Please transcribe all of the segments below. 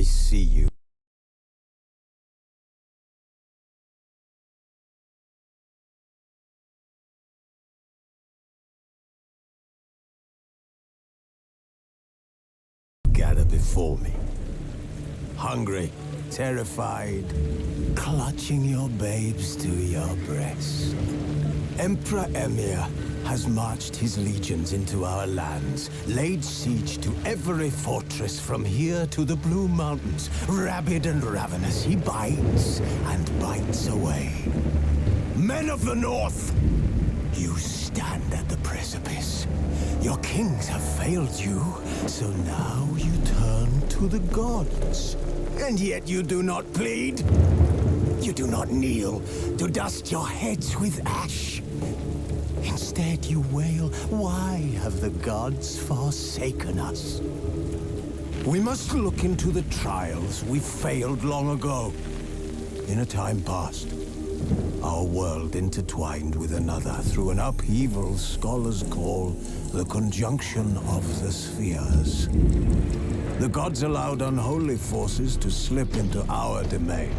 I see you. Gather before me. Hungry, terrified, clutching your babes to your breast. Emperor Emhyr has marched his legions into our lands, laid siege to every fortress from here to the Blue Mountains. Rabid and ravenous, he bites and bites away. Men of the North, you stand at the precipice. Your kings have failed you, so now you turn to the gods. And yet you do not plead. You do not kneel to dust your heads with ash. Instead you wail, why have the gods forsaken us? We must look into the trials we failed long ago. In a time past, our world intertwined with another through an upheaval scholars call the conjunction of the spheres. The gods allowed unholy forces to slip into our domain.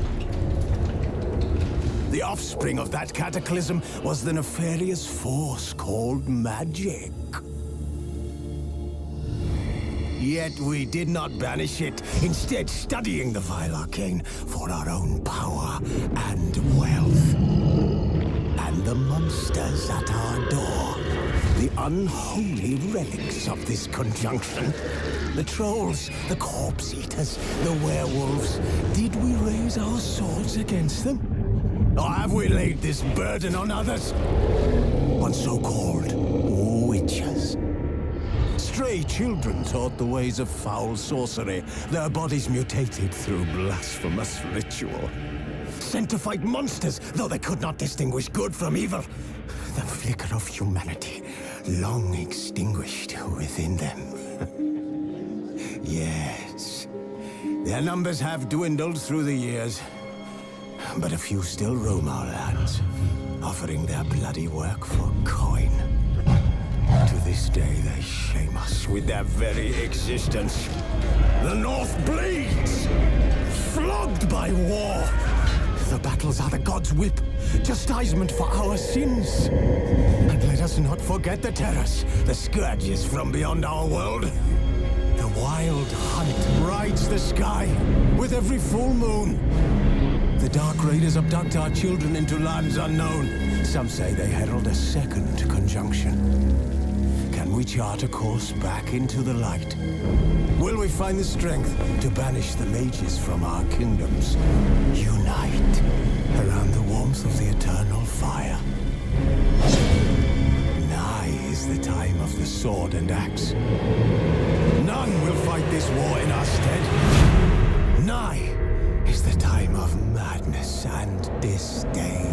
The offspring of that cataclysm was the nefarious force called magic. Yet we did not banish it, instead studying the vile arcane for our own power and wealth. And the monsters at our door, the unholy relics of this conjunction. The trolls, the corpse eaters, the werewolves. Did we raise our swords against them? Or have we laid this burden on others? On so-called witches. Stray children taught the ways of foul sorcery, their bodies mutated through blasphemous ritual. Sent to fight monsters, though they could not distinguish good from evil. The flicker of humanity, long extinguished within them. Yes, their numbers have dwindled through the years. But a few still roam our lands, offering their bloody work for coin. To this day, they shame us with their very existence. The North bleeds, flogged by war. The battles are the gods' whip, chastisement for our sins. And let us not forget the terrors, the scourges from beyond our world. The wild hunt rides the sky with every full moon. The Dark Raiders abduct our children into lands unknown. Some say they herald a second conjunction. Can we chart a course back into the light? Will we find the strength to banish the mages from our kingdoms? Unite around the warmth of the eternal fire. Nigh is the time of the sword and axe. None will fight this war in our stead. Nigh is the time of madness and disdain.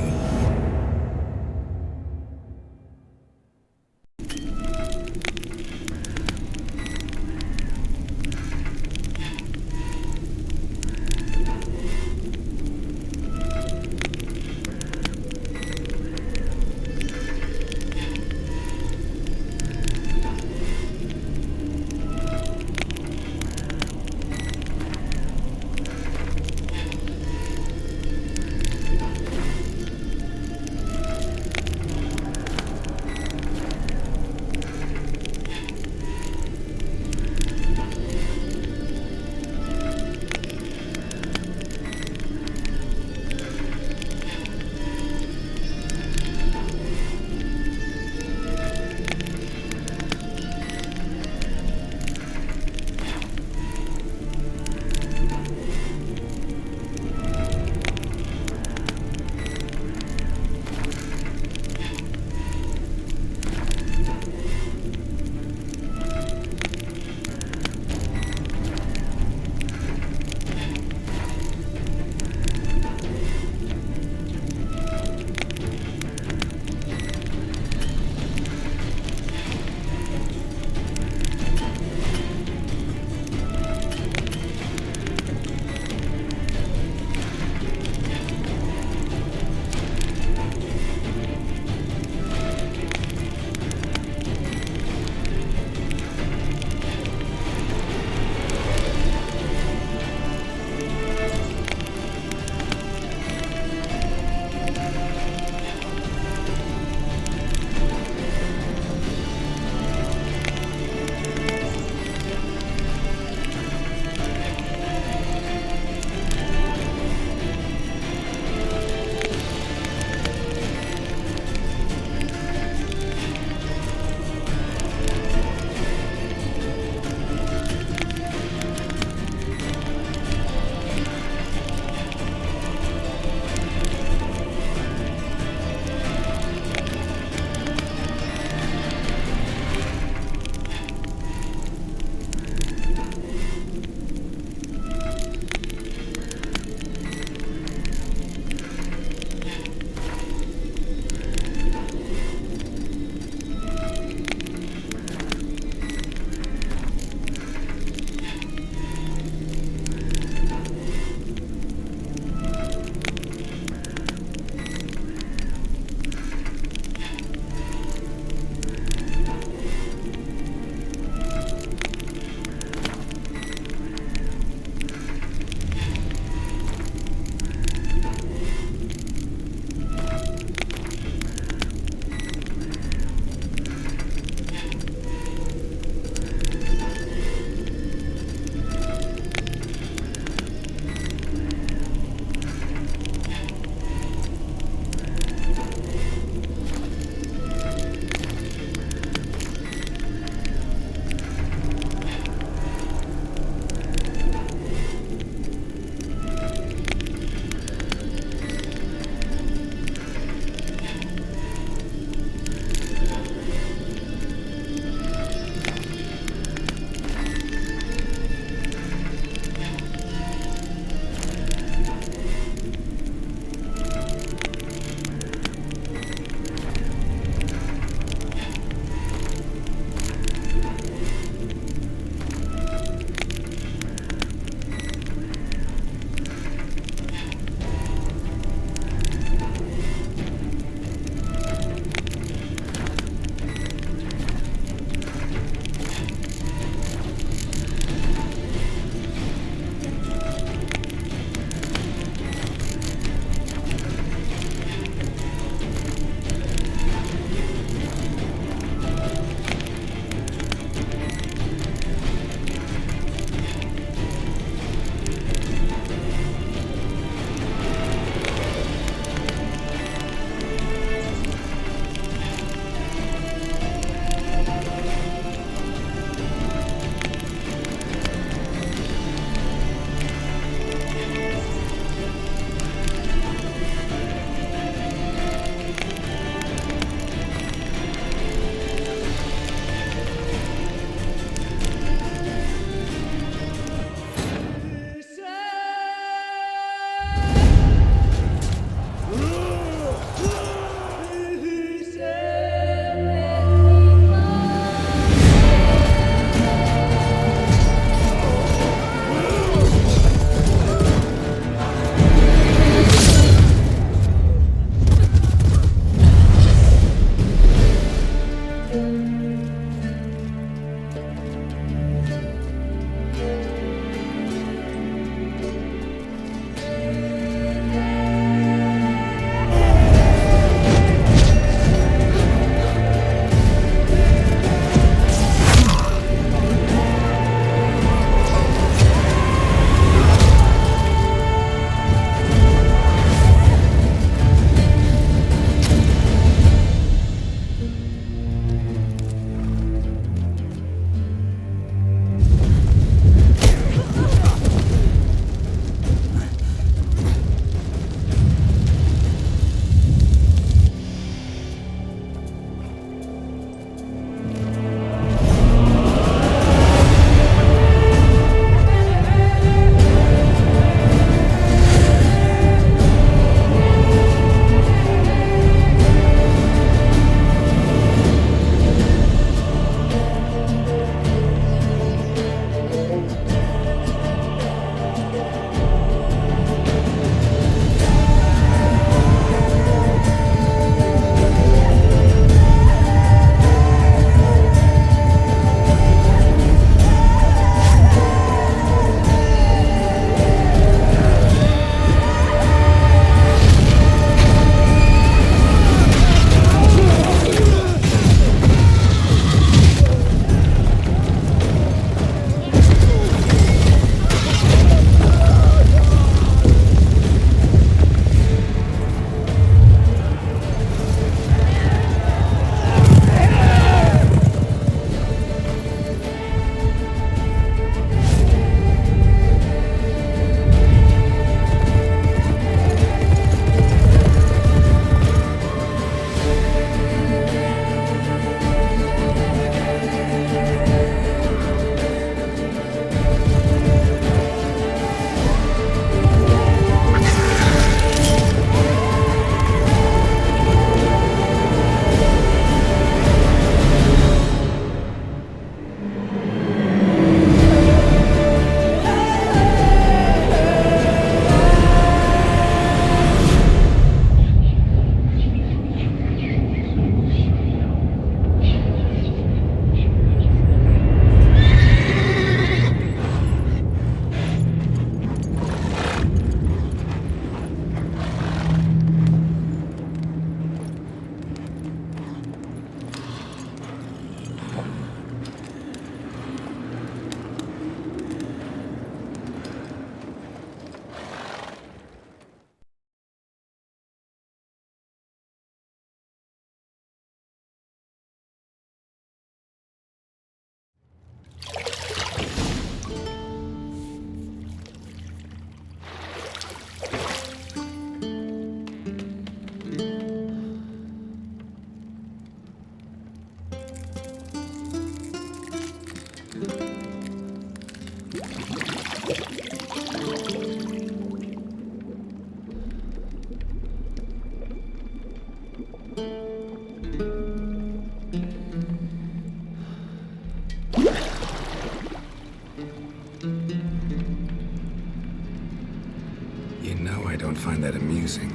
You know I don't find that amusing.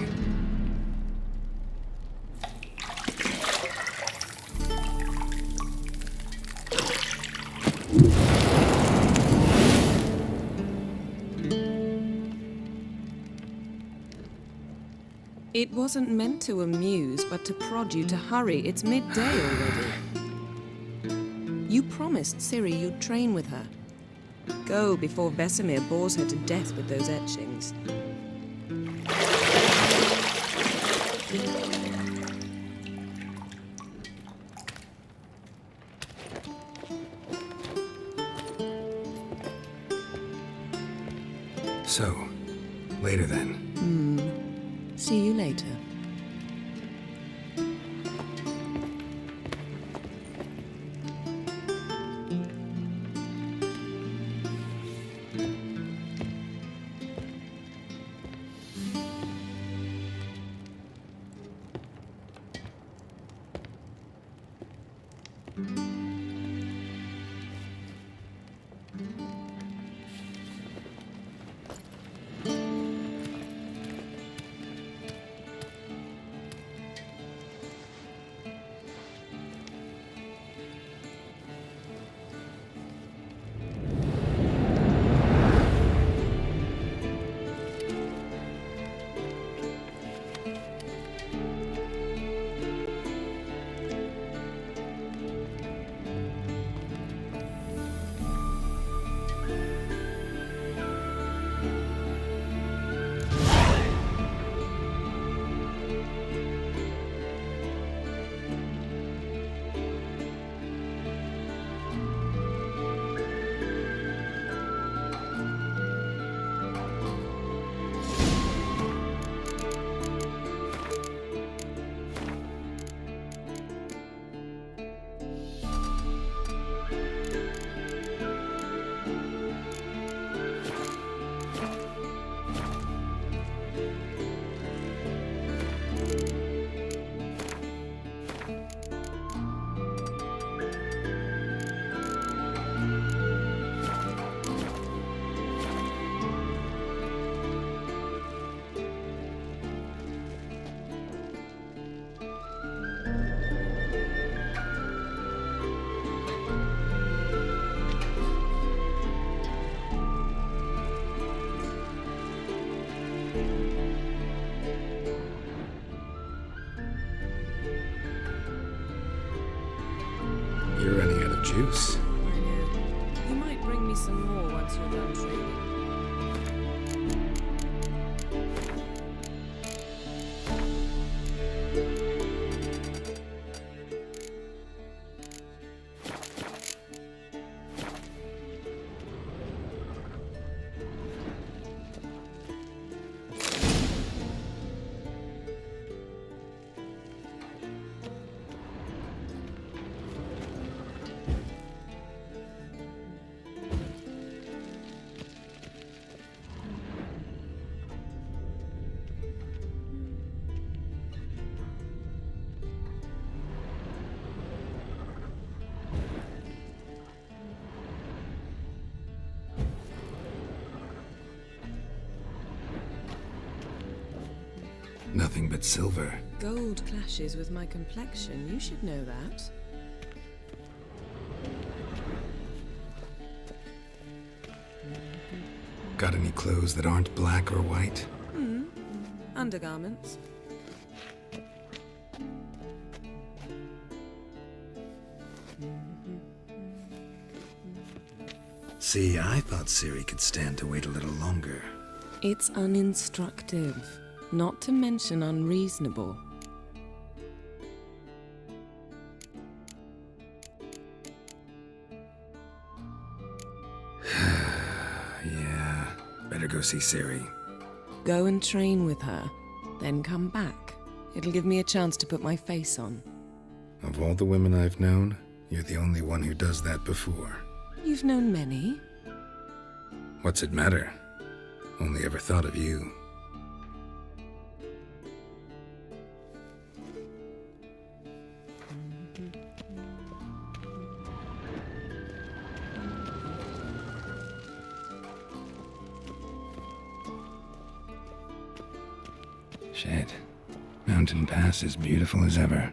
It wasn't meant to amuse, but to prod you to hurry. It's midday already. You promised Ciri you'd train with her. Go before Vesemir bores her to death with those etchings. So, later then. See you later. You're running out of juice. I know. You might bring me some more once you're done training. Nothing but silver. Gold clashes with my complexion. You should know that. Got any clothes that aren't black or white? Undergarments. See, I thought Ciri could stand to wait a little longer. It's uninstructive, not to mention unreasonable. Yeah, better go see Ciri. Go and train with her, then come back. It'll give me a chance to put my face on. Of all the women I've known, you're the only one who does that before. You've known many. What's it matter? Only ever thought of you. Shit. Mountain Pass is beautiful as ever.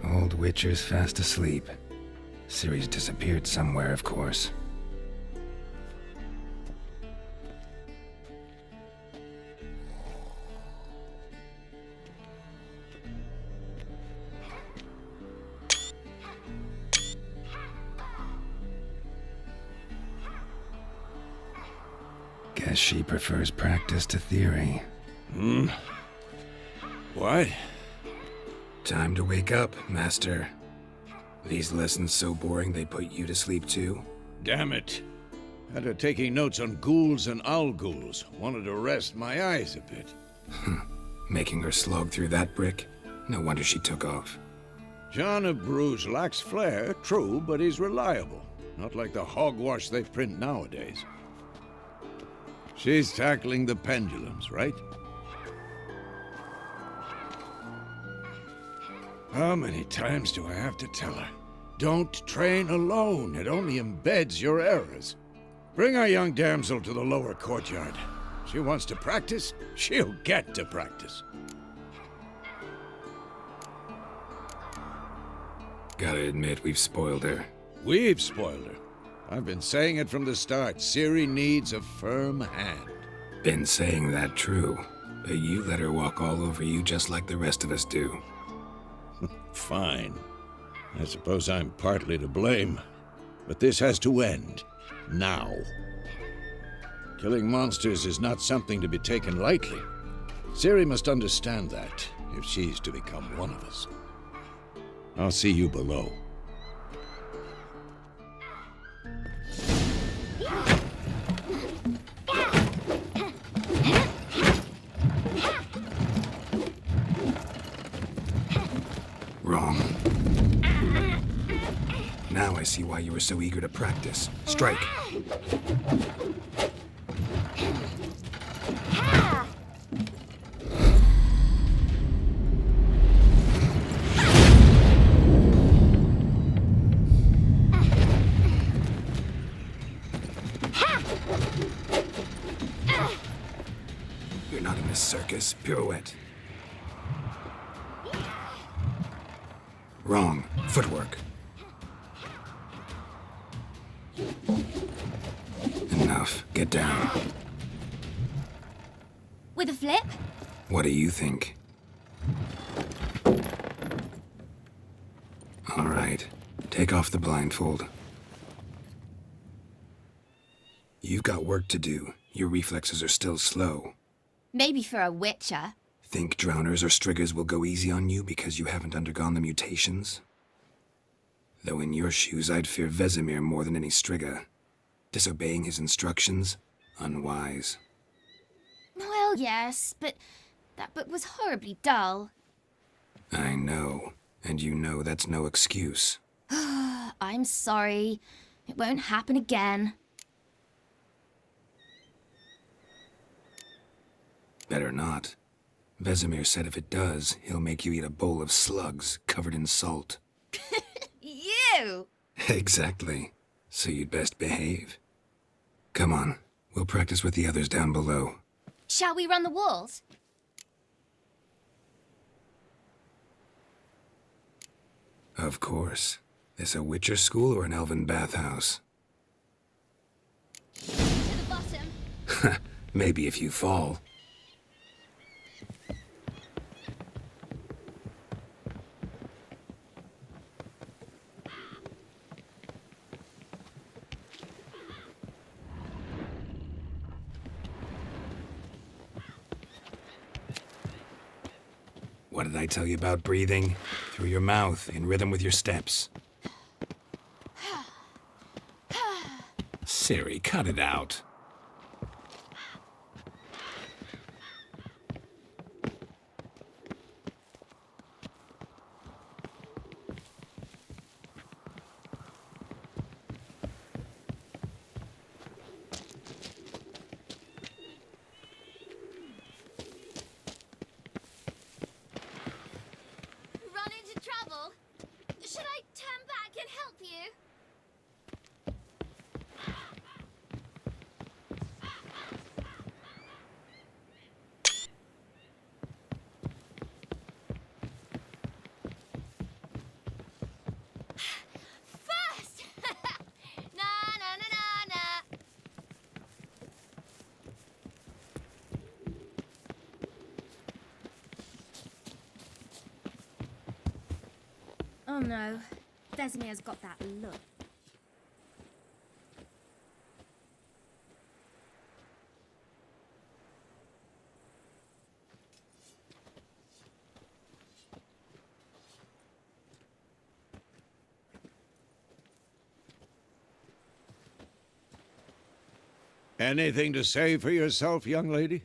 Old Witcher's fast asleep. Ciri's disappeared somewhere, of course. Guess she prefers practice to theory. What? Time to wake up, Master. These lessons so boring they put you to sleep too? Damn it. Had her taking notes on ghouls and owl ghouls. Wanted to rest my eyes a bit. Making her slog through that brick? No wonder she took off. John of Bruges lacks flair, true, but he's reliable. Not like the hogwash they print nowadays. She's tackling the pendulums, right? How many times do I have to tell her? Don't train alone. It only embeds your errors. Bring our young damsel to the lower courtyard. She wants to practice, she'll get to practice. Gotta admit, we've spoiled her. We've spoiled her. I've been saying it from the start. Ciri needs a firm hand. Been saying that true, but you let her walk all over you just like the rest of us do. Fine. I suppose I'm partly to blame. But this has to end. Now. Killing monsters is not something to be taken lightly. Ciri must understand that, if she's to become one of us. I'll see you below. Wrong. Now I see why you were so eager to practice. Strike. You're not in this circus. Pirouette. Wrong. Footwork. Enough. Get down. With a flip? What do you think? All right. Take off the blindfold. You've got work to do. Your reflexes are still slow. Maybe for a witcher. Think drowners or striggers will go easy on you because you haven't undergone the mutations? Though in your shoes, I'd fear Vesemir more than any strigger. Disobeying his instructions? Unwise. Well, yes, but that book was horribly dull. I know. And you know that's no excuse. I'm sorry. It won't happen again. Better not. Vesemir said if it does, he'll make you eat a bowl of slugs covered in salt. You! Exactly. So you'd best behave. Come on. We'll practice with the others down below. Shall we run the walls? Of course. This a Witcher school or an elven bathhouse? To the bottom. Maybe if you fall. What did I tell you about breathing? Through your mouth, in rhythm with your steps. Ciri, cut it out. Run into trouble? Should I turn back and help you? First! Na na na na na. Oh no, Vesemir's got that look. Anything to say for yourself, young lady?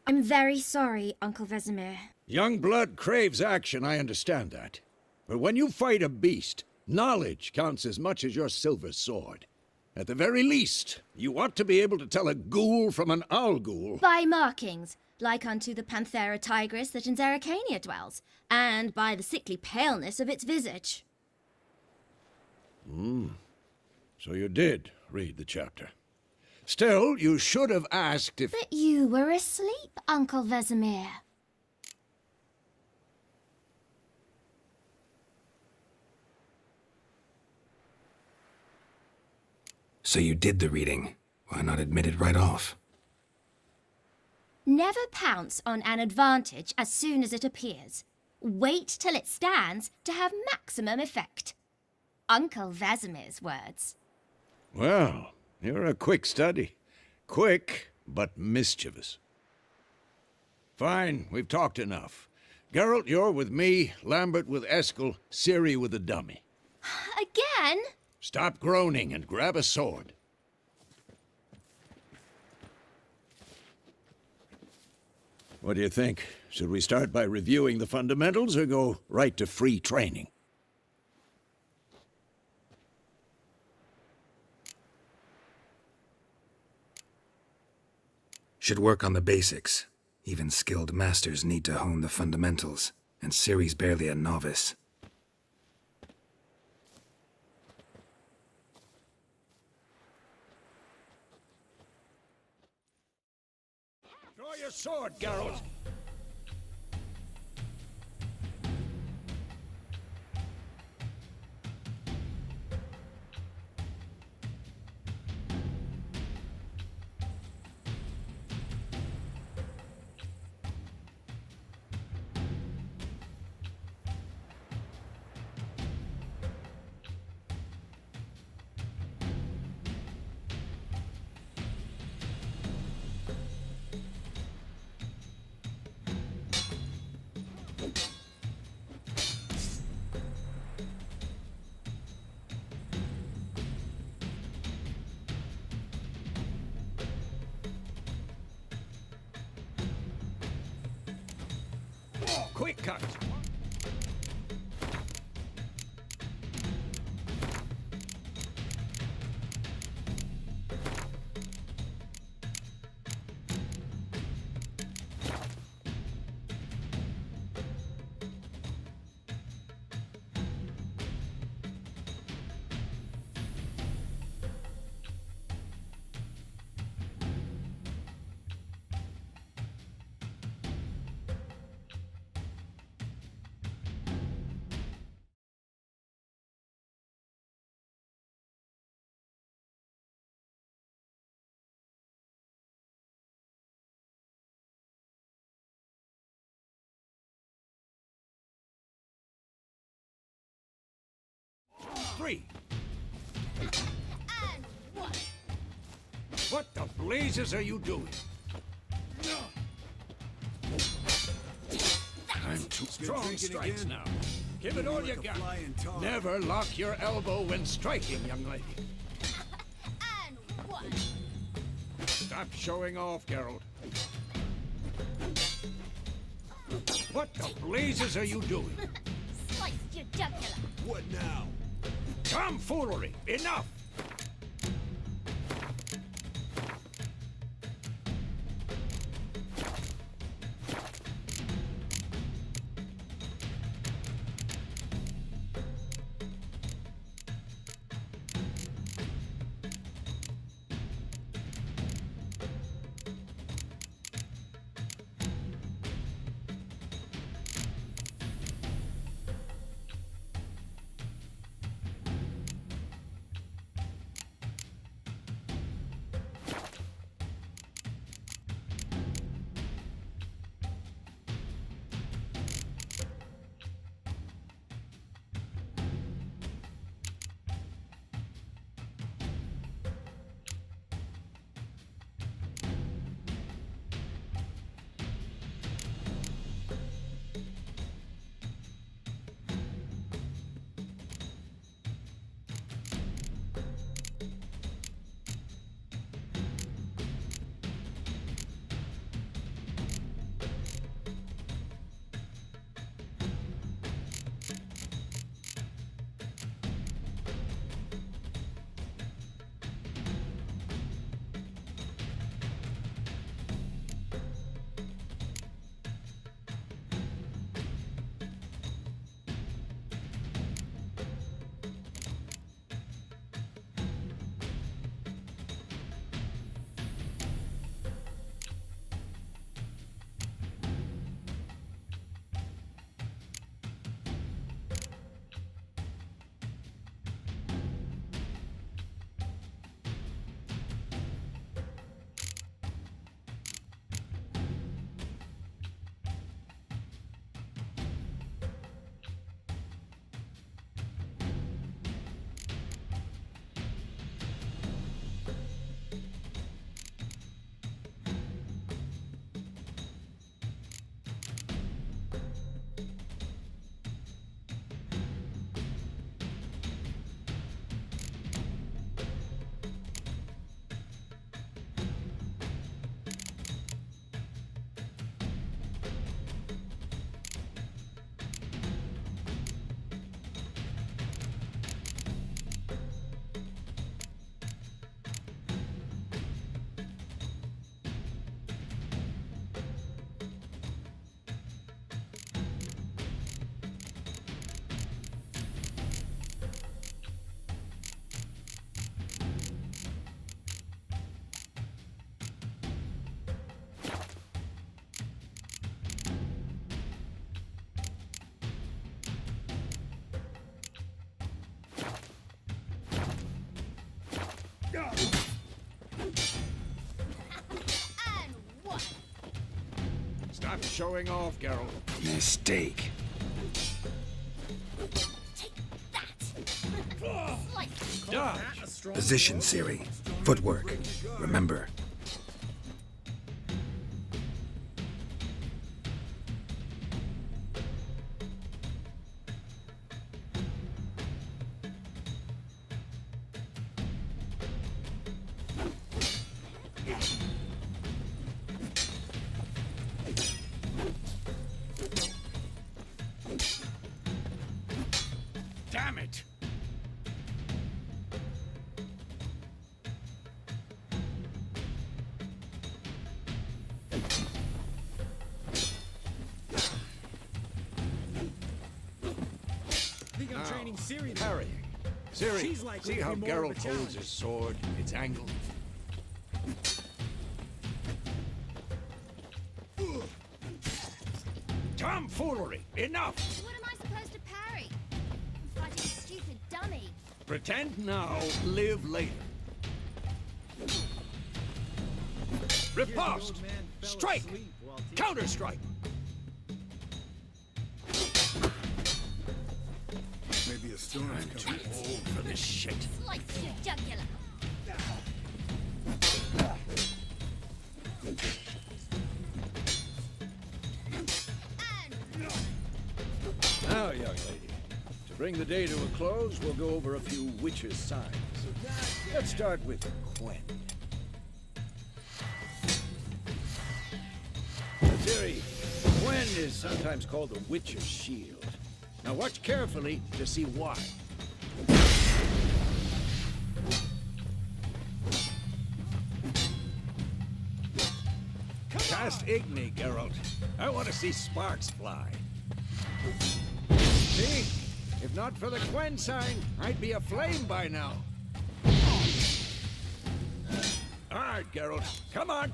I'm very sorry, Uncle Vesemir. Young blood craves action, I understand that. But when you fight a beast, knowledge counts as much as your silver sword. At the very least, you ought to be able to tell a ghoul from an owl ghoul. By markings, like unto the Panthera tigris that in Zerrikania dwells, and by the sickly paleness of its visage. So you did read the chapter. Still, you should have asked if... But you were asleep, Uncle Vesemir. So you did the reading. Why not admit it right off? Never pounce on an advantage as soon as it appears. Wait till it stands to have maximum effect. Uncle Vesemir's words. Well, you're a quick study. Quick, but mischievous. Fine, we've talked enough. Geralt, you're with me, Lambert with Eskel, Ciri with the dummy. Again? Stop groaning and grab a sword. What do you think? Should we start by reviewing the fundamentals or go right to free training? Should work on the basics. Even skilled masters need to hone the fundamentals, and Ciri's barely a novice. Draw your sword, Geralt! Quick cut! 3. And 1. What the blazes are you doing? I'm too strong strikes now. Give it all you got. Never lock your elbow when striking, young lady. And 1. Stop showing off, Geralt. What the blazes are you doing? Sliced your jugular. What now? Tomfoolery! Enough! And 1. Stop showing off, Geralt. Mistake. Take that. Slice. Dodge! Position, Ciri. Footwork. Remember. Damn it! Think I'm training Ciri now. Parrying. Ciri, She's likely see to how be more of a Geralt holds challenge. his sword? It's angled. Tomfoolery! Enough! What am I supposed to parry? I'm fighting a stupid dummy. Pretend now, live later. Riposte! Old man fell Strike! asleep while teaching. Counter-strike! Maybe be a storm I'm too old for this shit. Slice your jugular. Now, young lady, to bring the day to a close, we'll go over a few witches' signs. Let's start with Quen. Ciri, Quen is sometimes called the Witch's Shield. Now watch carefully to see why. Cast Igni, Geralt. I want to see sparks fly. See? If not for the Quen sign, I'd be aflame by now. All right, Geralt, come on.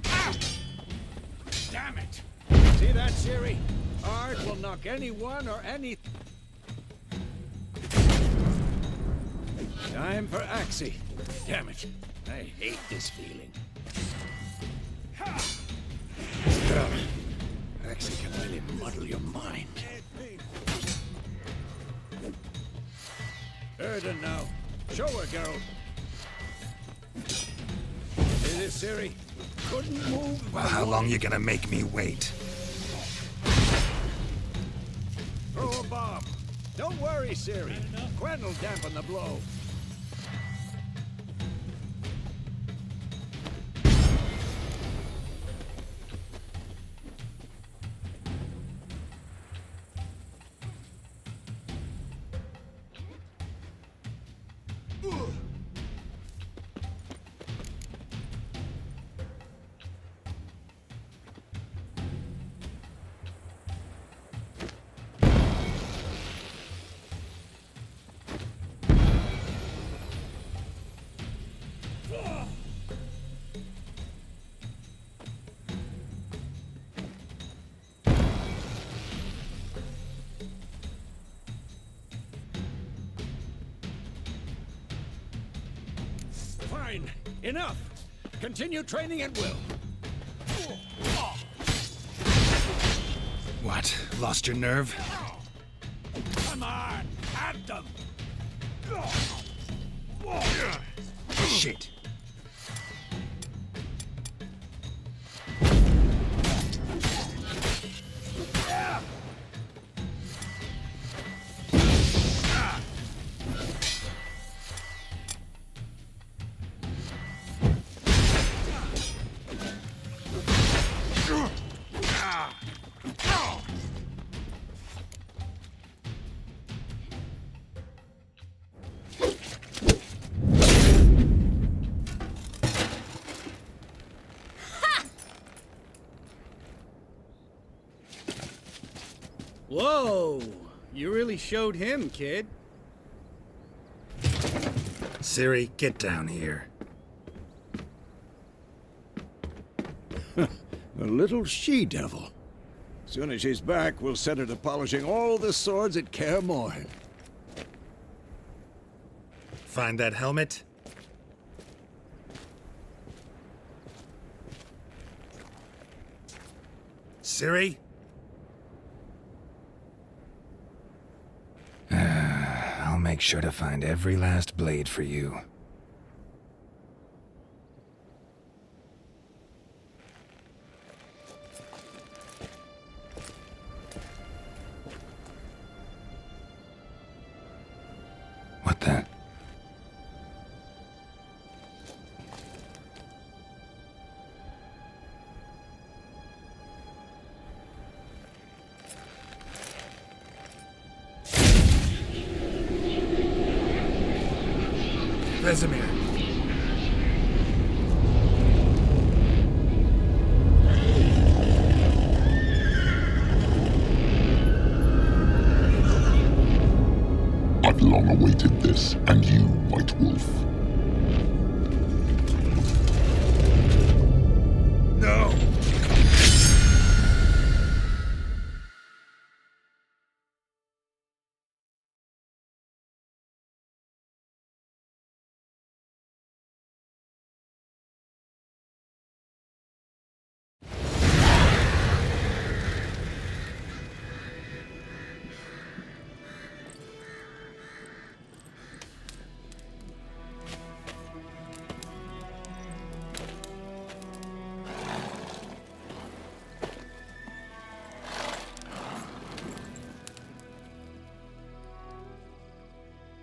Ah! Damn it! See that, Ciri? Art will knock anyone or any... Time for Axii. Damn it. I hate this feeling. Axii can really muddle your mind. Erden now. Show her, Geralt. See this, Ciri? Couldn't move. Well, how long you gonna make me wait? Throw a bomb. Don't worry, Ciri. Quen will dampen the blow. Fine. Enough. Continue training at will. What? Lost your nerve? Come on. At them. Shit. Whoa! You really showed him, kid. Ciri, get down here. A little she-devil. Soon as she's back, we'll set her to polishing all the swords at Kaer Morhen. Find that helmet? Ciri? I'll make sure to find every last blade for you. What the? Vesemir. I've long awaited this, and you, White Wolf. No!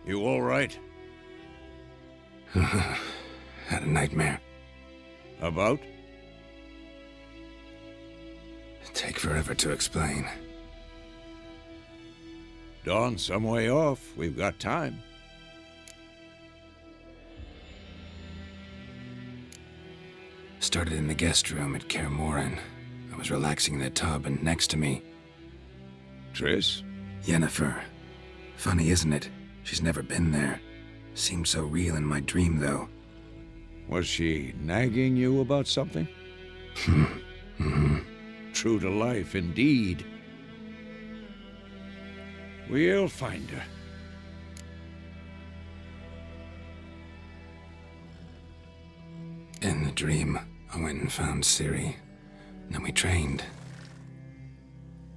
You all right? Had a nightmare. About? Take forever to explain. Dawn's some way off. We've got time. Started in the guest room at Kaer Morhen. I was relaxing in the tub, and next to me, Triss? Yennefer. Funny, isn't it? She's never been there. Seemed so real in my dream, though. Was she nagging you about something? True to life, indeed. We'll find her. In the dream, I went and found Ciri. Then we trained.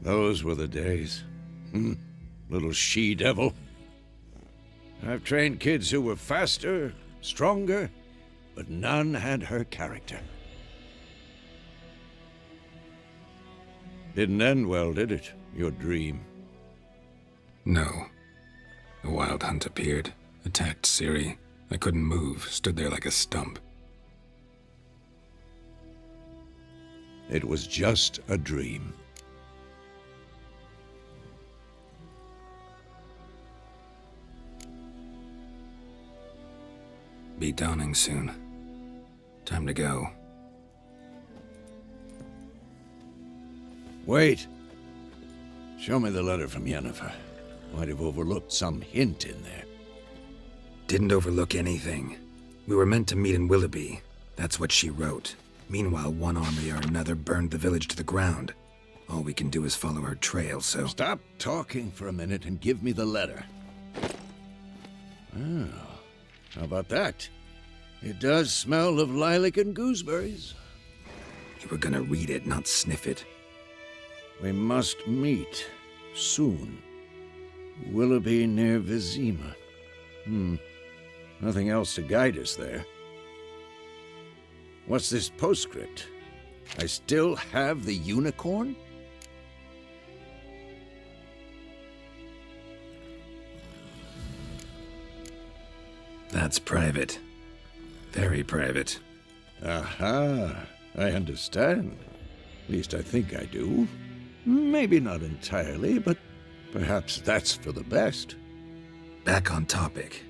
Those were the days. Little she-devil. I've trained kids who were faster, stronger, but none had her character. Didn't end well, did it? Your dream? No. The Wild Hunt appeared, attacked Ciri. I couldn't move, stood there like a stump. It was just a dream. Be dawning soon. Time to go. Wait. Show me the letter from Yennefer. Might have overlooked some hint in there. Didn't overlook anything. We were meant to meet in Willoughby. That's what she wrote. Meanwhile, one army or another burned the village to the ground. All we can do is follow her trail, so... Stop talking for a minute and give me the letter. Oh, how about that? It does smell of lilac and gooseberries. You were gonna read it, not sniff it. We must meet. Soon. Willoughby near Vizima. Nothing else to guide us there. What's this postscript? I still have the unicorn? That's private. Very private. Aha, I understand. At least I think I do. Maybe not entirely, but perhaps that's for the best. Back on topic.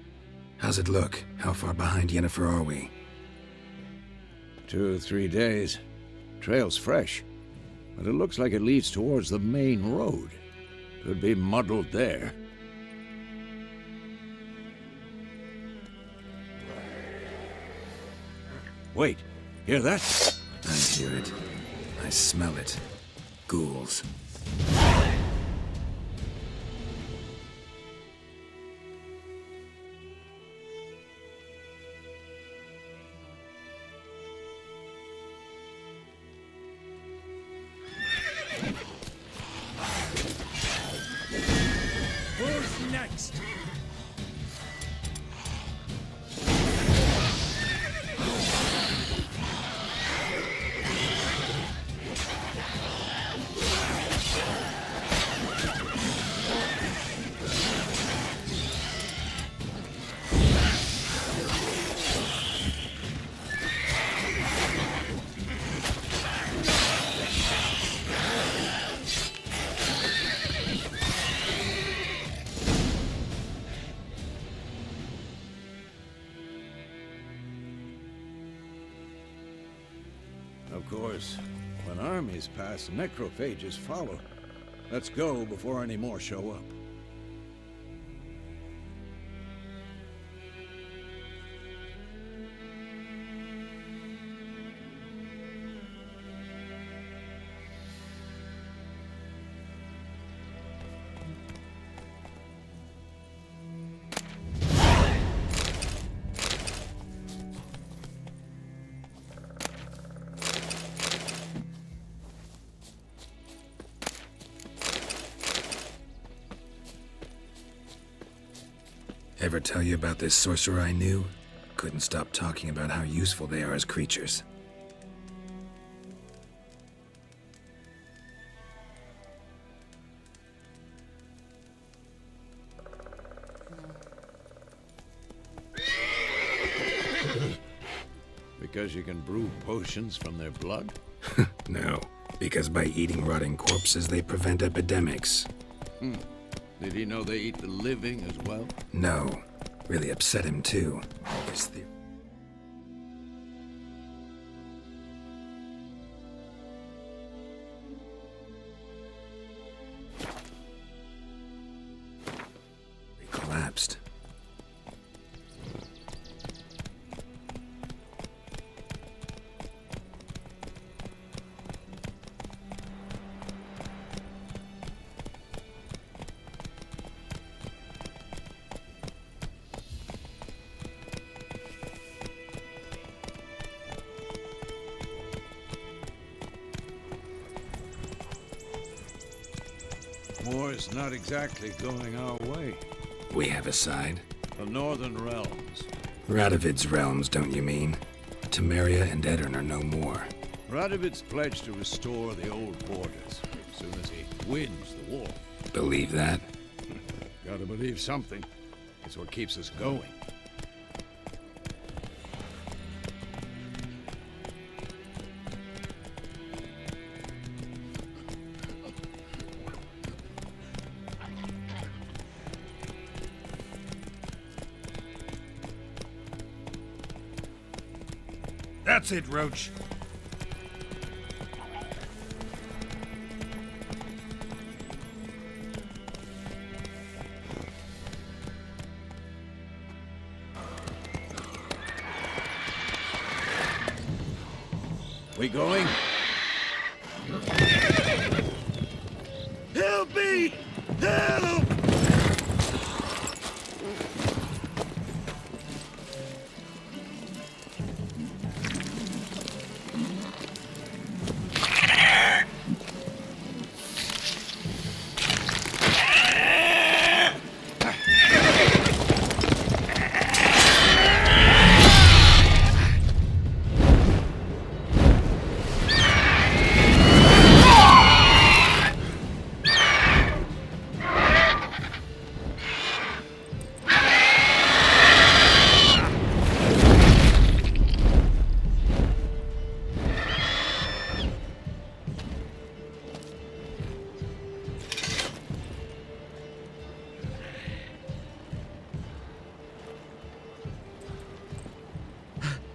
How's it look? How far behind Yennefer are we? 2 or 3 days. Trail's fresh, but it looks like it leads towards the main road. Could be muddled there. Wait, hear that? I hear it. I smell it. Ghouls. Who's next? Of course, when armies pass, necrophages follow. Let's go before any more show up. Ever tell you about this sorcerer I knew? Couldn't stop talking about how useful they are as creatures. Because you can brew potions from their blood? No, because by eating rotting corpses, they prevent epidemics. Did he know they eat the living as well? No. Really upset him, too. His theory. Collapsed. War's not exactly going our way. We have a side. The Northern Realms. Radovid's realms, don't you mean? Temeria and Edirn are no more. Radovid's pledged to restore the old borders as soon as he wins the war. Believe that? Gotta believe something. It's what keeps us going. That's it, Roach. We going? Help me! Help!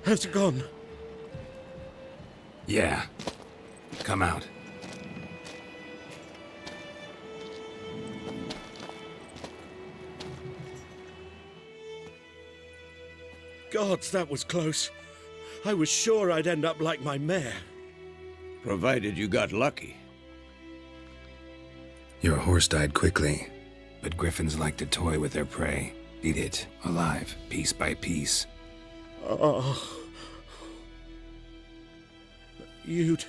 Has it gone? Yeah. Come out. Gods, that was close. I was sure I'd end up like my mare. Provided you got lucky. Your horse died quickly, but griffins like to toy with their prey. Eat it, alive, piece by piece. Oh. You'd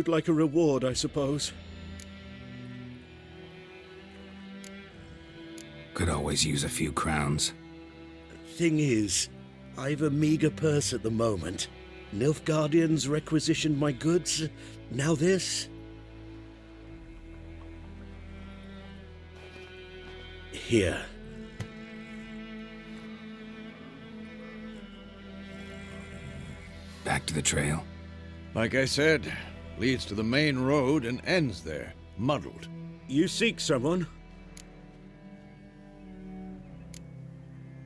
like a reward, I suppose. Could always use a few crowns. Thing is, I've a meager purse at the moment. Nilfgaardians requisitioned my goods. Now this. Here. Back to the trail. Like I said, leads to the main road and ends there, muddled. You seek someone?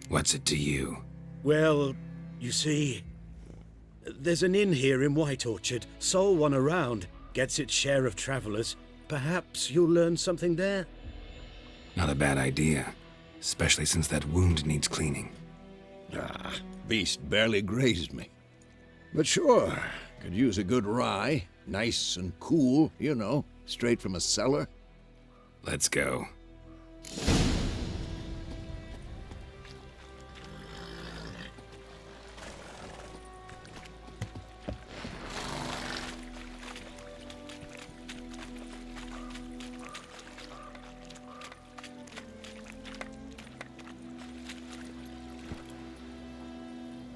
What's it to you? Well, you see, there's an inn here in White Orchard. Sole one around. Gets its share of travelers. Perhaps you'll learn something there? Not a bad idea. Especially since that wound needs cleaning. Ah, beast barely grazed me. But sure, could use a good rye. Nice and cool, you know, straight from a cellar. Let's go.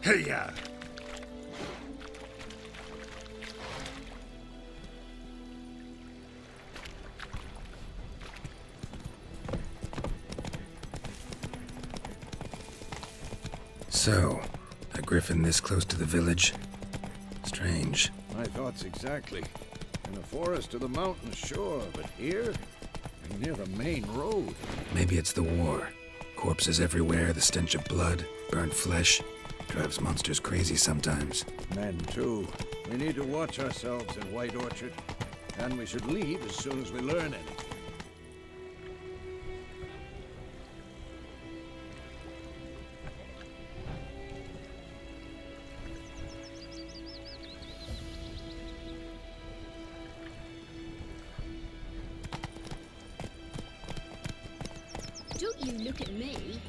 Hey-ya! So, a griffin this close to the village? Strange. My thoughts exactly. In a forest or the mountains, sure, but here? And near the main road. Maybe it's the war. Corpses everywhere, the stench of blood, burnt flesh. Drives monsters crazy sometimes. Men, too. We need to watch ourselves in White Orchard. And we should leave as soon as we learn anything. Don't you look at me.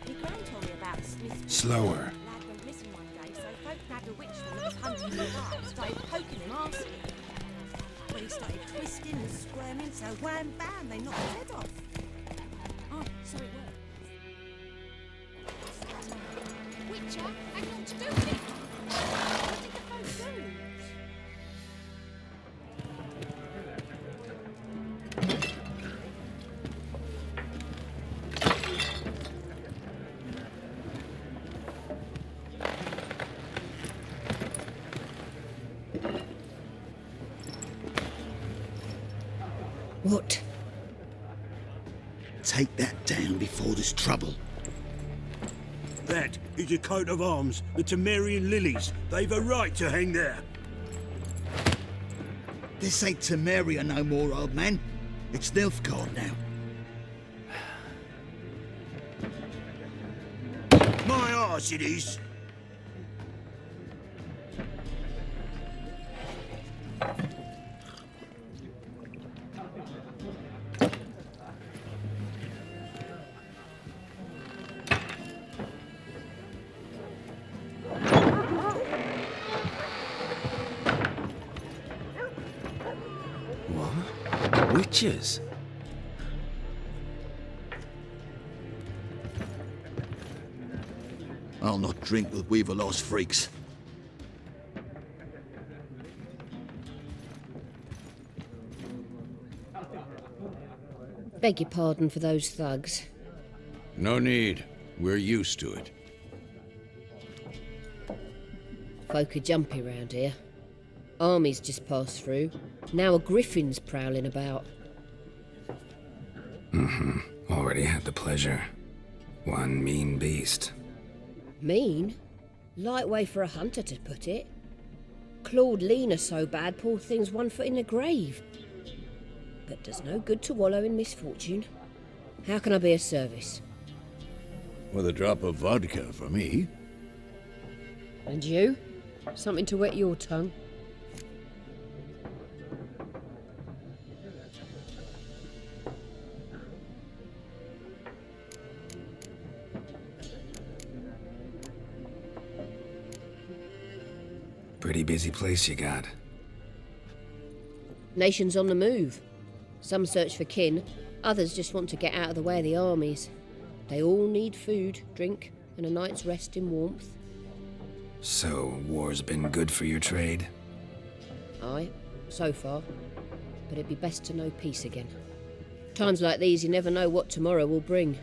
My gran told me about Smith. Slower. Lad went missing one day, so folk nabbed a witch when he was hunting the heart, started poking him arse. Well, he started twisting and squirming, so wham bam, they knocked his head off. Oh, so it worked. Witcher, hang on to do it. What did the folk do? What? Take that down before there's trouble. That is a coat of arms, the Temerian lilies. They've a right to hang there. This ain't Temeria no more, old man. It's Nilfgaard now. My arse it is. Witches? I'll not drink with Weaverlost freaks. Beg your pardon for those thugs. No need. We're used to it. Folk are jumpy round here. Armies just passed through. Now a griffin's prowling about. Already had the pleasure. One mean beast. Mean? Light way for a hunter to put it. Clawed Lena so bad, poor thing's 1 foot in the grave. But does no good to wallow in misfortune. How can I be of service? With a drop of vodka for me. And you? Something to wet your tongue? Pretty busy place you got. Nations on the move. Some search for kin, others just want to get out of the way of the armies. They all need food, drink, and a night's rest in warmth. So, war's been good for your trade? Aye, so far. But it'd be best to know peace again. Times like these, you never know what tomorrow will bring.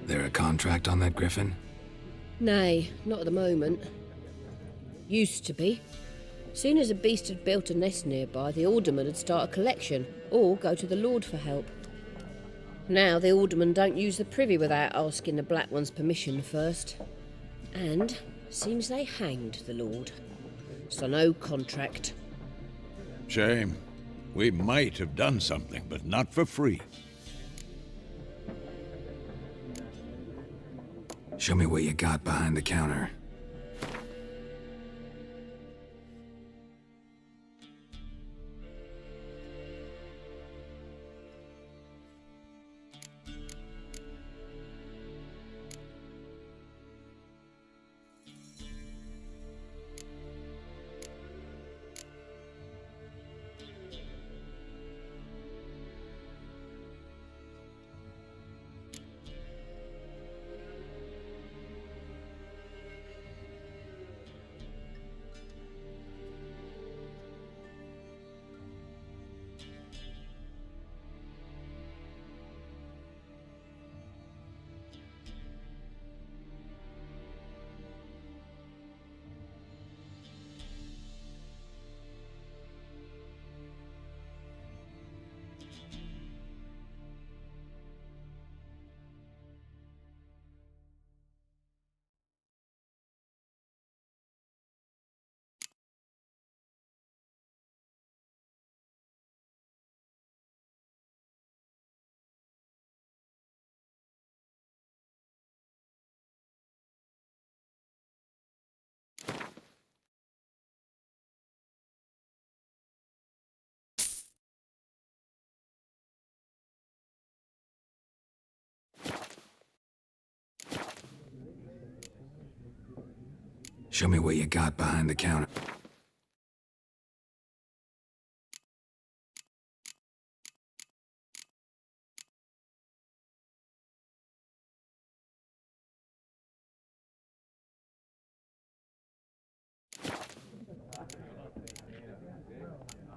There a contract on that griffin? Nay, not at the moment. Used to be. Soon as a beast had built a nest nearby, the alderman would start a collection, or go to the Lord for help. Now the alderman don't use the privy without asking the Black One's permission first. And seems they hanged the Lord. So no contract. Shame. We might have done something, but not for free. Show me what you got behind the counter. Show me what you got behind the counter.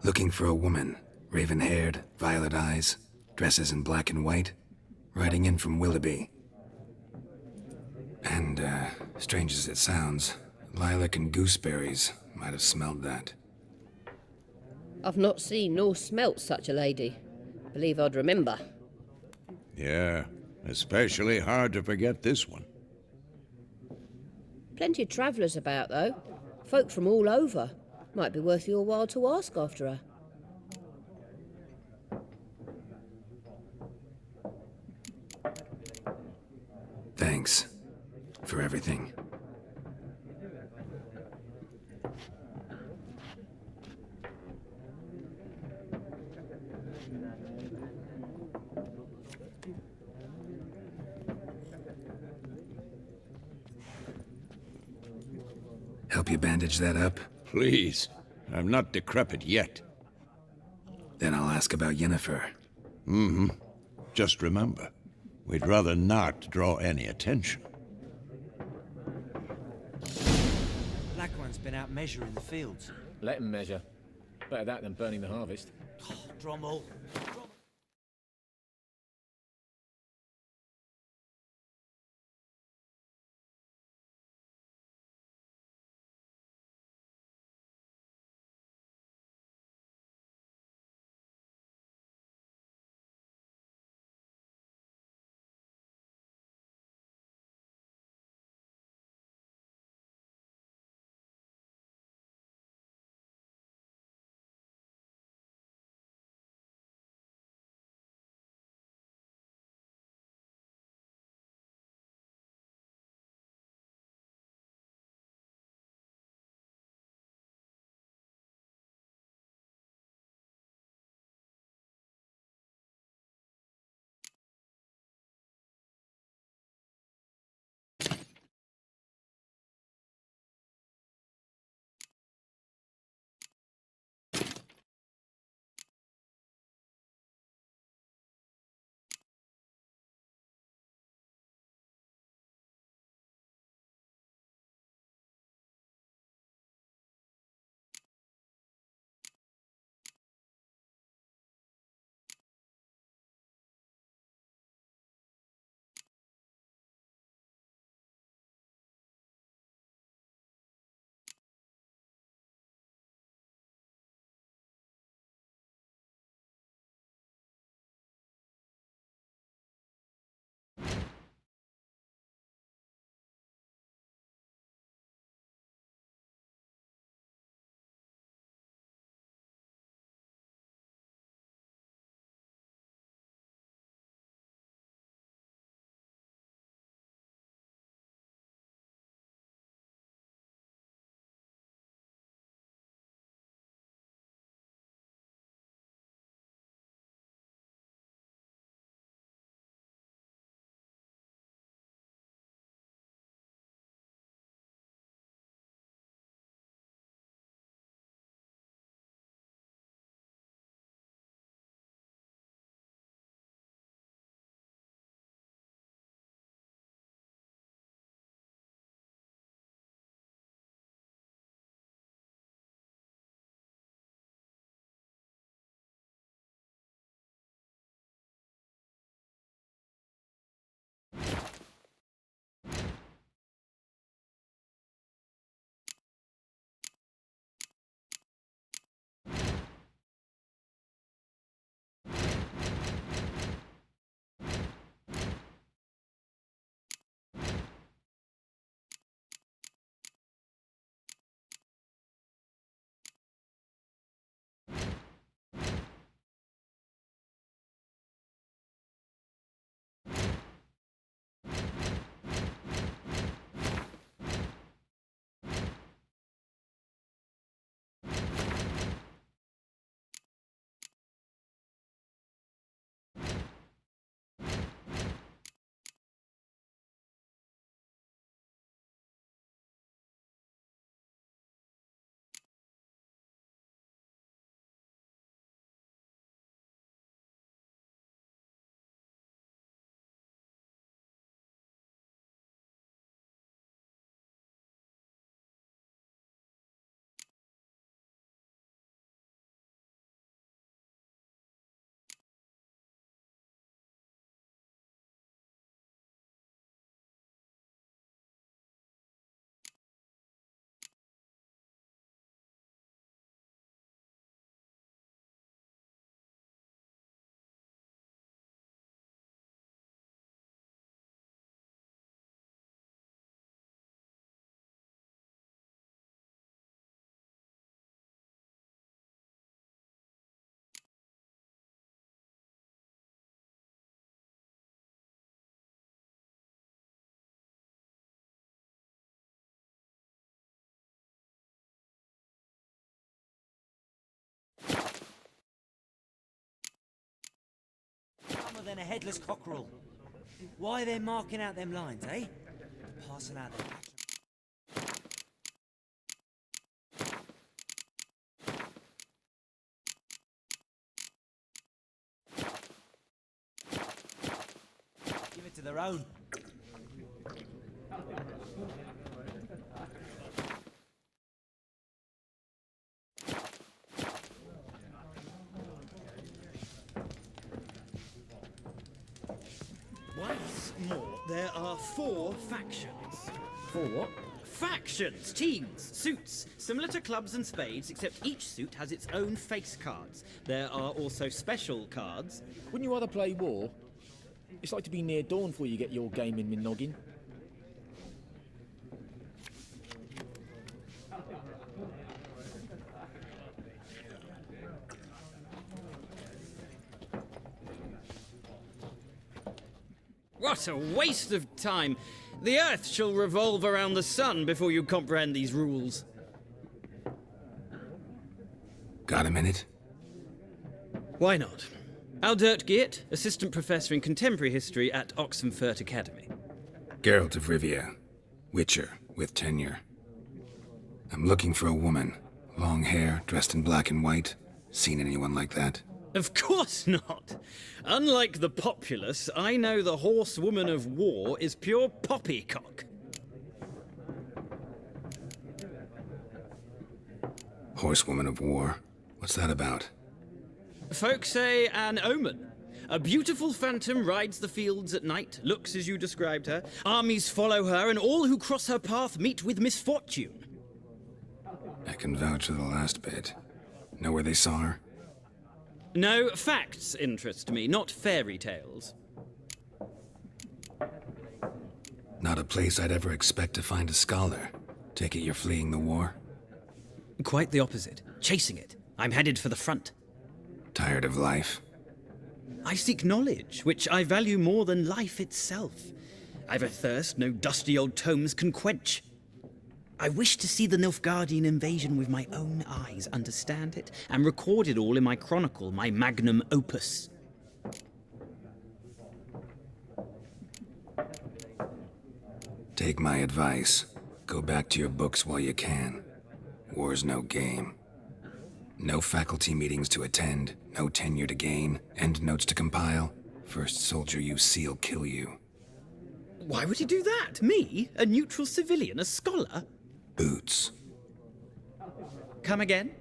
Looking for a woman. Raven-haired, violet eyes, dresses in black and white. Riding in from Willoughby. And, strange as it sounds, lilac and gooseberries might have smelled that. I've not seen nor smelt such a lady. Believe I'd remember. Yeah, especially hard to forget this one. Plenty of travellers about, though. Folk from all over. Might be worth your while to ask after her. Thanks for everything. Help you bandage that up? Please. I'm not decrepit yet. Then I'll ask about Yennefer. Mm-hmm. Just remember, we'd rather not draw any attention. Black One's been out measuring the fields. Let him measure. Better that than burning the harvest. Drommel. dumber than a headless cockerel. Why they're marking out them lines, eh? Passing out their action. Give it to their own. Once more, there are 4 factions. 4 what? Factions, teams, suits, similar to clubs and spades, except each suit has its own face cards. There are also special cards. Wouldn't you rather play war? It's like to be near dawn before you get your game in my noggin. What a waste of time! The Earth shall revolve around the sun before you comprehend these rules. Got a minute? Why not? Aldert Geert, Assistant Professor in Contemporary History at Oxenfurt Academy. Geralt of Rivia, Witcher, with tenure. I'm looking for a woman. Long hair, dressed in black and white. Seen anyone like that? Of course not! Unlike the populace, I know the horsewoman of war is pure poppycock. Horsewoman of war? What's that about? Folk say an omen. A beautiful phantom rides the fields at night, looks as you described her. Armies follow her, and all who cross her path meet with misfortune. I can vouch for the last bit. Know where they saw her? No, facts interest me, not fairy tales. Not a place I'd ever expect to find a scholar. Take it you're fleeing the war? Quite the opposite. Chasing it. I'm headed for the front. Tired of life? I seek knowledge, which I value more than life itself. I've a thirst no dusty old tomes can quench. I wish to see the Nilfgaardian invasion with my own eyes, understand it, and record it all in my chronicle, my magnum opus. Take my advice. Go back to your books while you can. War's no game. No faculty meetings to attend, no tenure to gain, end notes to compile. First soldier you see'll kill you. Why would he do that? Me? A neutral civilian? A scholar? Boots. Come again?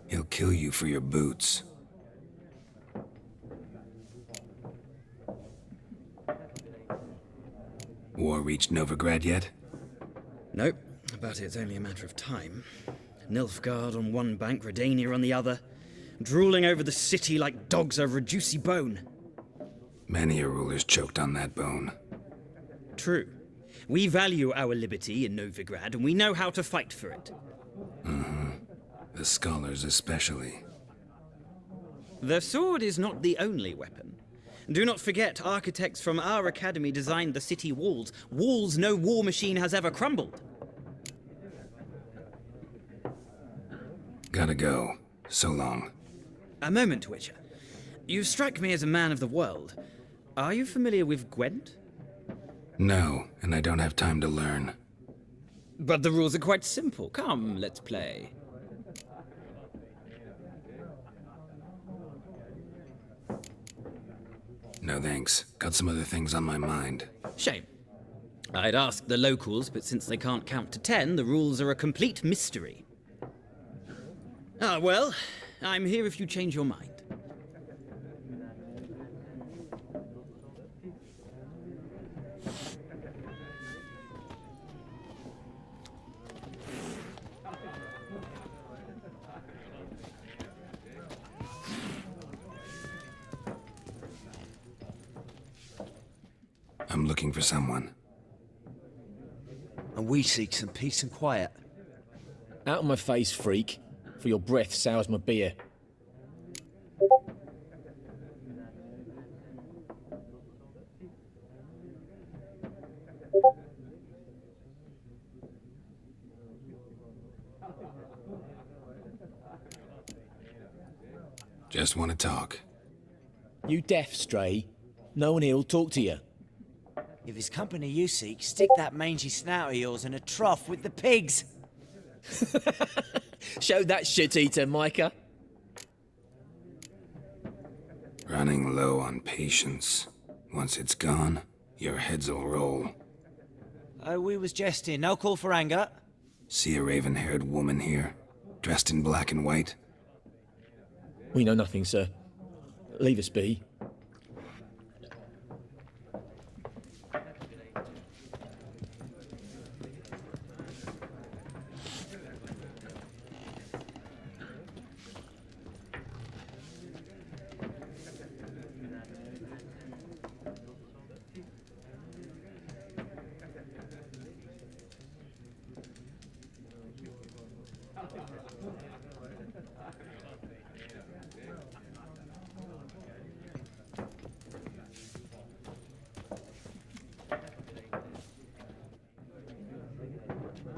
He'll kill you for your boots. War reached Novigrad yet? Nope, but it's only a matter of time. Nilfgaard on one bank, Redania on the other, drooling over the city like dogs over a juicy bone. Many a ruler's choked on that bone. True. We value our liberty in Novigrad, and we know how to fight for it. The scholars especially. The sword is not the only weapon. Do not forget, architects from our academy designed the city walls. Walls no war machine has ever crumbled. Gotta go. So long. A moment, Witcher. You strike me as a man of the world. Are you familiar with Gwent? No, and I don't have time to learn. But the rules are quite simple. Come, let's play. No thanks. Got some other things on my mind. Shame. I'd ask the locals, but since they can't count to 10, the rules are a complete mystery. Ah, well, I'm here if you change your mind. I'm looking for someone. And we seek some peace and quiet. Out of my face, freak, for your breath sours my beer. Just want to talk. You deaf, Stray? No one here'll talk to you. If it's company you seek, stick that mangy snout of yours in a trough with the pigs. Show that shit-eater, Micah. Running low on patience. Once it's gone, your heads'll roll. Oh, we was jesting. No call for anger. See a raven-haired woman here, dressed in black and white? We know nothing, sir. Leave us be.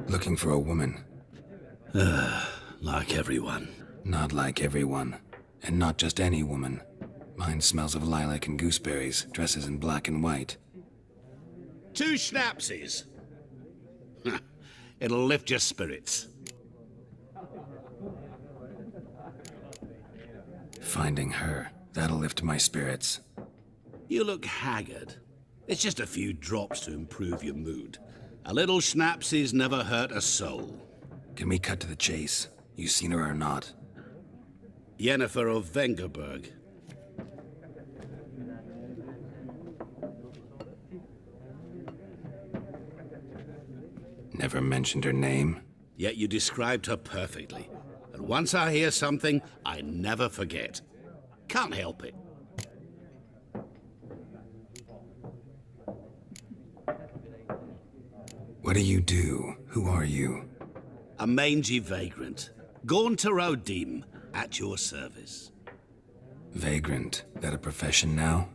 Looking for a woman. Like everyone. Not like everyone. And not just any woman. Mine smells of lilac and gooseberries, dresses in black and white. 2 schnapsies. It'll lift your spirits. Finding her, that'll lift my spirits. You look haggard. It's just a few drops to improve your mood. A little schnapsies never hurt a soul. Can we cut to the chase? You seen her or not? Yennefer of Vengerberg. Never mentioned her name? Yet you described her perfectly. And once I hear something, I never forget. Can't help it. What do you do? Who are you? A mangy vagrant. Gaunter O'Dim, at your service. Vagrant? That a profession now?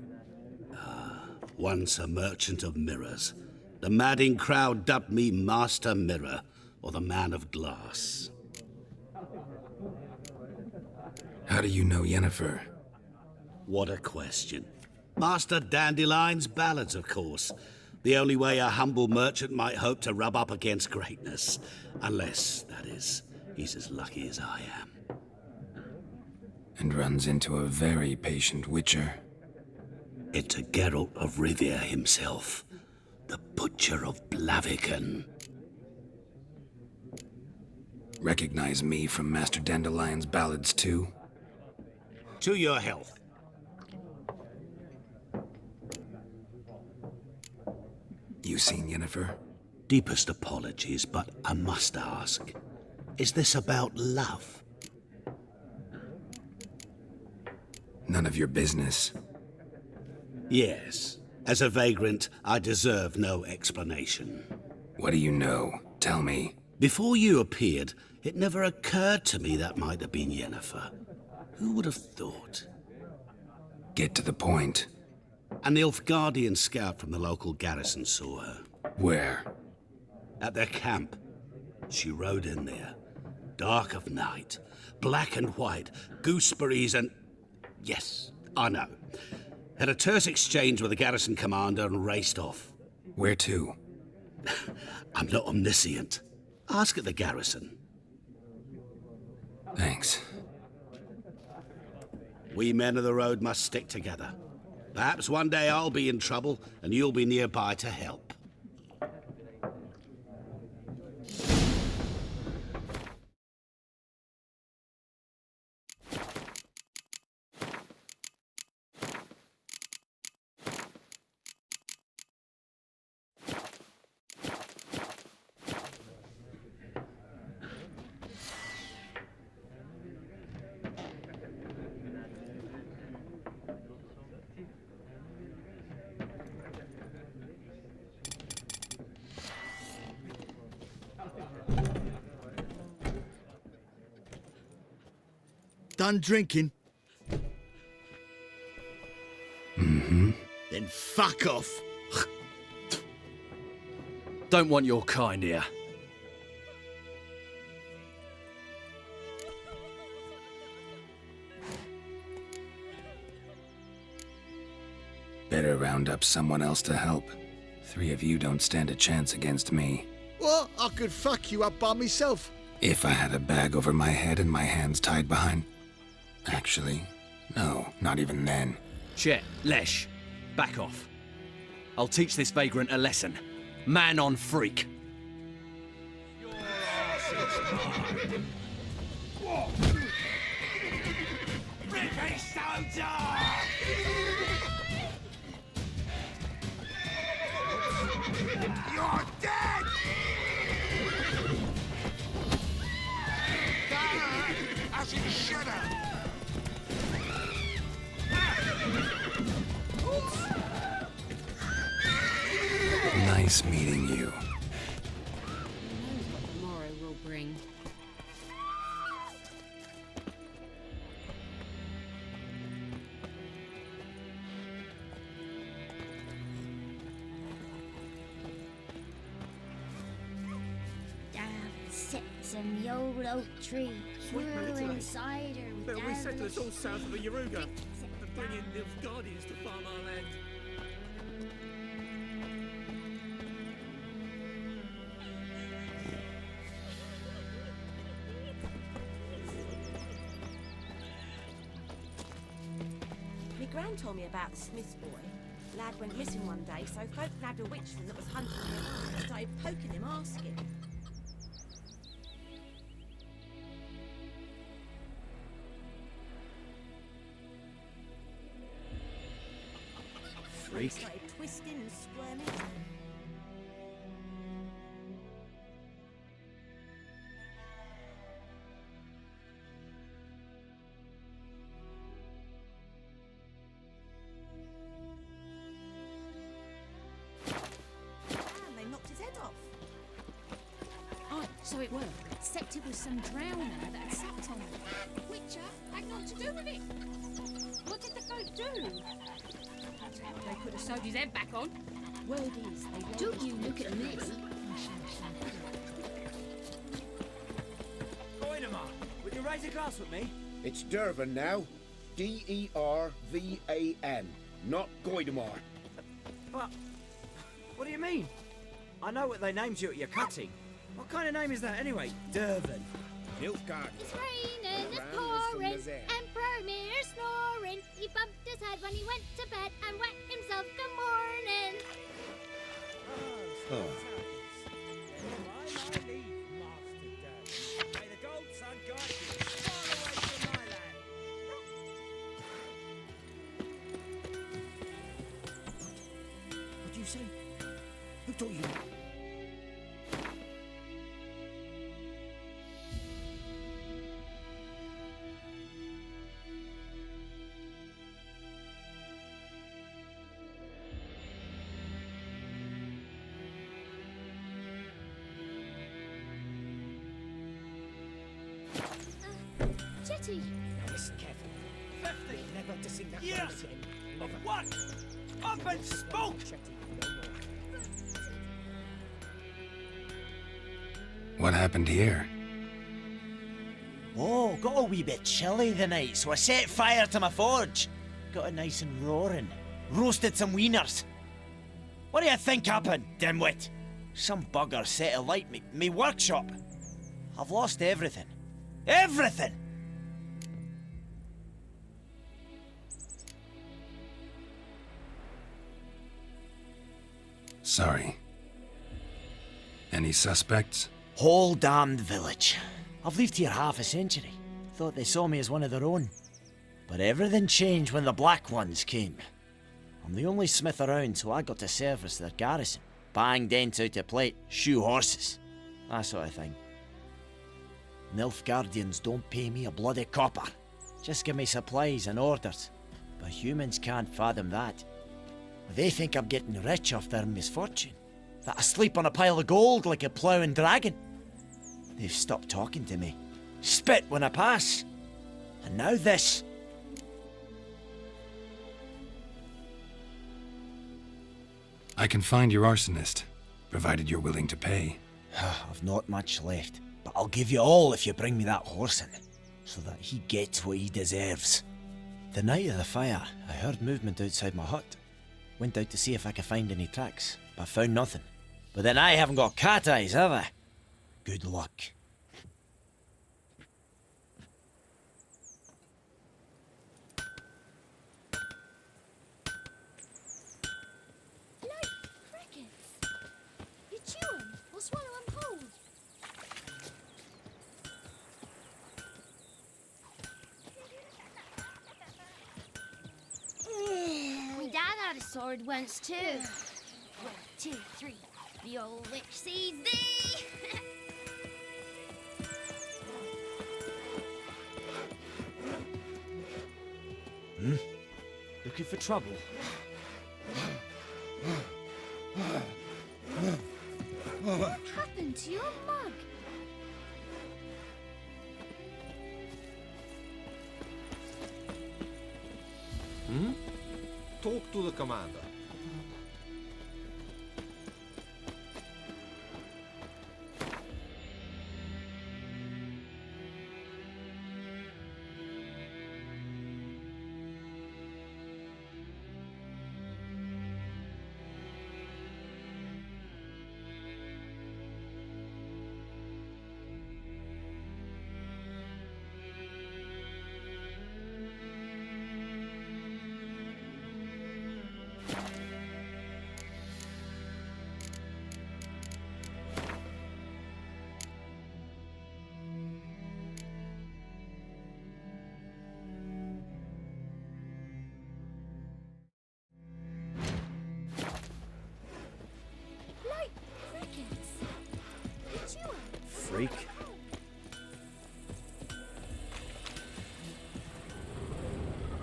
Once a merchant of mirrors. The madding crowd dubbed me Master Mirror, or the Man of Glass. How do you know Yennefer? What a question. Master Dandelion's ballads, of course. The only way a humble merchant might hope to rub up against greatness. Unless, that is, he's as lucky as I am. And runs into a very patient witcher. It's a Geralt of Rivia himself. The Butcher of Blaviken. Recognize me from Master Dandelion's ballads, too? To your health. You seen Yennefer? Deepest apologies, but I must ask. Is this about love? None of your business. Yes. As a vagrant, I deserve no explanation. What do you know? Tell me. Before you appeared, it never occurred to me that might have been Yennefer. Who would have thought? Get to the point. An Nilfgaardian scout from the local garrison saw her. Where? At their camp. She rode in there. Dark of night. Black and white. Gooseberries and... Yes, I know. Had a terse exchange with the garrison commander and raced off. Where to? I'm not omniscient. Ask at the garrison. Thanks. We men of the road must stick together. Perhaps one day I'll be in trouble and you'll be nearby to help. Done drinking? Mm-hmm. Then fuck off. Don't want your kind here. Better round up someone else to help. 3 of you don't stand a chance against me. What? I could fuck you up by myself. If I had a bag over my head and my hands tied behind... Actually, no, not even then. Chet, Lesh, back off. I'll teach this vagrant a lesson. Man on freak. You're dead! Die as you should have. Nice meeting you. Who knows what tomorrow will bring? Down sits in the old oak tree, swirling cider with But we down settle us the all south of the Yaruga and bring in Nilfgaardians to farm our land. My gran told me about the Smith's boy. Lad went missing one day, so folk nabbed a witchman that was hunting him and started poking him, asking. Freak. Started twisting and squirming. And they knocked his head off. Oh, so it worked. Except it was some drowner that had sat on it. Witcher had nothing to do with it. What did the folk do? They could have sewed his head back on. Word is, they don't you look at me. Goinamar, would you raise a glass with me? It's Dervan now. D-E-R-V-A-N, not Goidamar. But, what do you mean? I know what they named you at your cutting. What kind of name is that anyway? Dervan. Nilfgaard. It's raining, it's pouring, Emperor Mir snoring. He bumped his head when he went to bed and wet himself good morning. May the gold sun guide you far away from my land. What do you say? Who told you? Jetty! Listen carefully. 50! Never to sing that Yeah. voice in. Of what? Up and spoke! What happened here? Oh, got a wee bit chilly the night, so I set fire to my forge. Got it nice and roaring. Roasted some wieners. What do you think happened, dimwit? Some bugger set alight me workshop. I've lost everything. Everything! Sorry. Any suspects? Whole damned village. I've lived here half a century. Thought they saw me as one of their own. But everything changed when the Black Ones came. I'm the only smith around, so I got to service their garrison. Bang dents out of plate, shoe horses. That sort of thing. Nilfgaardians don't pay me a bloody copper. Just give me supplies and orders. But humans can't fathom that. They think I'm getting rich off their misfortune. That I sleep on a pile of gold like a ploughing dragon. They've stopped talking to me. Spit when I pass. And now this. I can find your arsonist, provided you're willing to pay. I've not much left, but I'll give you all if you bring me that horse in, so that he gets what he deserves. The night of the fire, I heard movement outside my hut. Went out to see if I could find any tracks, but found nothing. But then I haven't got cat eyes, have I? Good luck. Crickets! You chew 'em or swallow 'em whole? My dad had a sword once too. 1, 2, 3. The old witch sees thee. Looking for trouble? What happened to your mug? Talk to the commander. Like crickets. You chew 'em. Freak.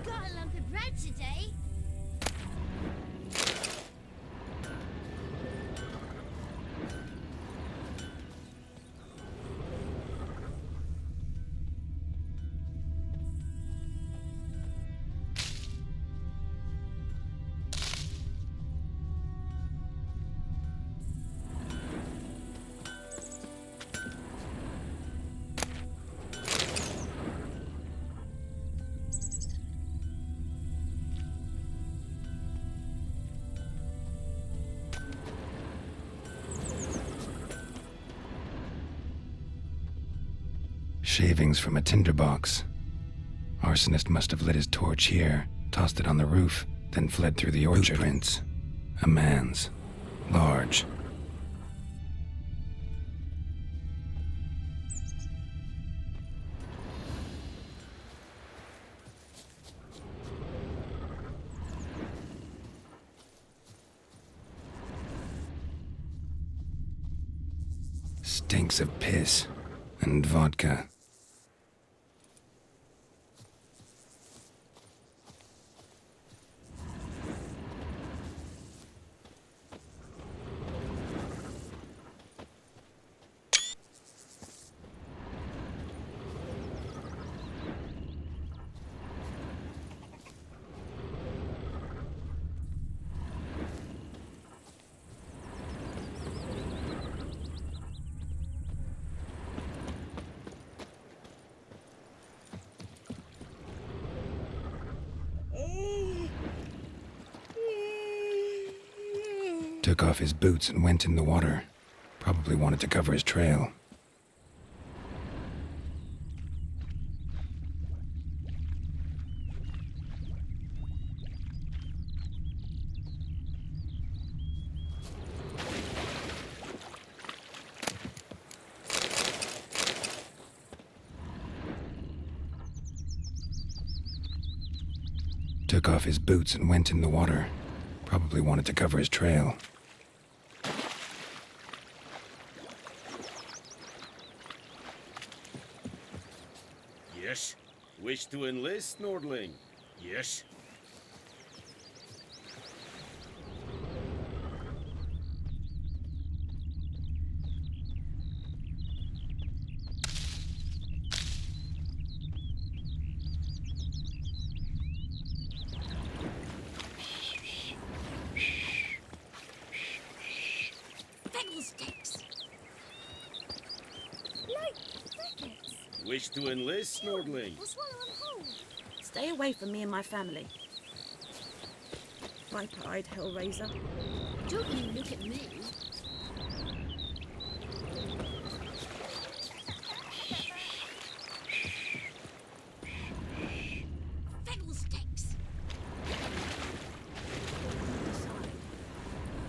Got a lump of bread today. Shavings from a tinderbox. Arsonist must have lit his torch here, tossed it on the roof, then fled through the orchard. Footprints. A man's. Large. Stinks of piss and vodka. Took off his boots and went in the water. Probably wanted to cover his trail. Took off his boots and went in the water. Probably wanted to cover his trail. Yes. Wish to enlist, Nordling? Yes. Fiddlesticks! Like crickets. Wish to enlist, Nordling? Or swallow 'em whole. Stay away from me and my family. pipe-eyed hellraiser. Don't you look at me. Fiddlesticks! Decide.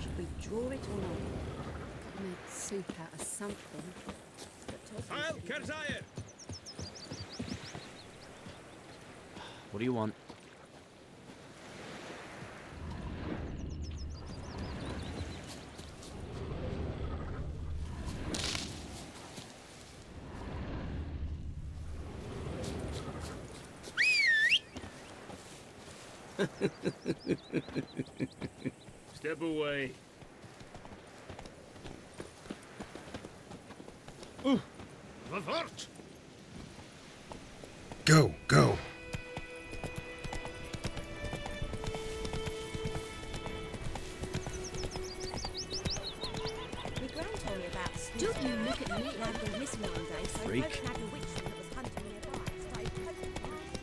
Should we draw it or not? Could make soup out of something. Heil Kerzaya! What do you want? Step away. Revert! Go, go. My gran told me about Don't you look at me. Lad was missing one day, so Freak. both nabbed a witchling that was hunting nearby. Started poking the arse.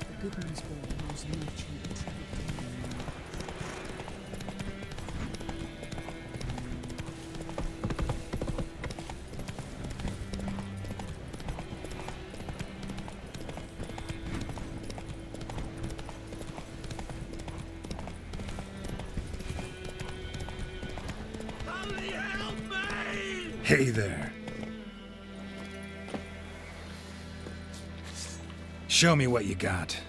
The Goodman's Ball was a merchant trade. Hey there. Show me what you got.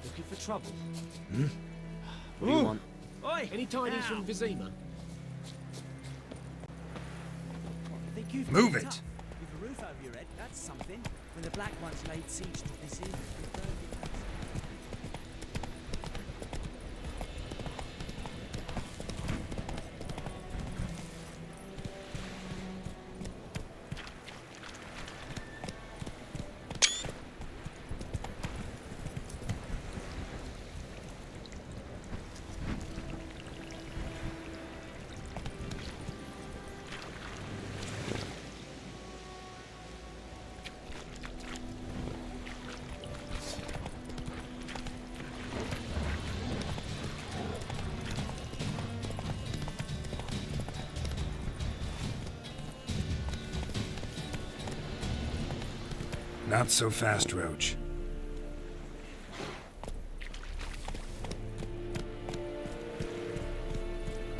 Looking for trouble? Hmm? What do you want? Oi! Any tidings from Vizima? Move it! With a roof over your head, that's something. When the Black Ones laid siege to this inn, we burned it. Not so fast, Roach.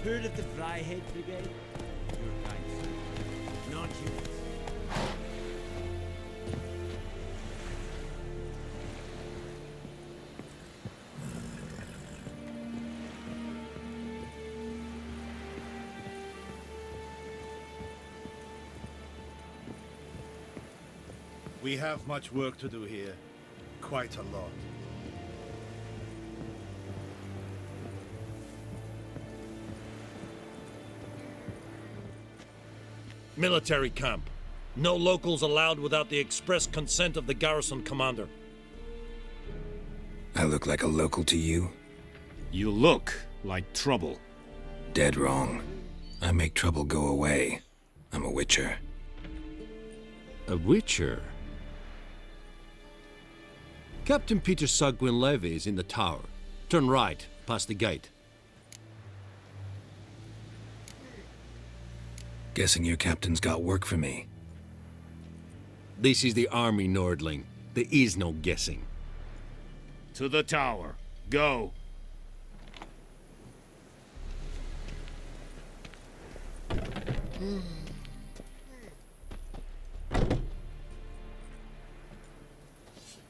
Heard of the Fryhead Brigade? Your kind, sir. Not yours. We have much work to do here. Quite a lot. Military camp. No locals allowed without the express consent of the garrison commander. I look like a local to you? You look like trouble. Dead wrong. I make trouble go away. I'm a witcher. A witcher? Captain Peter Sagwin Levy is in the tower. Turn right, past the gate. Guessing your captain's got work for me. This is the army, Nordling. There is no guessing. To the tower. Go.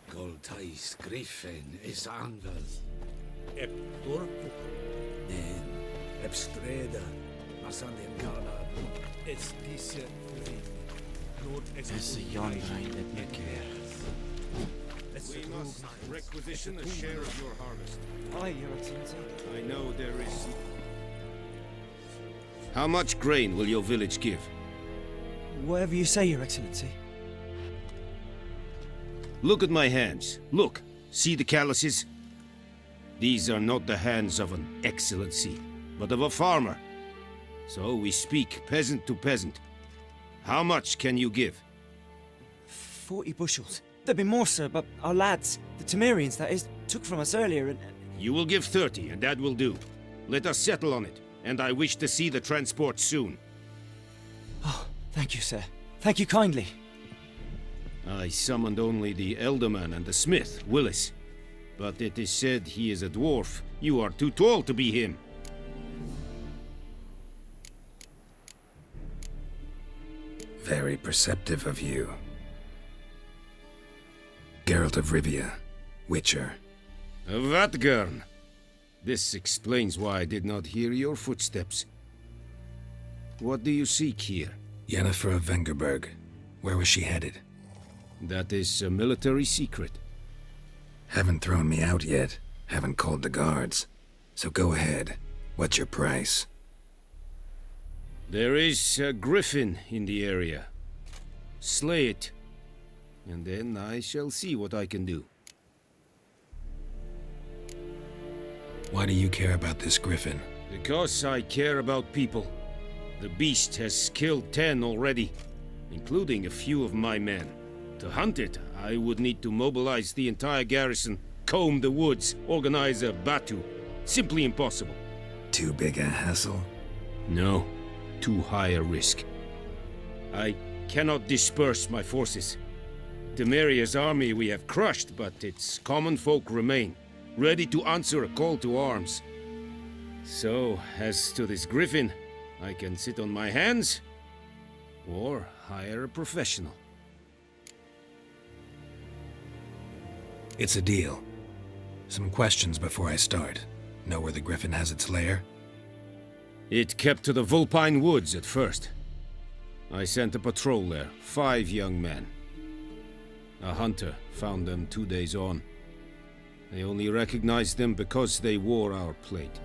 Goltais Griffin is Anvel. Eptor? Nen, Epstreda, Masandem Galad. Es diese Lord It's the young right that you care. We must requisition a share of your harvest. Aye, Your Excellency. I know there is... How much grain will your village give? Whatever you say, Your Excellency. Look at my hands. Look. See the calluses? These are not the hands of an excellency, but of a farmer. So we speak peasant to peasant. How much can you give? 40 bushels. There'd be more, sir, but our lads, the Temerians, that is, took from us earlier and... You will give 30, and that will do. Let us settle on it, and I wish to see the transport soon. Oh, thank you, sir. Thank you kindly. I summoned only the Elderman and the smith, Willis. But it is said he is a dwarf. You are too tall to be him. Very perceptive of you. Geralt of Rivia, Witcher. Vatgern! This explains why I did not hear your footsteps. What do you seek here? Yennefer of Vengerberg. Where was she headed? That is a military secret. Haven't thrown me out yet. Haven't called the guards. So go ahead. What's your price? There is a griffin in the area. Slay it. And then I shall see what I can do. Why do you care about this griffin? Because I care about people. The beast has killed 10 already, including a few of my men. To hunt it, I would need to mobilize the entire garrison, comb the woods, organize a batu. Simply impossible. Too big a hassle? No, too high a risk. I cannot disperse my forces. Temeria's army we have crushed, but its common folk remain, ready to answer a call to arms. So, as to this griffin, I can sit on my hands, or hire a professional. It's a deal. Some questions before I start. Know where the griffin has its lair? It kept to the Vulpine Woods at first. I sent a patrol there, 5 young men. A hunter found them 2 days on. They only recognized them because they wore our plate.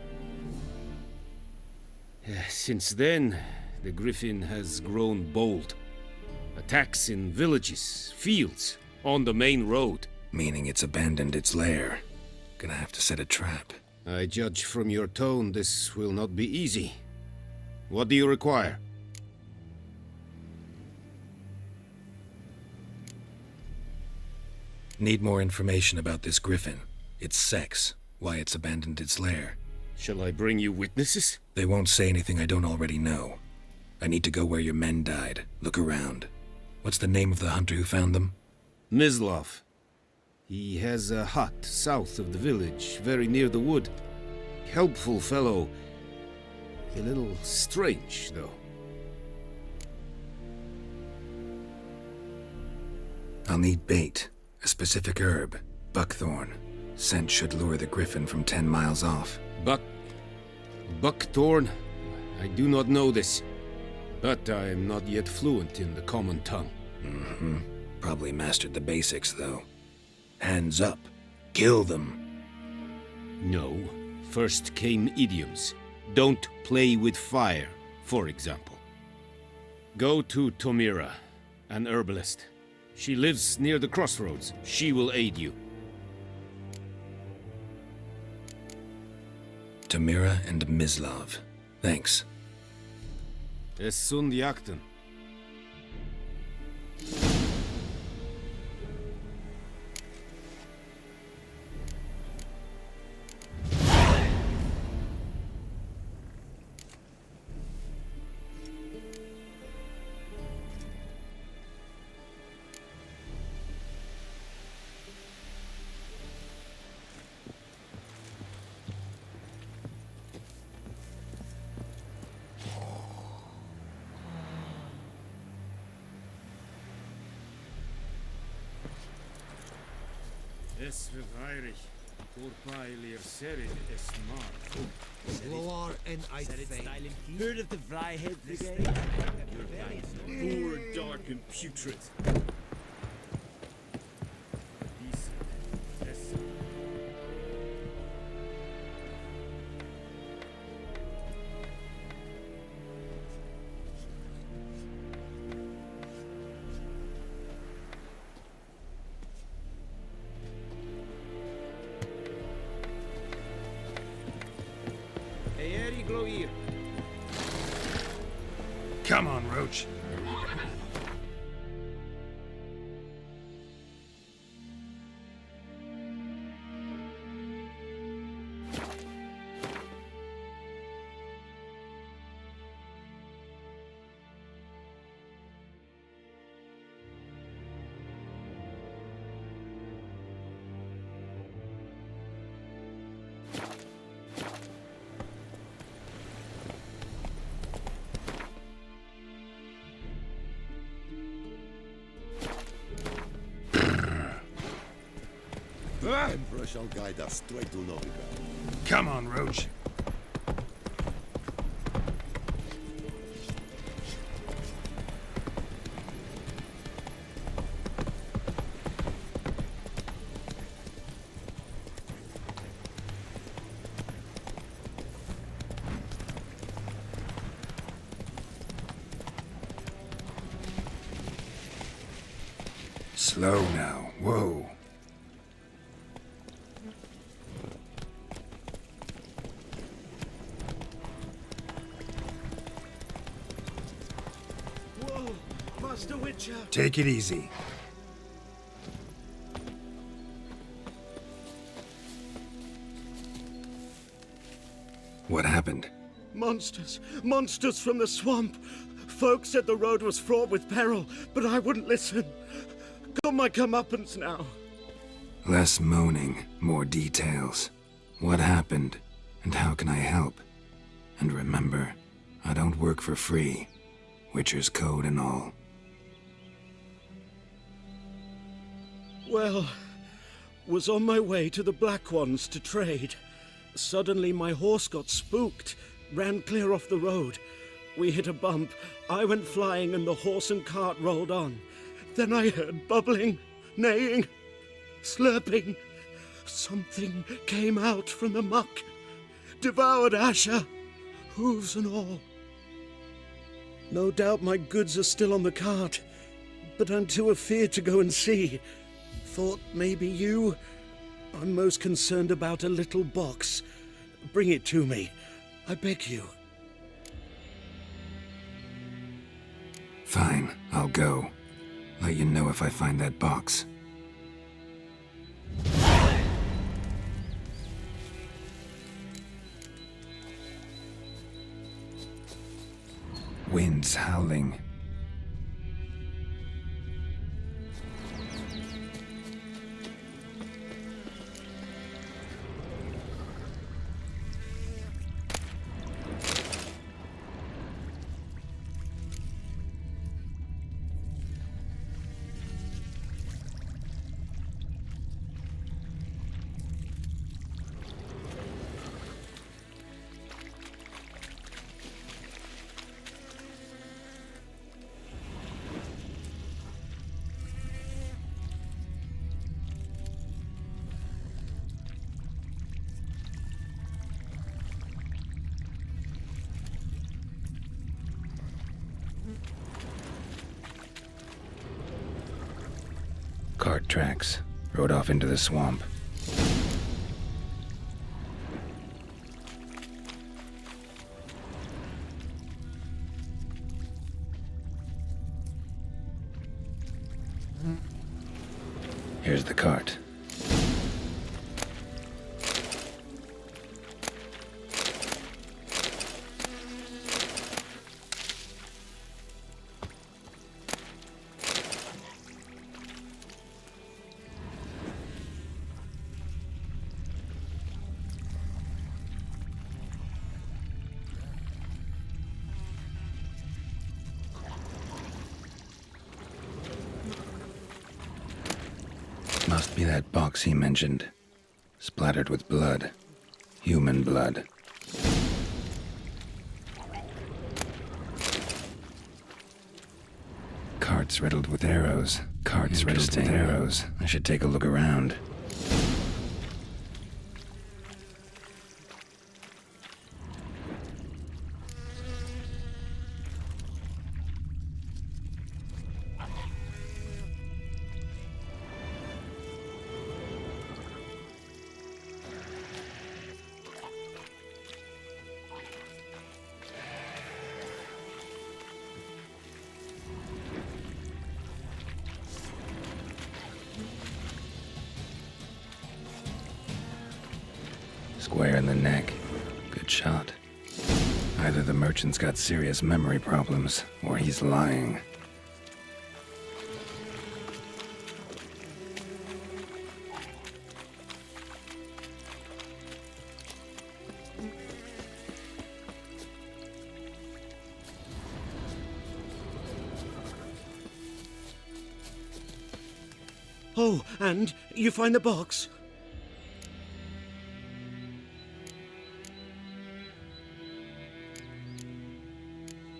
Since then, the griffin has grown bold. Attacks in villages, fields, on the main road. Meaning it's abandoned its lair. Gonna have to set a trap. I judge from your tone this will not be easy. What do you require? Need more information about this griffin. Its sex, why it's abandoned its lair. Shall I bring you witnesses? They won't say anything I don't already know. I need to go where your men died. Look around. What's the name of the hunter who found them? Mislav. He has a hut south of the village, very near the wood. Helpful fellow. A little strange, though. I'll need bait. A specific herb. Buckthorn. Scent should lure the griffin from 10 miles off. Buckthorn? I do not know this. But I am not yet fluent in the common tongue. Mm-hmm. Probably mastered the basics, though. Hands up. Kill them. No. First came idioms. Don't play with fire, for example. Go to Tomira, an herbalist. She lives near the crossroads. She will aid you. Tomira and Mislav. Thanks. Es sunt jakten. Es verweirig. Voorbijleer serin es maar. Loar and I think. Heard of the Vryhead Brigade? Poor, dark, and putrid. Come on, Roach. Emperor shall guide us straight to Novigrad. Come on, Roach. Slow now. Whoa. Master Witcher! Take it easy. What happened? Monsters! Monsters from the swamp! Folk said the road was fraught with peril, but I wouldn't listen. Got my comeuppance now. Less moaning, more details. What happened, and how can I help? And remember, I don't work for free. Witcher's code and all. Well, was on my way to the Black Ones to trade. Suddenly my horse got spooked, ran clear off the road. We hit a bump, I went flying and the horse and cart rolled on. Then I heard bubbling, neighing, slurping. Something came out from the muck, devoured Asher, hooves and all. No doubt my goods are still on the cart, but I'm too afeard to go and see. Thought maybe you... I'm most concerned about a little box. Bring it to me, I beg you. Fine, I'll go. Let you know if I find that box. Winds howling. Cart tracks. Rode off into the swamp. Here's the cart. Must Be that box he mentioned. Splattered with blood. Human blood. Carts riddled with arrows. Carts riddled with arrows. I should take a look around. Square in the neck. Good shot. Either the merchant's got serious memory problems, or he's lying. Oh, and you find the box?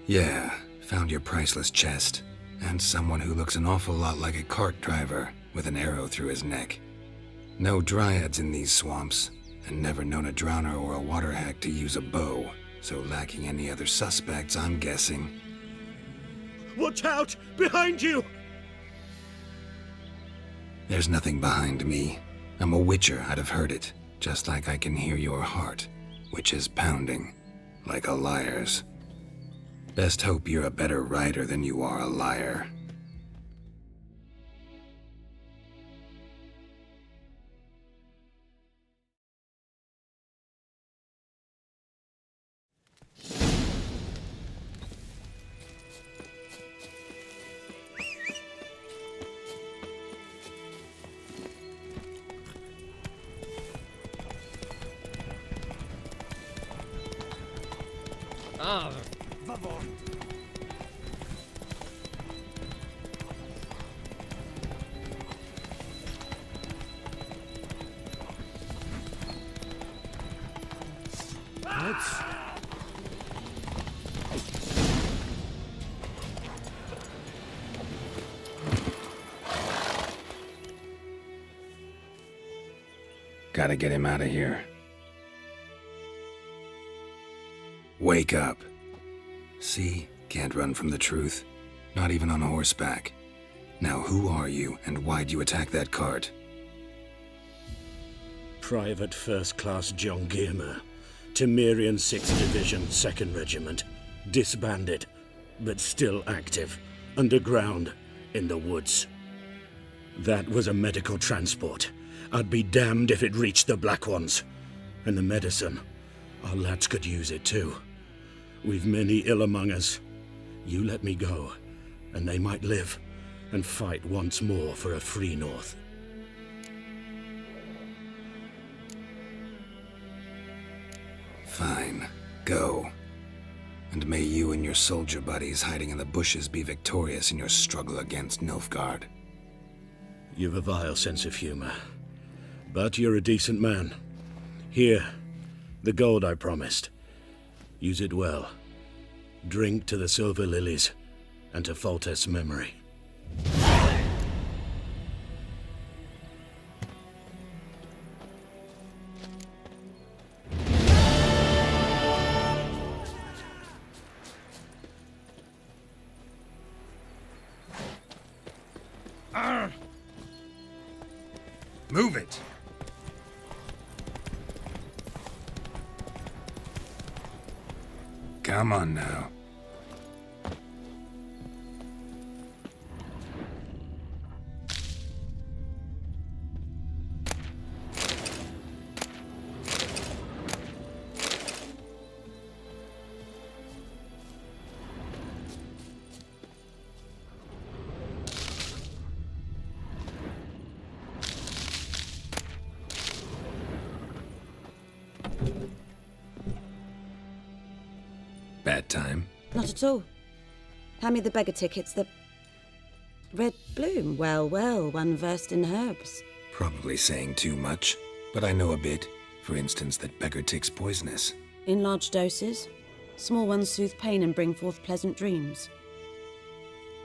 Yeah, found your priceless chest. And someone who looks an awful lot like a cart driver, with an arrow through his neck. No dryads in these swamps, and never known a drowner or a water hack to use a bow, so lacking any other suspects, I'm guessing. Watch out! Behind you! There's nothing behind me. I'm a witcher, I'd have heard it, just like I can hear your heart, which is pounding, like a liar's. Best hope you're a better writer than you are a liar. Ah, favor. Gotta get him out of here. Wake up. See? Can't run from the truth. Not even on horseback. Now who are you, and why'd you attack that cart? Private First Class John Giermer, Temerian 6th Division, 2nd Regiment. Disbanded, but still active. Underground, in the woods. That was a medical transport. I'd be damned if it reached the Black Ones. And the medicine, our lads could use it too. We've many ill among us. You let me go, and they might live and fight once more for a free North. Fine. Go. And may you and your soldier buddies hiding in the bushes be victorious in your struggle against Nilfgaard. You've a vile sense of humor. But you're a decent man. Here, the gold I promised. Use it well. Drink to the Silver Lilies, and to Foltest's memory. Move it! Come on now. Bad time? Not at all. Hand me the beggar tickets, the... Red Bloom. Well, well, one versed in herbs. Probably saying too much, but I know a bit. For instance, that beggar tick's poisonous. In large doses. Small ones soothe pain and bring forth pleasant dreams.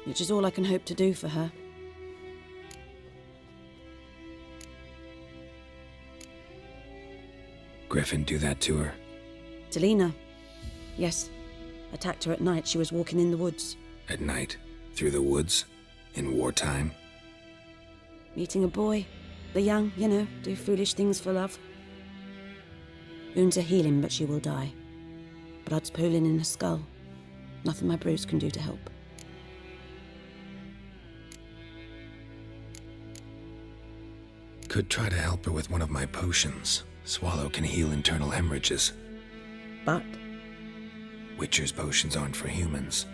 Which is all I can hope to do for her. Griffin do that to her? Delina. Yes. Attacked her at night. She was walking in the woods. At night? Through the woods? In wartime? Meeting a boy. The young, you know, do foolish things for love. Wounds are healing, but she will die. Blood's pooling in her skull. Nothing my brews can do to help. Could try to help her with one of my potions. Swallow can heal internal hemorrhages. But? Witcher's potions aren't for humans.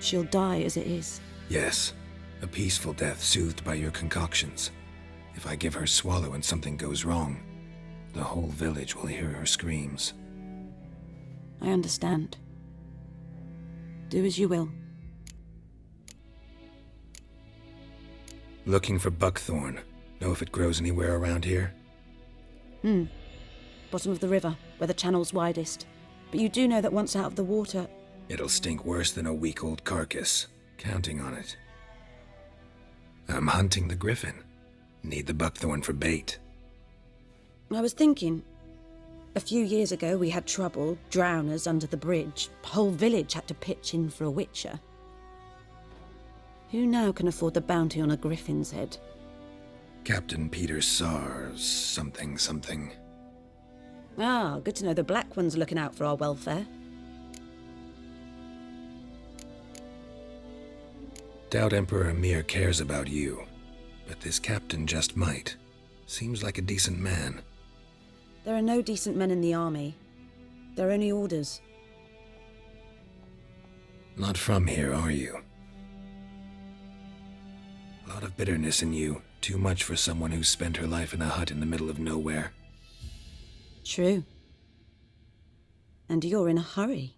She'll die as it is. Yes. A peaceful death soothed by your concoctions. If I give her Swallow and something goes wrong, the whole village will hear her screams. I understand. Do as you will. Looking for buckthorn. Know if it grows anywhere around here? Bottom of the river, where the channel's widest. But you do know that once out of the water... It'll stink worse than a week-old carcass. Counting on it. I'm hunting the griffin. Need the buckthorn for bait. I was thinking... A few years ago we had trouble, drowners under the bridge. Whole village had to pitch in for a witcher. Who now can afford the bounty on a griffin's head? Captain Peter Sars, something. Ah, good to know the Black One's looking out for our welfare. Doubt Emperor Emir cares about you, but this captain just might. Seems like a decent man. There are no decent men in the army. There are only orders. Not from here, are you? A lot of bitterness in you. Too much for someone who spent her life in a hut in the middle of nowhere. True. And you're in a hurry.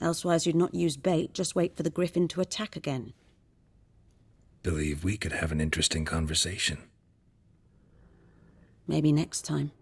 Elsewise you'd not use bait, just wait for the griffin to attack again. Believe we could have an interesting conversation. Maybe next time.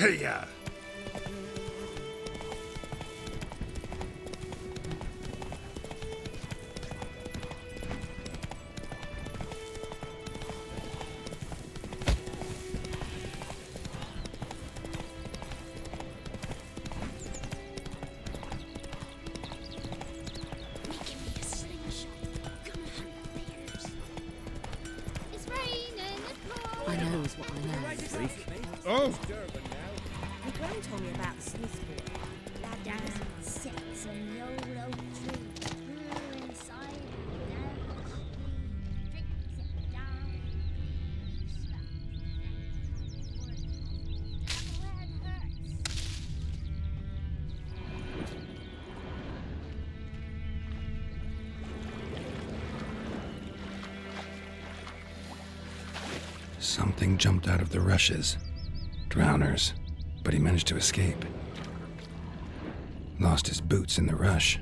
Hey-ya! I know is what I know. Oh! My gran told me about the Smith boy. Lad down Sits on the old oak tree, inside drinks it down, Something jumped out of the rushes. Drowners. But he managed to escape. Lost his boots in the rush.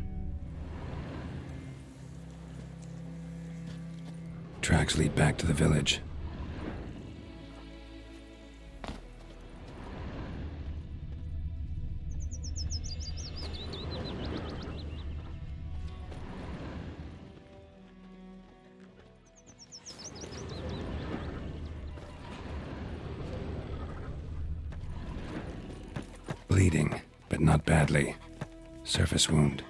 Tracks lead back to the village. Bleeding, but not badly. Surface wound.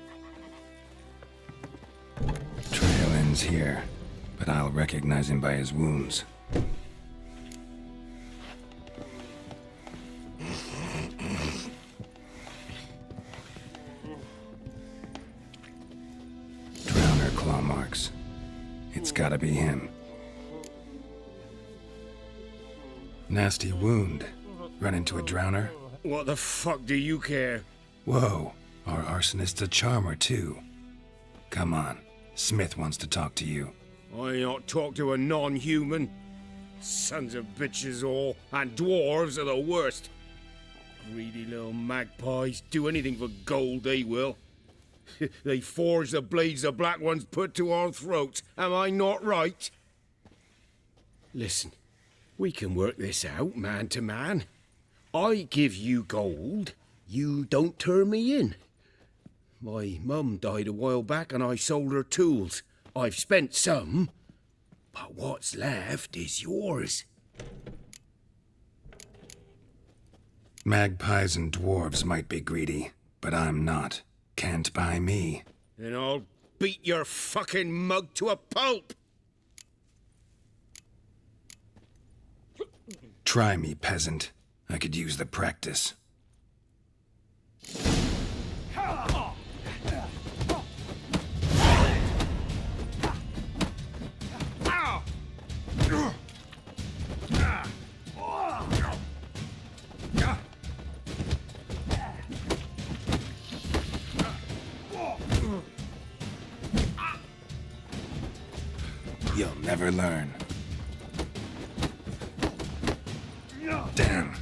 Trail ends here, but I'll recognize him by his wounds. Drowner claw marks. It's gotta be him. Nasty wound. Run into a drowner? What the fuck do you care? Whoa, our arsonist's a charmer too. Come on, Smith wants to talk to you. I not talk to a non-human. Sons of bitches all, and dwarves are the worst. Greedy little magpies, do anything for gold they will. They forge the blades the Black Ones put to our throats, am I not right? Listen, we can work this out man to man. I give you gold, you don't turn me in. My mum died a while back and I sold her tools. I've spent some, but what's left is yours. Magpies and dwarves might be greedy, but I'm not. Can't buy me. Then I'll beat your fucking mug to a pulp! Try me, peasant. I could use the practice. You'll never learn. Damn.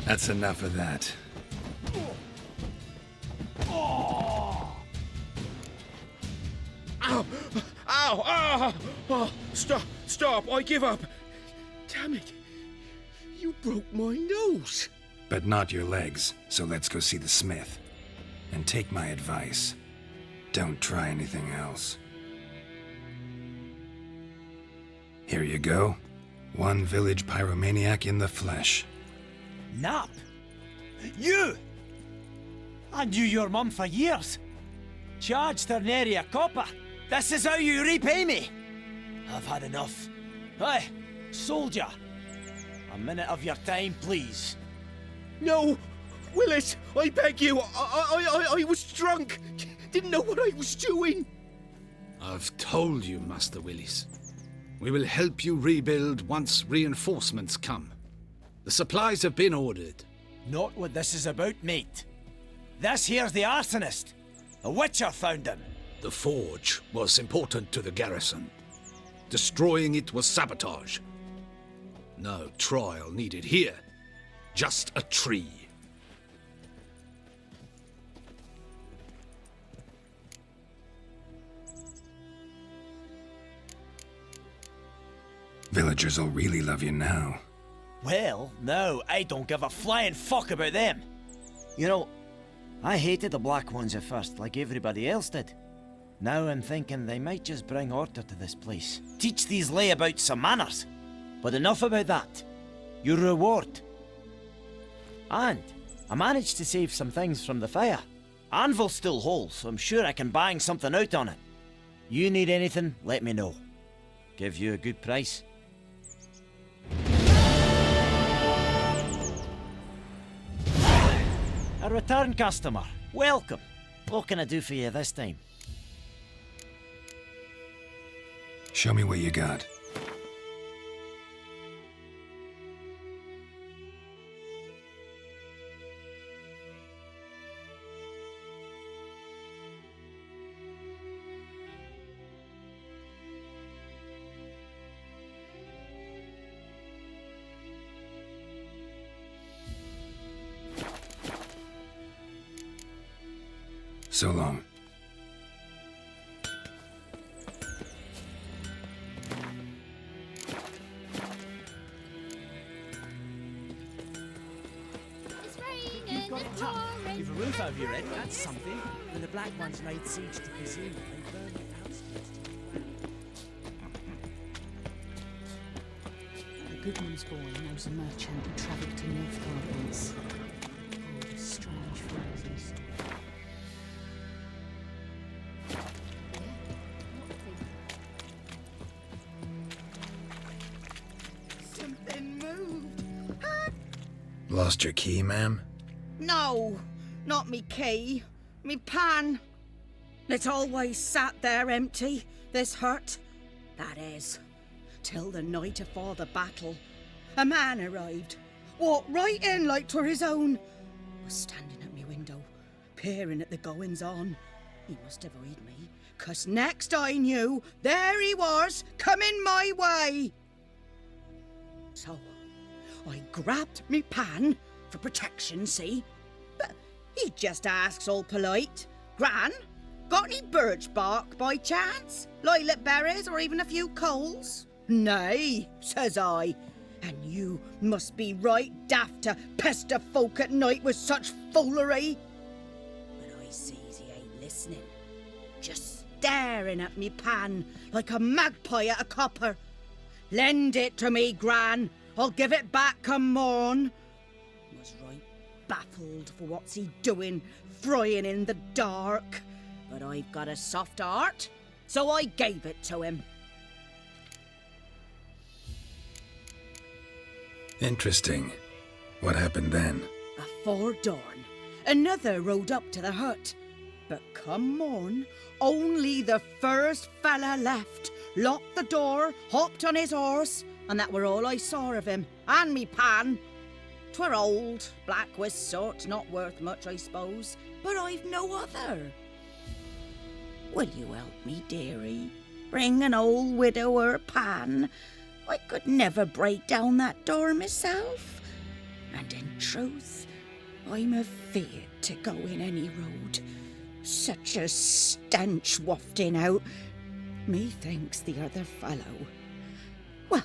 That's enough of that. Ow! Ow! Ow! Oh, stop! Stop! I give up! Damn it! You broke my nose! But not your legs, so let's go see the smith. And take my advice. Don't try anything else. Here you go. One village pyromaniac in the flesh. Nap? You? I knew your mum for years. Charged her nary a copper. This is how you repay me. I've had enough. Hey, soldier. A minute of your time, please. No! Willis! I beg you! I was drunk! Didn't know what I was doing! I've told you, Master Willis. We will help you rebuild once reinforcements come. The supplies have been ordered. Not what this is about, mate. This here's the arsonist. A witcher found him. The forge was important to the garrison. Destroying it was sabotage. No trial needed here. Just a tree. Villagers will really love you now. Well, no, I don't give a flying fuck about them. You know, I hated the Black Ones at first, like everybody else did. Now I'm thinking they might just bring order to this place. Teach these layabouts some manners. But enough about that. Your reward. And I managed to save some things from the fire. Anvil's still whole, so I'm sure I can bang something out on it. You need anything, let me know. Give you a good price. A return customer. Welcome. What can I do for you this time? Show me what you got. So long. You've got it tough. You've a roof over your head, that's something. When the Black Ones laid siege to Kazoo, they burned the outskirts to the ground. The Goodman's boy knows a merchant who travelled to Nilfgaard once. All the strange phrases. Something moved. Lost your key, ma'am? No, not me key. Me pan. It's always sat there empty, this hut. That is, till the night afore the battle. A man arrived, walked right in like 'twere his own. Was standing at me window, peering at the goings-on. He must have heard me, 'cause next I knew, there he was, coming my way. So, I grabbed me pan, for protection, see? But he just asks all polite, Gran, got any birch bark by chance? Lilac berries or even a few coals? Nay, says I, and you must be right daft to pester folk at night with such foolery. But I sees he ain't listening, just staring at me pan like a magpie at a copper. Lend it to me, Gran. I'll give it back come morn. Was right baffled for what's he doing, frying in the dark. But I've got a soft heart, so I gave it to him. Interesting. What hafpened then? Afore dawn, another rode up to the hut. But come morn, only the first fella left, locked the door, hopped on his horse, and that were all I saw of him, and me pan. 'Twere old, black with soot, not worth much, I suppose, but I've no other. Will you help me, dearie? Bring an old widower pan. I could never break down that door myself. And in truth, I'm afeard to go in any road. Such a stench wafting out. Methinks the other fellow, well,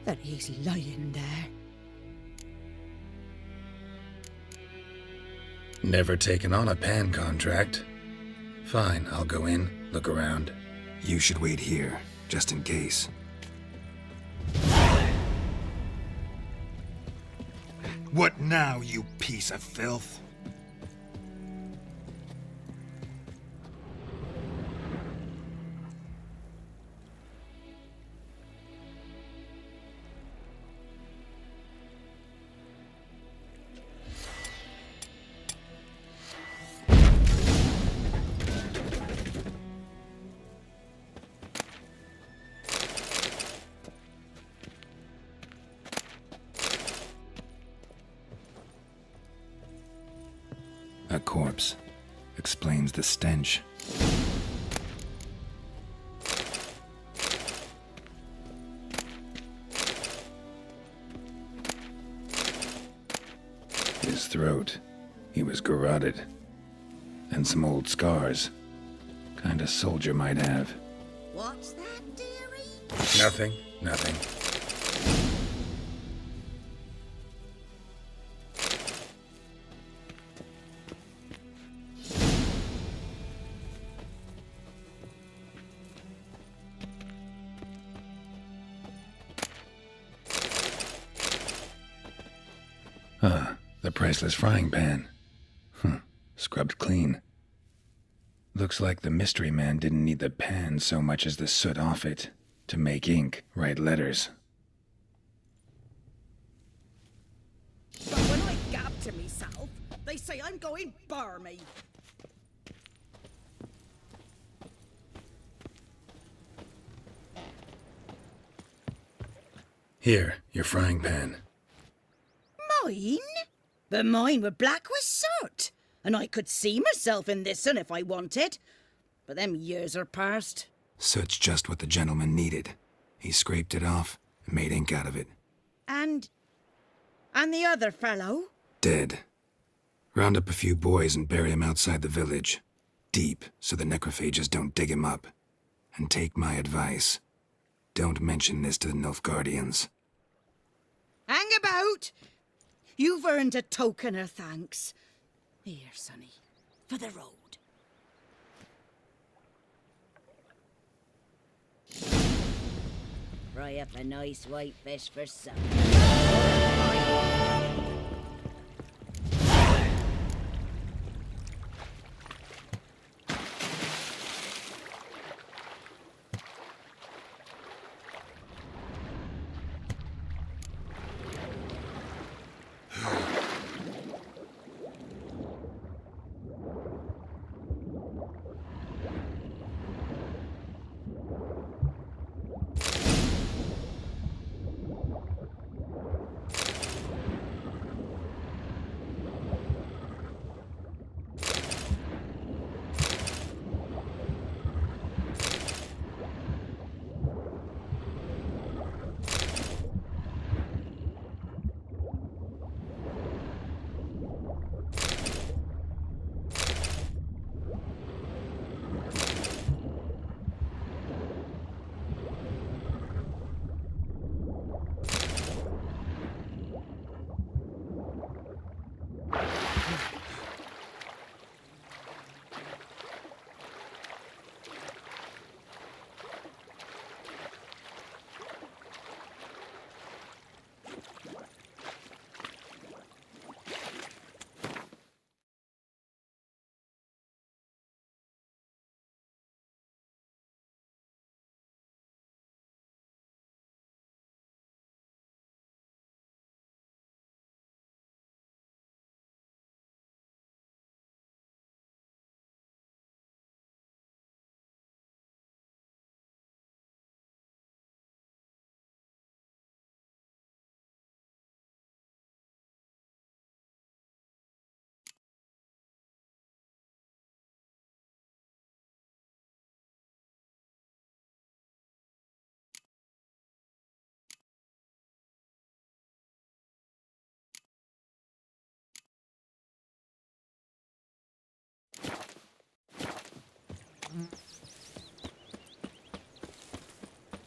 that he's lying there. Never taken on a pan contract. Fine, I'll go in, look around. You should wait here, just in case. What now, you piece of filth? A corpse. Explains the stench. His throat. He was garroted. And some old scars. Kind a soldier might have. What's that, dearie? Nothing. Nothing. The priceless frying pan. Scrubbed clean. Looks like the mystery man didn't need the pan so much as the soot off it to make ink, write letters. But when I gab to myself, they say I'm going barmy. Here, your frying pan. Mine? But mine were black with soot, and I could see myself in this one if I wanted. But them years are past. Soot's just what the gentleman needed. He scraped it off and made ink out of it. And the other fellow? Dead. Round up a few boys and bury him outside the village. Deep, so the necrophages don't dig him up. And take my advice. Don't mention this to the Nilfgaardians. Hang about! You've earned a token of thanks. Here, sonny, for the road. Fry up a nice white fish for supper.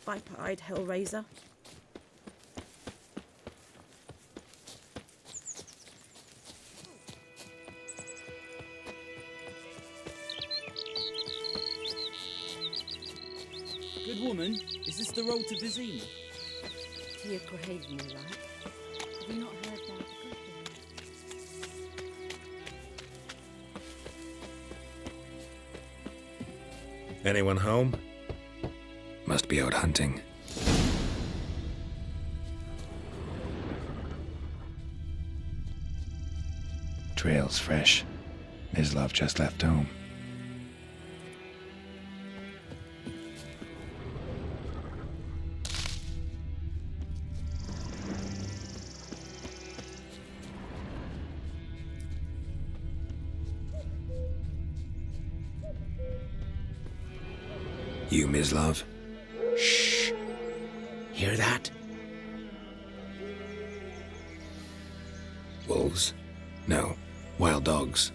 Viper-eyed Hellraiser. Good woman, is this the road to Vizima? To your grave, you right? Have you not heard that? Anyone home? Must be out hunting. Trail's fresh. Mislav just left home. You, Mislav? Shh. Hear that? Wolves? No. Wild dogs.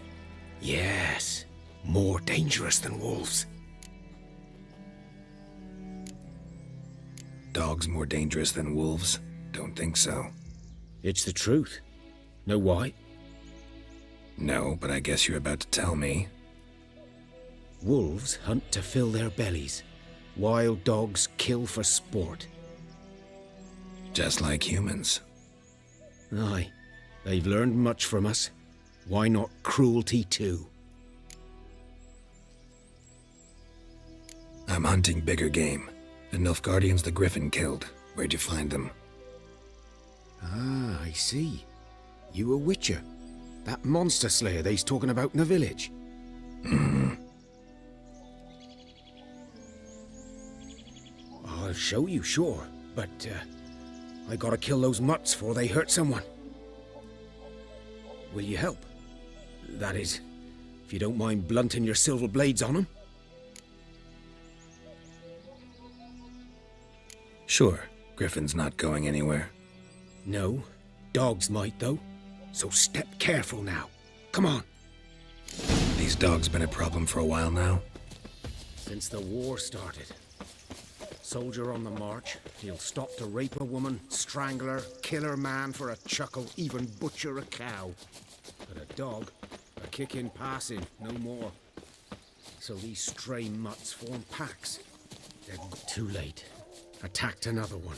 Yes. More dangerous than wolves. Dogs more dangerous than wolves? Don't think so. It's the truth. Know why? No, but I guess you're about to tell me. Wolves hunt to fill their bellies. Wild dogs kill for sport. Just like humans. Aye. They've learned much from us. Why not cruelty too? I'm hunting bigger game. The Nilfgaardians the Griffin killed. Where'd you find them? Ah, I see. You a witcher. That monster slayer they's talking about in the village. I'll show you, sure. But, I gotta kill those mutts before they hurt someone. Will you help? That is, if you don't mind blunting your silver blades on them. Sure. Griffin's not going anywhere. No. Dogs might, though. So step careful now. Come on. These dogs been a problem for a while now? Since the war started. Soldier on the march, he'll stop to rape a woman, strangle her, kill her man for a chuckle, even butcher a cow. But a dog, a kick in passing, no more. So these stray mutts form packs. They're too late. Attacked another one.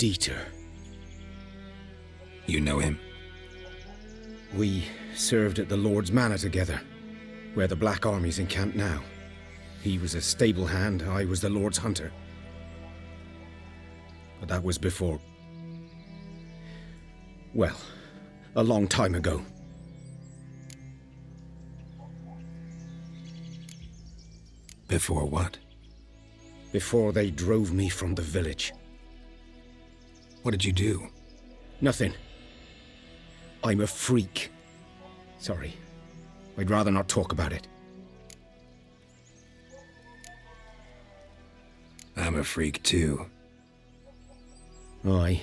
Dieter. You know him? We served at the Lord's Manor together, where the Black Army's encamped now. He was a stable hand, I was the Lord's hunter. But that was before... well, a long time ago. Before what? Before they drove me from the village. What did you do? Nothing. I'm a freak. Sorry. I'd rather not talk about it. I'm a freak too. Aye,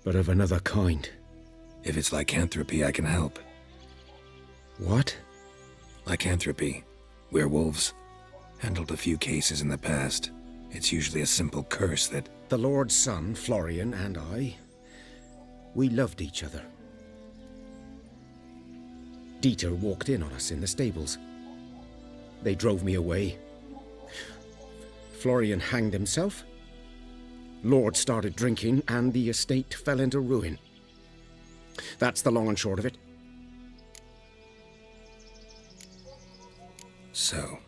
but of another kind. If it's lycanthropy, I can help. What? Lycanthropy. Werewolves. Handled a few cases in the past. It's usually a simple curse that... The Lord's son, Florian, and I... we loved each other. Dieter walked in on us in the stables. They drove me away. Florian hanged himself. Lord started drinking, and the estate fell into ruin. That's the long and short of it. So,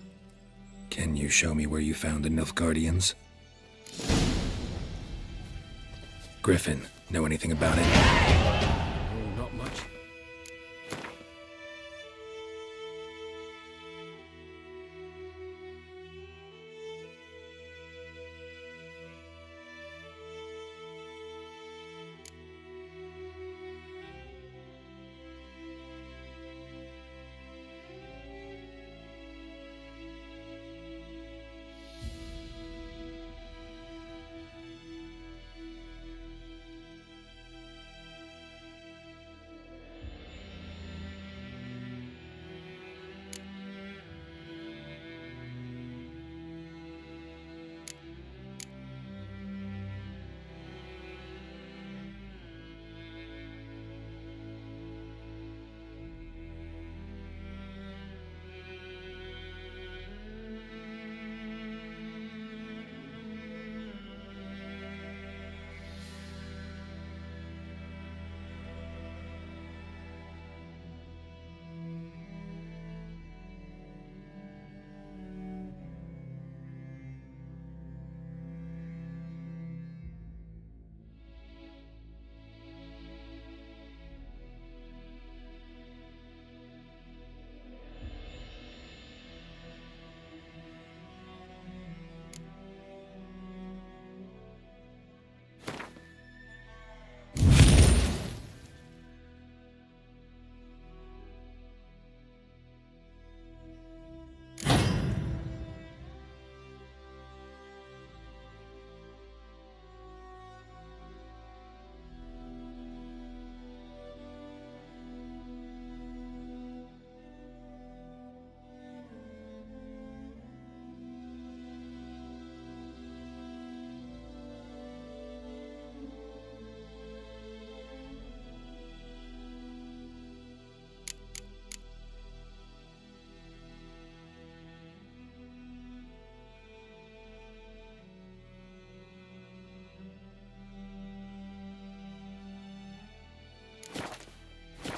can you show me where you found the Nilfgaardians? Griffin, know anything about it? Oh, not much.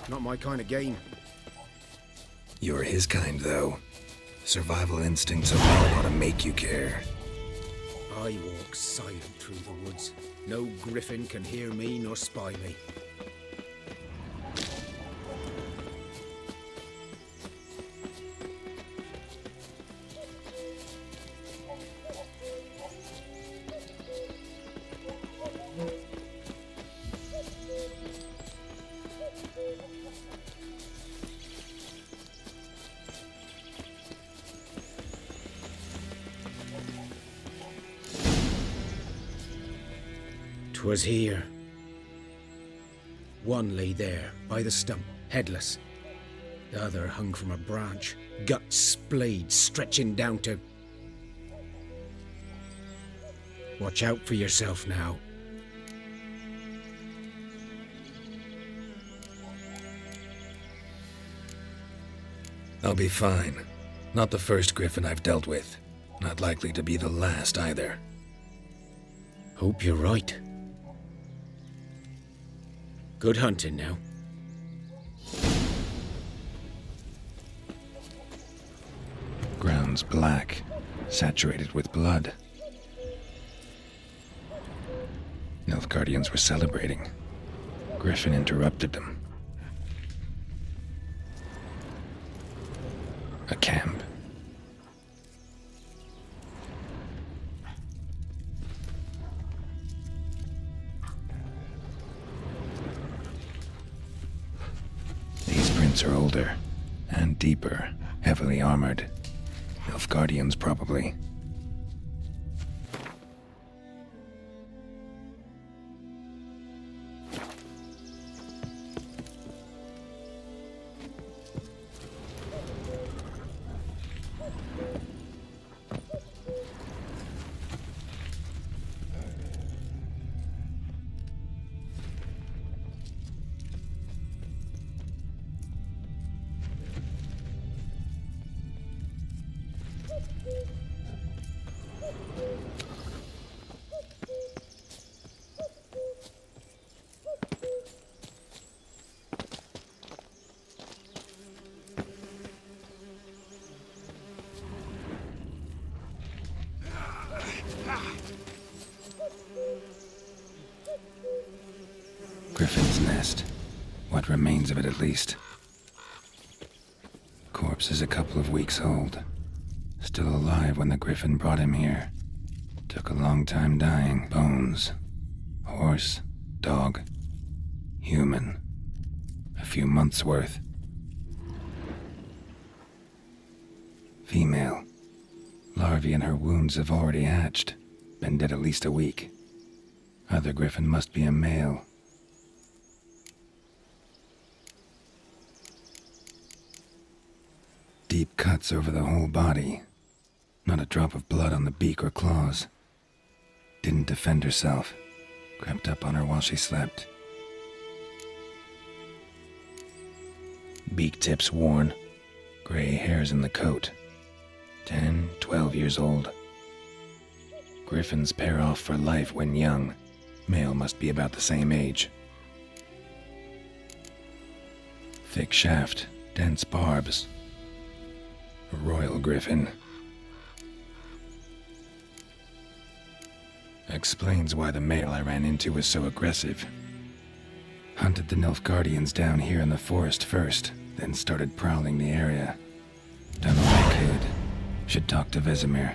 Not my kind of game. You're his kind, though. Survival instincts alone ought to make you care. I walk silent through the woods. No griffin can hear me nor spy me. 'Twas here. One lay there, by the stump, headless. The other hung from a branch, guts splayed, stretching down to... Watch out for yourself now. I'll be fine. Not the first griffin I've dealt with. Not likely to be the last either. Hope you're right. Good hunting now. Ground's black, saturated with blood. Nilfgaardians were celebrating. Griffin interrupted them. A camp. These prints are older and deeper, heavily armored. Nilfgaardians, probably. Griffin's nest. What remains of it, at least. Corpse is a couple of weeks old. Still alive when the griffin brought him here. Took a long time dying. Bones. Horse. Dog. Human. A few months' worth. Female. Larvae in her wounds have already hatched. Been dead at least a week. Other griffin must be a male. Deep cuts over the whole body. Not a drop of blood on the beak or claws. Didn't defend herself. Crept up on her while she slept. Beak tips worn. Gray hairs in the coat. 10, 12 years old. Griffins pair off for life when young. Male must be about the same age. Thick shaft, dense barbs. A royal griffin. Explains why the male I ran into was so aggressive. Hunted the Nilfgaardians down here in the forest first, then started prowling the area. Done all I could. Should talk to Vesemir.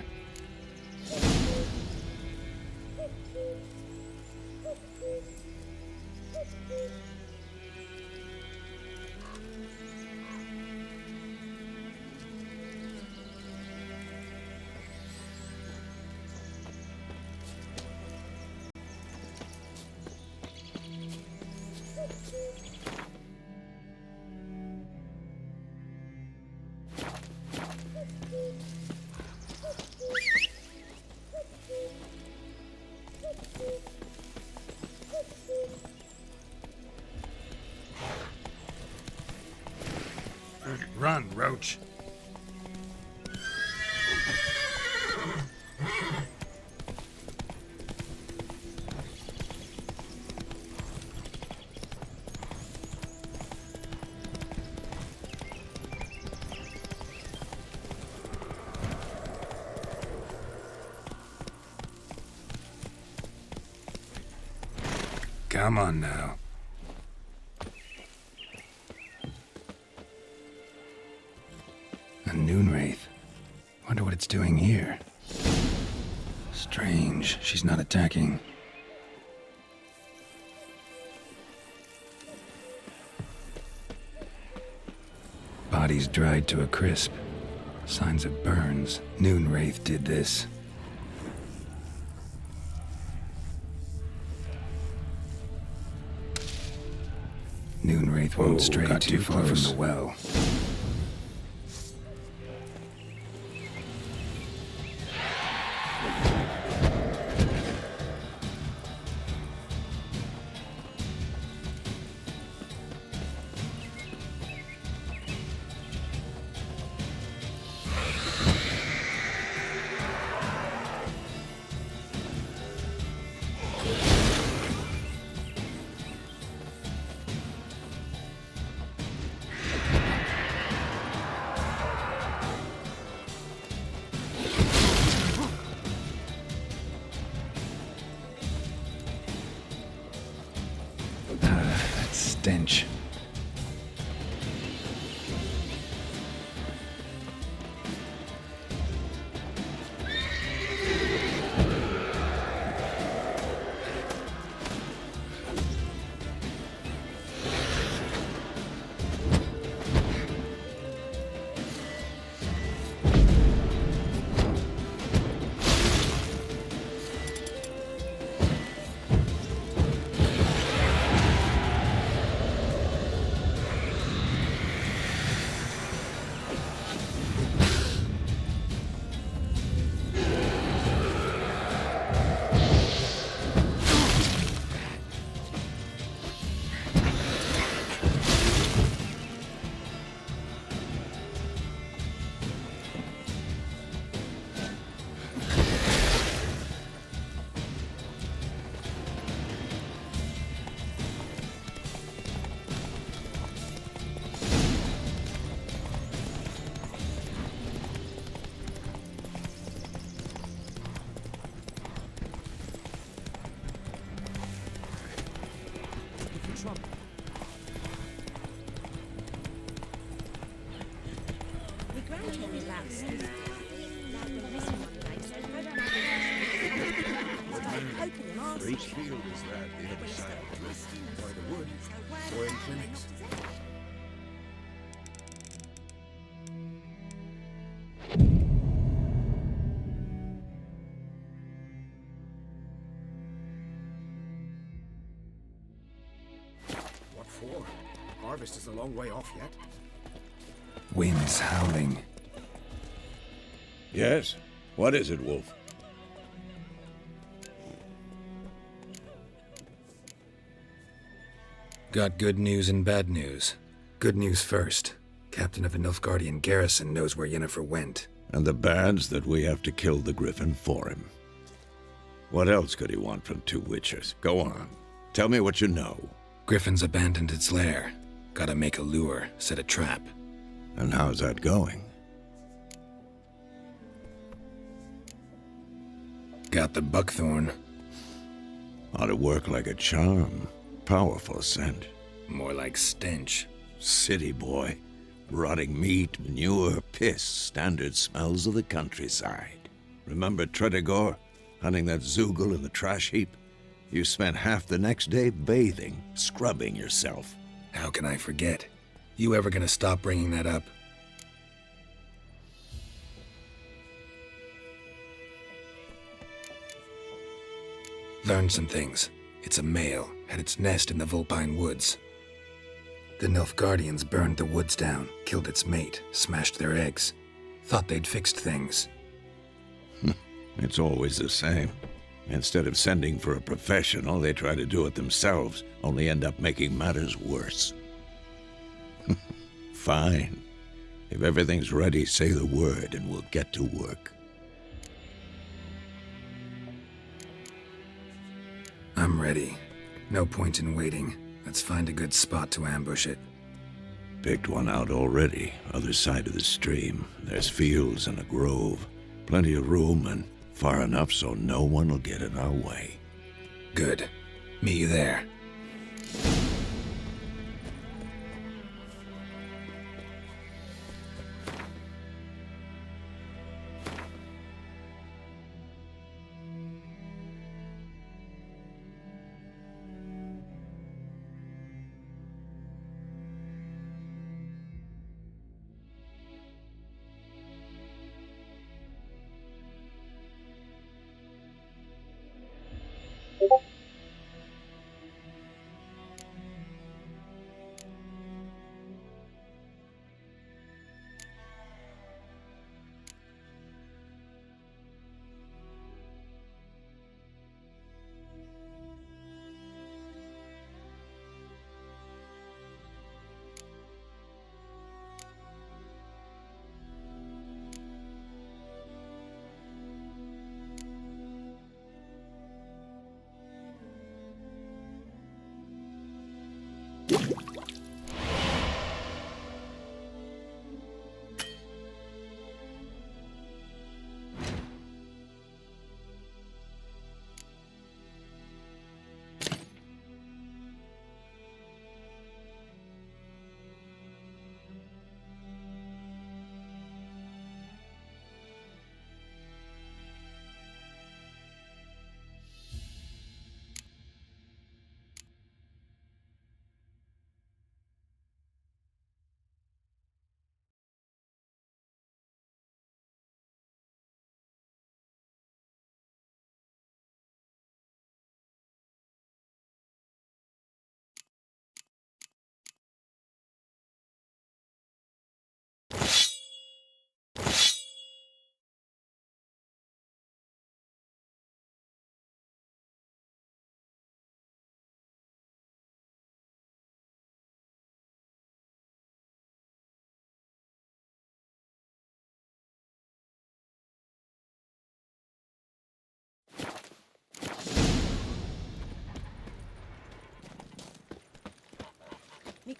Run, Roach. Come on now. A Noonwraith. Wonder what it's doing here. Strange, she's not attacking. Bodies dried to a crisp. Signs of burns. Noonwraith did this. Noonwraith won't stray too far from the well. Stench. Which field is that the other side of the rift? By the wood? Or in clinics? What for? Harvest is a long way off yet. Wind's howling. Yes? What is it, Wolf? Got good news and bad news. Good news first. Captain of the Nilfgaardian garrison knows where Yennefer went. And the bad's that we have to kill the Griffin for him. What else could he want from two witchers? Go on. Tell me what you know. Griffin's abandoned its lair. Gotta make a lure, set a trap. And how's that going? Got the buckthorn. Ought to work like a charm. Powerful scent. More like stench. City boy. Rotting meat, manure, piss. Standard smells of the countryside. Remember Tredegor? Hunting that Zoogle in the trash heap? You spent half the next day bathing, scrubbing yourself. How can I forget? You ever gonna stop bringing that up? Learned some things. It's a male, had its nest in the Vulpine Woods. The Nilfgaardians burned the woods down, killed its mate, smashed their eggs. Thought they'd fixed things. It's always the same. Instead of sending for a professional, they try to do it themselves, only end up making matters worse. Fine. If everything's ready, say the word and we'll get to work. I'm ready. No point in waiting. Let's find a good spot to ambush it. Picked one out already, other side of the stream. There's fields and a grove. Plenty of room and far enough so no one will get in our way. Good. Meet you there.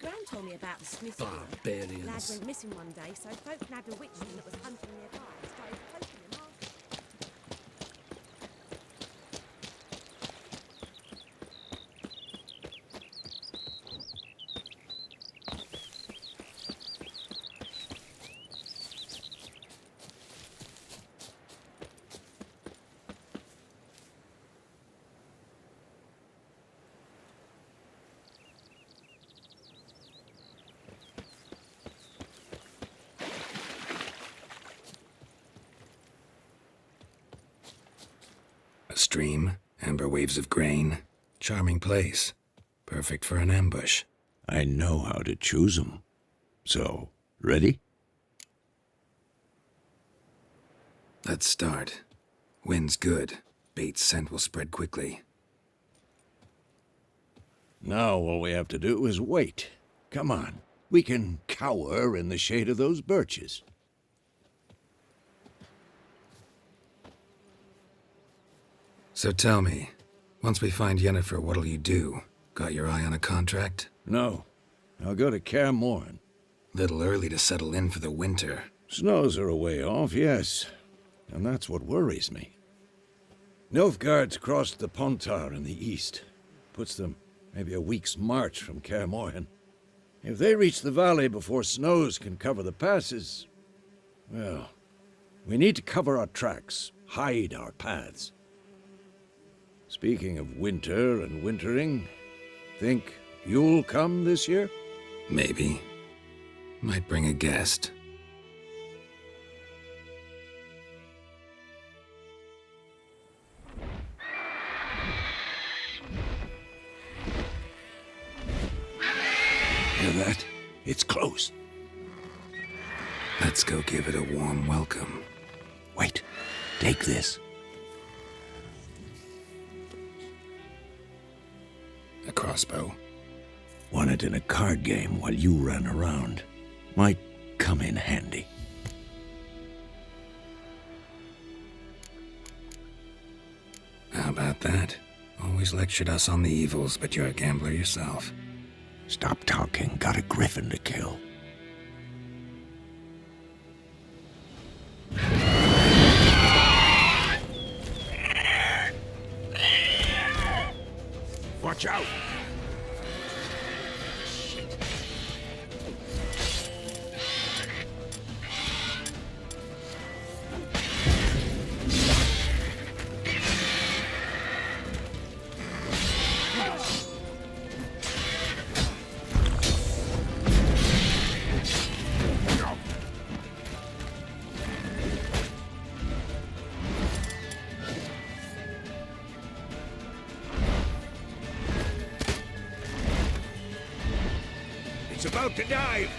Gran told me about the Smiths. Barbarians. Lad went missing one day, so folk nabbed a witchman that was hunting nearby and started poking him after. A stream, amber waves of grain. Charming place. Perfect for an ambush. I know how to choose 'em. So, ready? Let's start. Wind's good. Bait's scent will spread quickly. Now all we have to do is wait. Come on. We can cower in the shade of those birches. So tell me, once we find Yennefer, what'll you do? Got your eye on a contract? No. I'll go to Kaer Morhen. Little early to settle in for the winter. Snows are a way off, yes. And that's what worries me. Nilfgaard's crossed the Pontar in the east. Puts them maybe a week's march from Kaer Morhen. If they reach the valley before snows can cover the passes, well, we need to cover our tracks, hide our paths. Speaking of winter and wintering, think you'll come this year? Maybe. Might bring a guest. Hear that? It's close. Let's go give it a warm welcome. Wait, take this. A crossbow. Won it in a card game while you ran around. Might come in handy. How about that? Always lectured us on the evils, but you're a gambler yourself. Stop talking. Got a griffin to kill. Watch out! It's about to dive!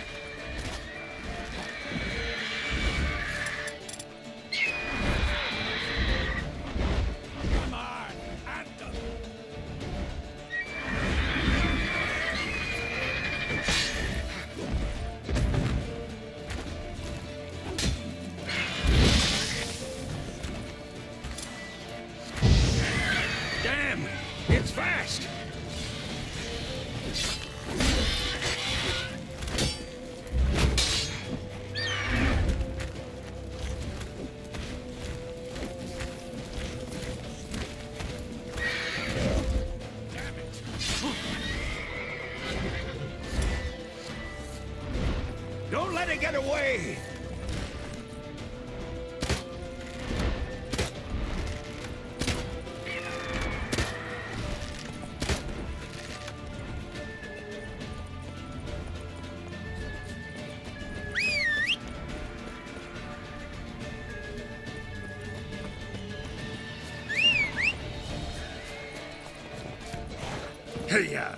Come on, at them! Damn! It's fast! Don't let it get away! Hey-ya!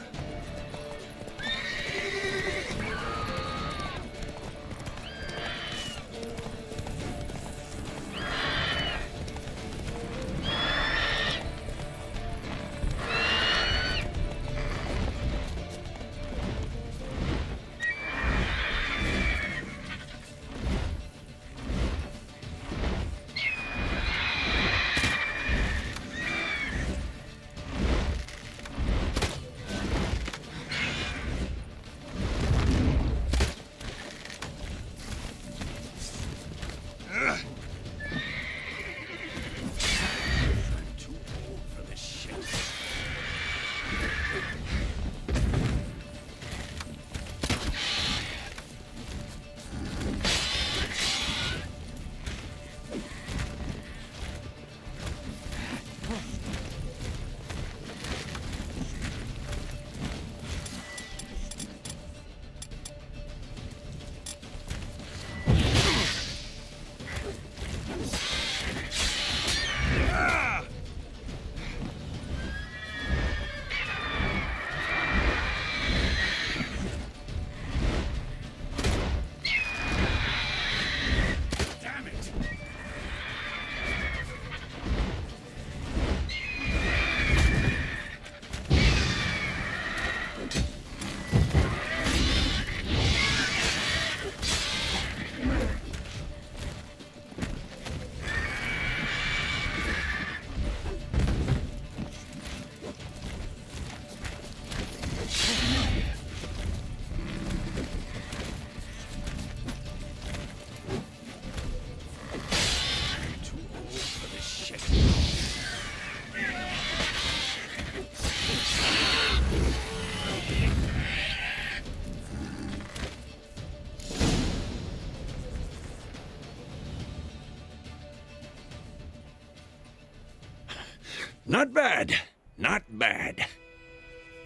Not bad. Not bad.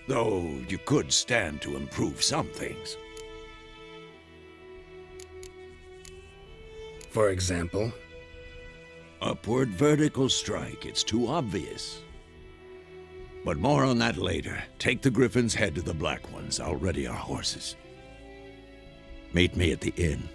Though you could stand to improve some things. For example? Upward vertical strike. It's too obvious. But more on that later. Take the Griffin's head to the Black Ones. I'll ready our horses. Meet me at the inn.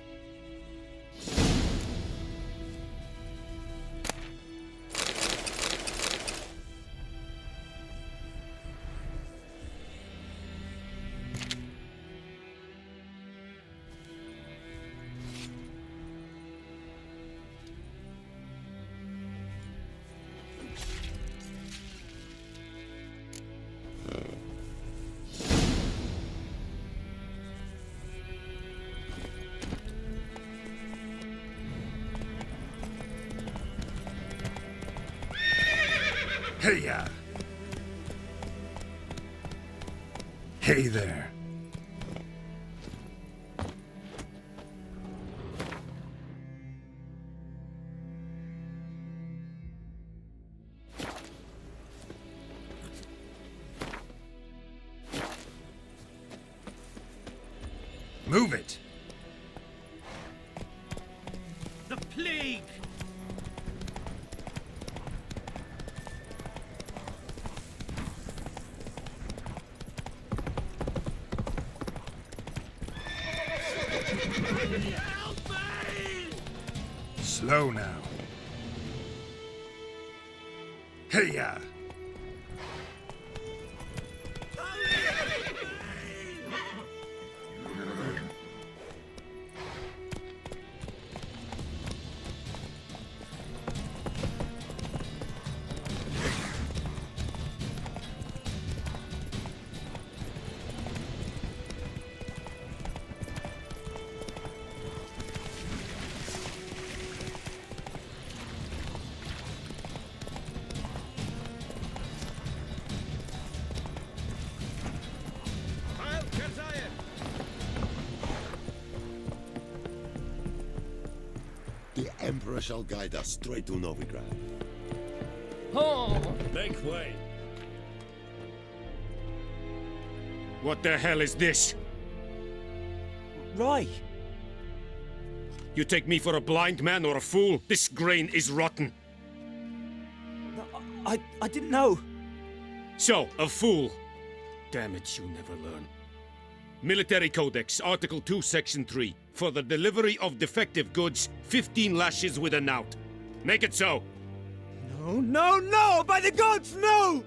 Hey-ya! Hey there. Move it! The plague! Slow now. Hey-ya! The Emperor shall guide us straight to Novigrad. Oh! Make way. What the hell is this? Roy! You take me for a blind man or a fool? This grain is rotten. I didn't know. So, a fool. Damn it, you never learn. Military Codex, Article 2, Section 3. For the delivery of defective goods, 15 lashes with a knout. Make it so. No, no, no! By the gods, no!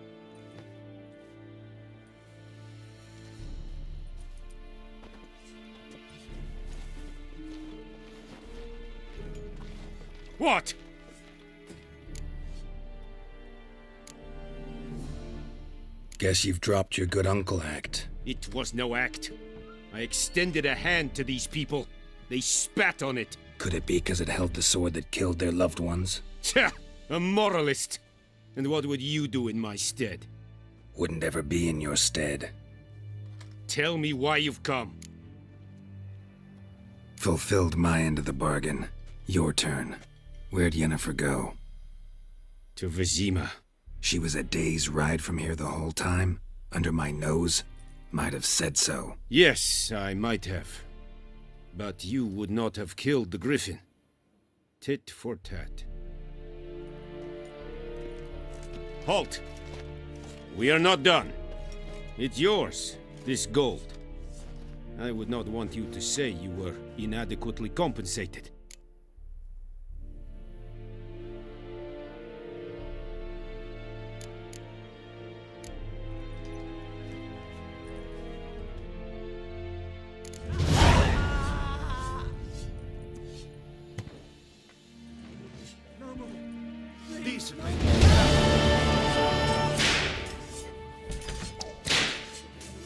What? Guess you've dropped your good uncle act. It was no act. I extended a hand to these people. They spat on it. Could it be because it held the sword that killed their loved ones? Tch! A moralist! And what would you do in my stead? Wouldn't ever be in your stead. Tell me why you've come. Fulfilled my end of the bargain. Your turn. Where'd Yennefer go? To Vizima. She was a day's ride from here the whole time? Under my nose? Might have said so. Yes, I might have. But you would not have killed the Griffin. Tit for tat. Halt! We are not done. It's yours, this gold. I would not want you to say you were inadequately compensated.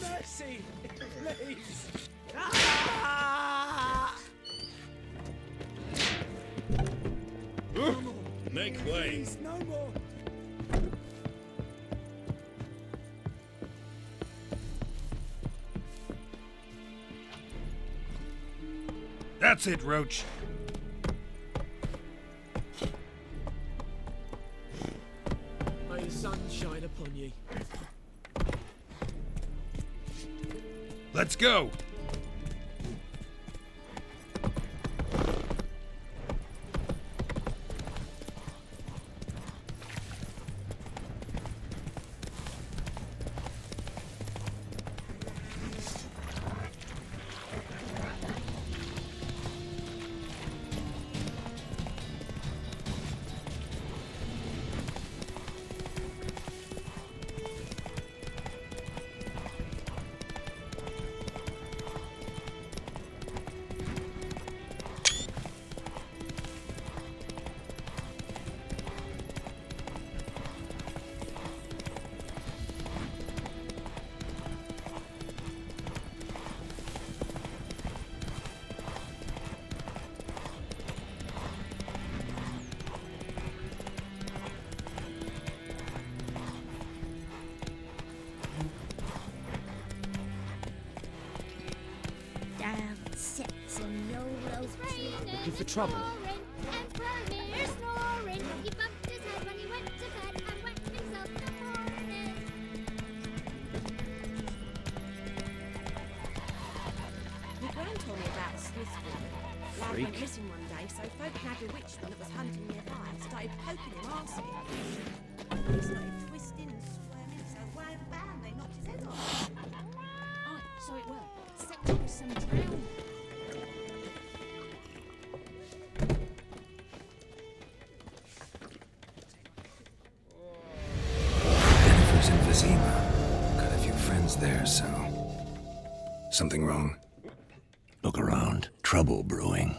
Mercy! Please! Make way. No more! That's it, Roach. May his sun shine upon ye. Let's go! Looking for trouble? My gran told me about a Swiss boy. Lad went missing one day, so folk nabbed a witchman that was hunting nearby and started poking him arsey. He started twisting and squirming, so wham bam, they knocked his head off. Aye, so it were. Except it was some drowning. Jennifer's in Vizima. Got a few friends there, so... Something wrong? Look around. Trouble brewing.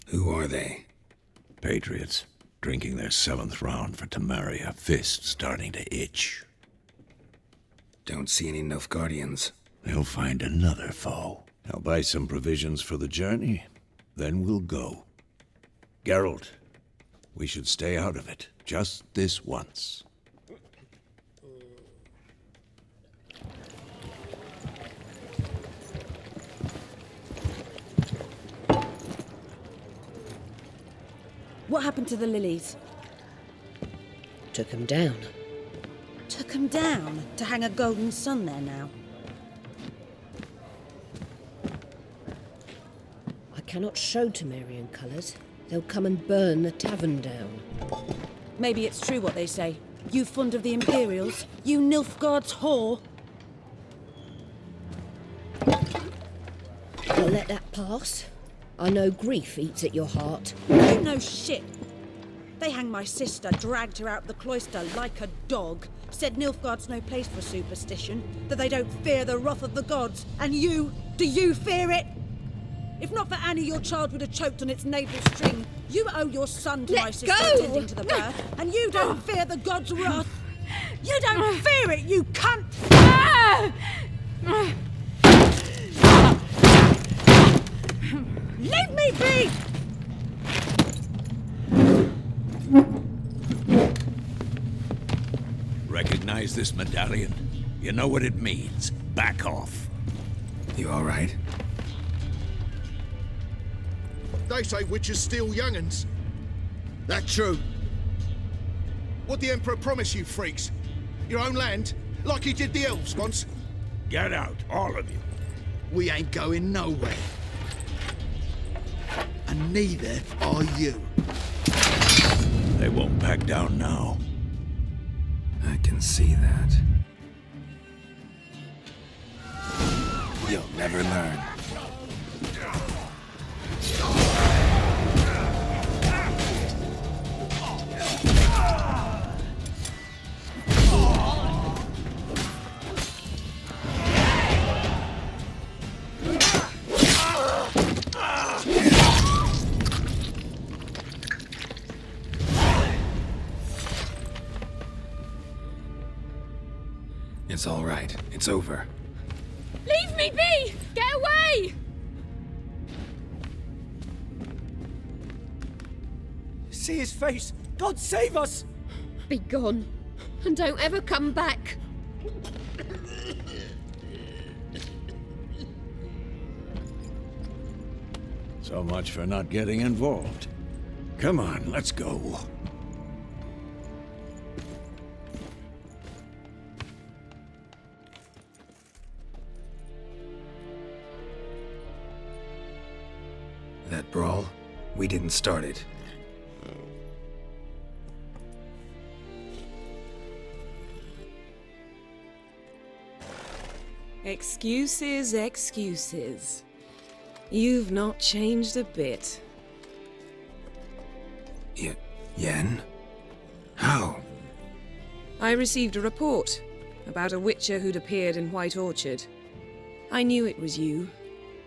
Who are they? Patriots. Drinking their 7th round for Temeria. Fist starting to itch. Don't see any Nilfgaardians. They'll find another foe. I'll buy some provisions for the journey. Then we'll go. Geralt, we should stay out of it. Just this once. What happened to the lilies? Took 'em down. Took 'em down to hang a golden sun there now. I cannot show Temerian colours. They'll come and burn the tavern down. Maybe it's true what they say. You fond of the Imperials? You Nilfgaard's whore? I'll let that pass. I know grief eats at your heart. You know shit. They hanged my sister, dragged her out of the cloister like a dog, said Nilfgaard's no place for superstition, that they don't fear the wrath of the gods. And you, do you fear it? If not for Annie, your child would have choked on its navel string. You owe your son to my sister attending to the birth, and you don't fear the gods' wrath. You don't fear it, you cunt! Leave me be! Recognize this medallion? You know what it means. Back off. You all right? They say witches steal young'uns. That true? What'd the Emperor promise you freaks? Your own land? Like he did the elves once? Get out, all of you. We ain't going nowhere. And neither are you. They won't back down now. I can see that. You'll never learn. It's all right. It's over. Leave me be! Get away! See his face! God save us! Be gone, and don't ever come back. So much for not getting involved. Come on, let's go. That brawl, we didn't start it. Excuses, excuses. You've not changed a bit. Yen? How? I received a report about a witcher who'd appeared in White Orchard. I knew it was you,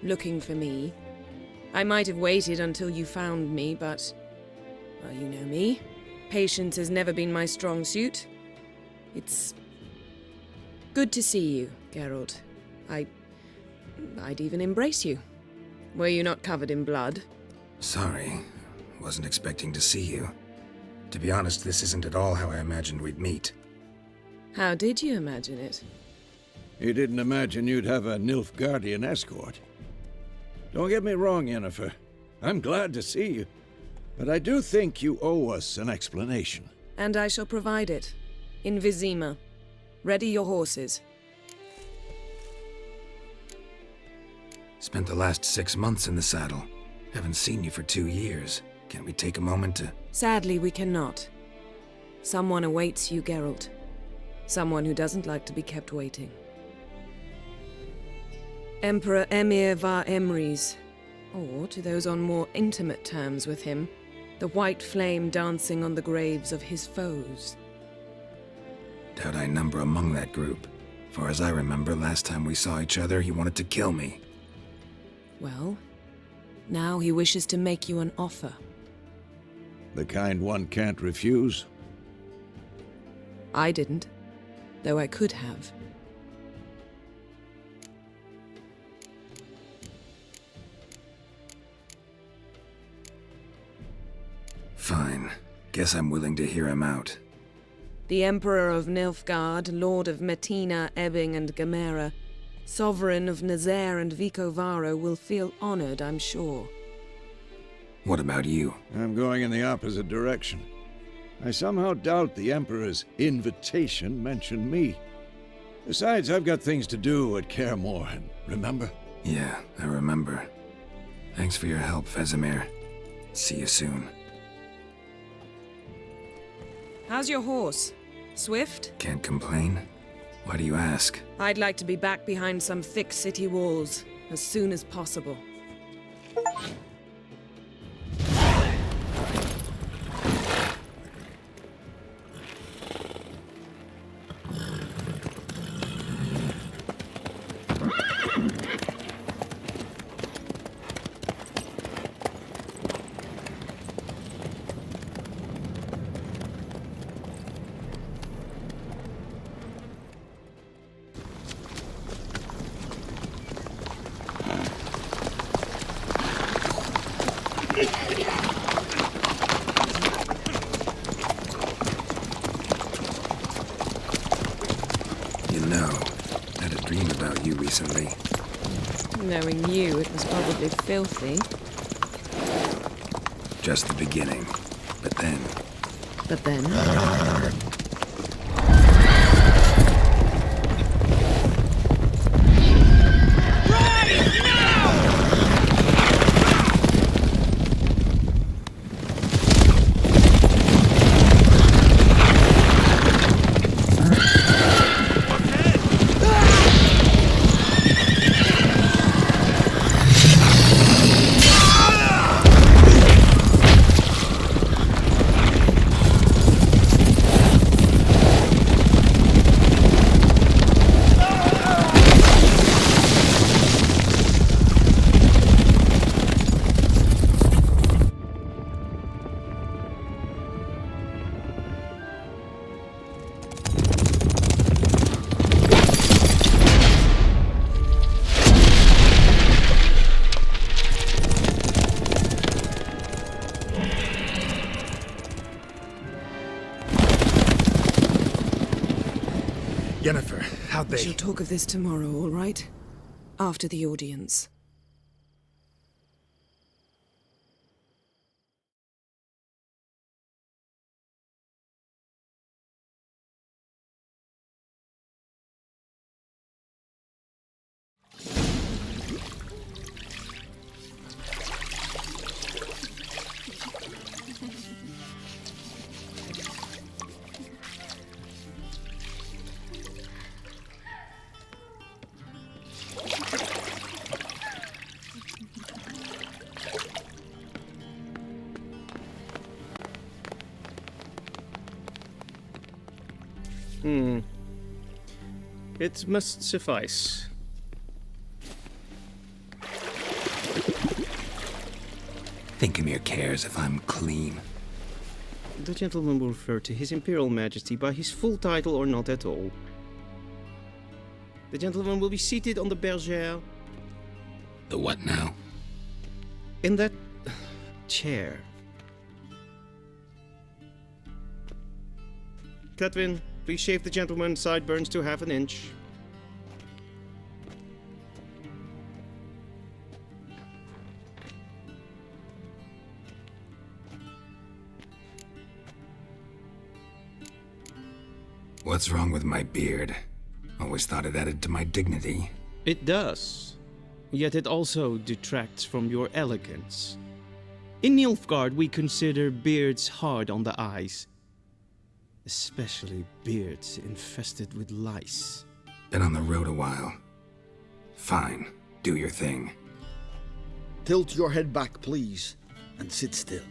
looking for me. I might have waited until you found me, but... well, you know me. Patience has never been my strong suit. It's... good to see you, Geralt. I'd even embrace you. Were you not covered in blood? Sorry. Wasn't expecting to see you. To be honest, this isn't at all how I imagined we'd meet. How did you imagine it? You didn't imagine you'd have a Nilfgaardian escort. Don't get me wrong, Yennefer. I'm glad to see you. But I do think you owe us an explanation. And I shall provide it. In Vizima. Ready your horses. Spent the last 6 months in the saddle. Haven't seen you for 2 years. Can't we take a moment to... Sadly, we cannot. Someone awaits you, Geralt. Someone who doesn't like to be kept waiting. Emperor Emir var Emrys, or to those on more intimate terms with him, the white flame dancing on the graves of his foes. Doubt I number among that group. Far as I remember, last time we saw each other, he wanted to kill me. Well, now he wishes to make you an offer. The kind one can't refuse? I didn't, though I could have. Fine. Guess I'm willing to hear him out. The Emperor of Nilfgaard, Lord of Metina, Ebbing and Gamera, Sovereign of Nazaire and Vicovaro will feel honored, I'm sure. What about you? I'm going in the opposite direction. I somehow doubt the Emperor's invitation mentioned me. Besides, I've got things to do at Kaer Morhen, remember? Yeah, I remember. Thanks for your help, Vesemir. See you soon. How's your horse? Swift? Can't complain. Why do you ask? I'd like to be back behind some thick city walls as soon as possible. Recently. Knowing you, it was probably filthy. Just the beginning. But then... But then? Yennefer, how'd they... We shall talk of this tomorrow, all right? After the audience. It must suffice. Thinkamere cares if I'm clean. The gentleman will refer to His Imperial Majesty by his full title or not at all. The gentleman will be seated on the bergère. The what now? In that chair. Cletwin, please shave the gentleman's sideburns to half an inch. What's wrong with my beard? Always thought it added to my dignity. It does. Yet it also detracts from your elegance. In Nilfgaard, we consider beards hard on the eyes. Especially beards infested with lice. Been on the road a while. Fine, do your thing. Tilt your head back, please, and sit still.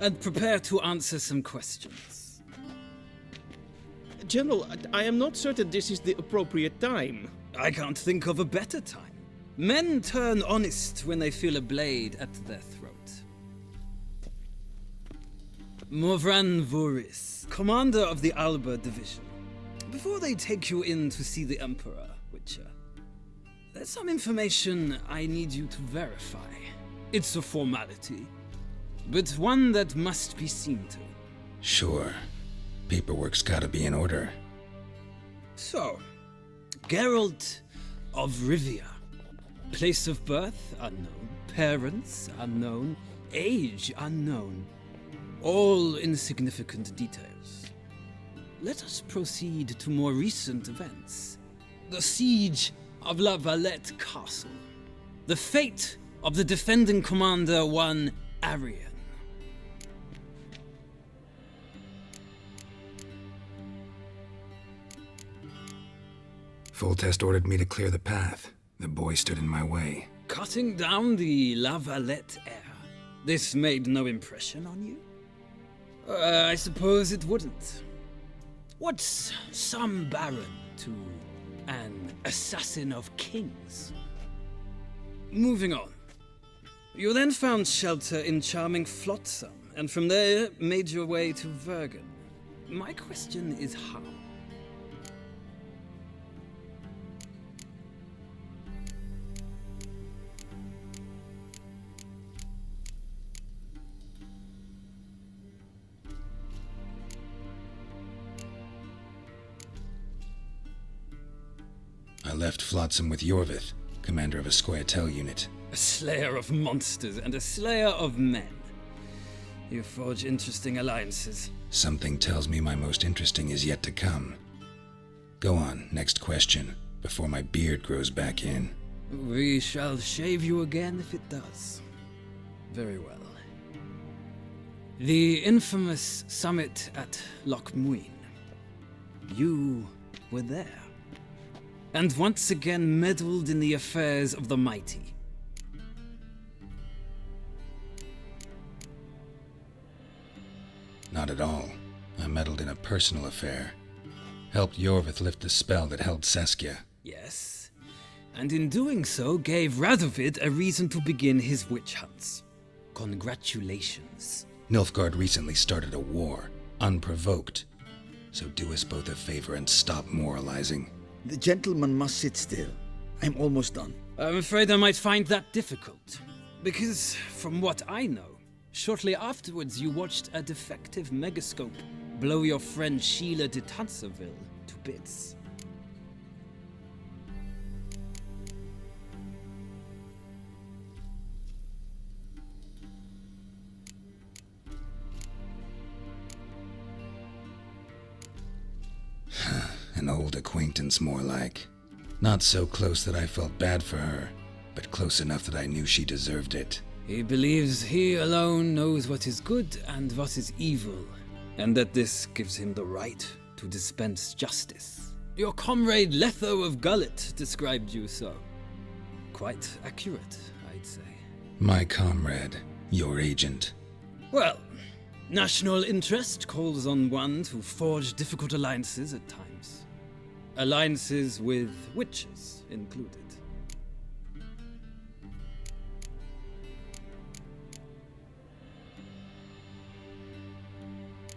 And prepare to answer some questions. General, I am not certain this is the appropriate time. I can't think of a better time. Men turn honest when they feel a blade at their throat. Morvran Voris, commander of the Alba Division. Before they take you in to see the Emperor, Witcher, there's some information I need you to verify. It's a formality, but one that must be seen to. Sure. Paperwork's gotta be in order. So, Geralt of Rivia. Place of birth unknown, parents unknown, age unknown. All insignificant details. Let us proceed to more recent events. The siege of La Valette Castle. The fate of the defending commander, one Arian. Foltest ordered me to clear the path. The boy stood in my way. Cutting down the La Valette heir. This made no impression on you? I suppose it wouldn't. What's some baron to an assassin of kings? Moving on. You then found shelter in charming Flotsam, and from there made your way to Vergen. My question is how? I left Flotsam with Yorvith, commander of a Scoia'tael unit. A slayer of monsters and a slayer of men. You forge interesting alliances. Something tells me my most interesting is yet to come. Go on, next question, before my beard grows back in. We shall shave you again if it does. Very well. The infamous summit at Loch Muin. You were there. And once again meddled in the affairs of the mighty. Not at all. I meddled in a personal affair. Helped Yorvith lift the spell that held Saskia. Yes. And in doing so, gave Radovid a reason to begin his witch hunts. Congratulations. Nilfgaard recently started a war, unprovoked. So do us both a favor and stop moralizing. The gentleman must sit still. I'm almost done. I'm afraid I might find that difficult. Because, from what I know, shortly afterwards you watched a defective megascope blow your friend Sheila de Tanserville to bits. An old acquaintance, more like. Not so close that I felt bad for her, but close enough that I knew she deserved it. He believes he alone knows what is good and what is evil, and that this gives him the right to dispense justice. Your comrade Letho of Gullet described you so. Quite accurate, I'd say. My comrade, your agent. Well, national interest calls on one to forge difficult alliances at times. Alliances with witches included.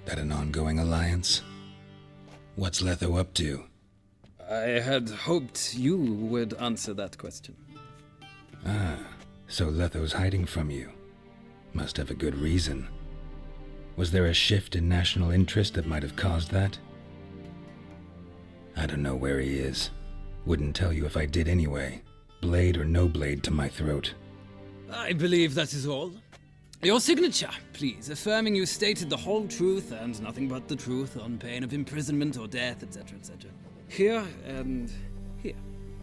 That an ongoing alliance? What's Letho up to? I had hoped you would answer that question. Ah, so Letho's hiding from you. Must have a good reason. Was there a shift in national interest that might have caused that? I don't know where he is. Wouldn't tell you if I did anyway. Blade or no blade to my throat. I believe that is all. Your signature, please, affirming you stated the whole truth and nothing but the truth on pain of imprisonment or death, etc., etc. Here and here.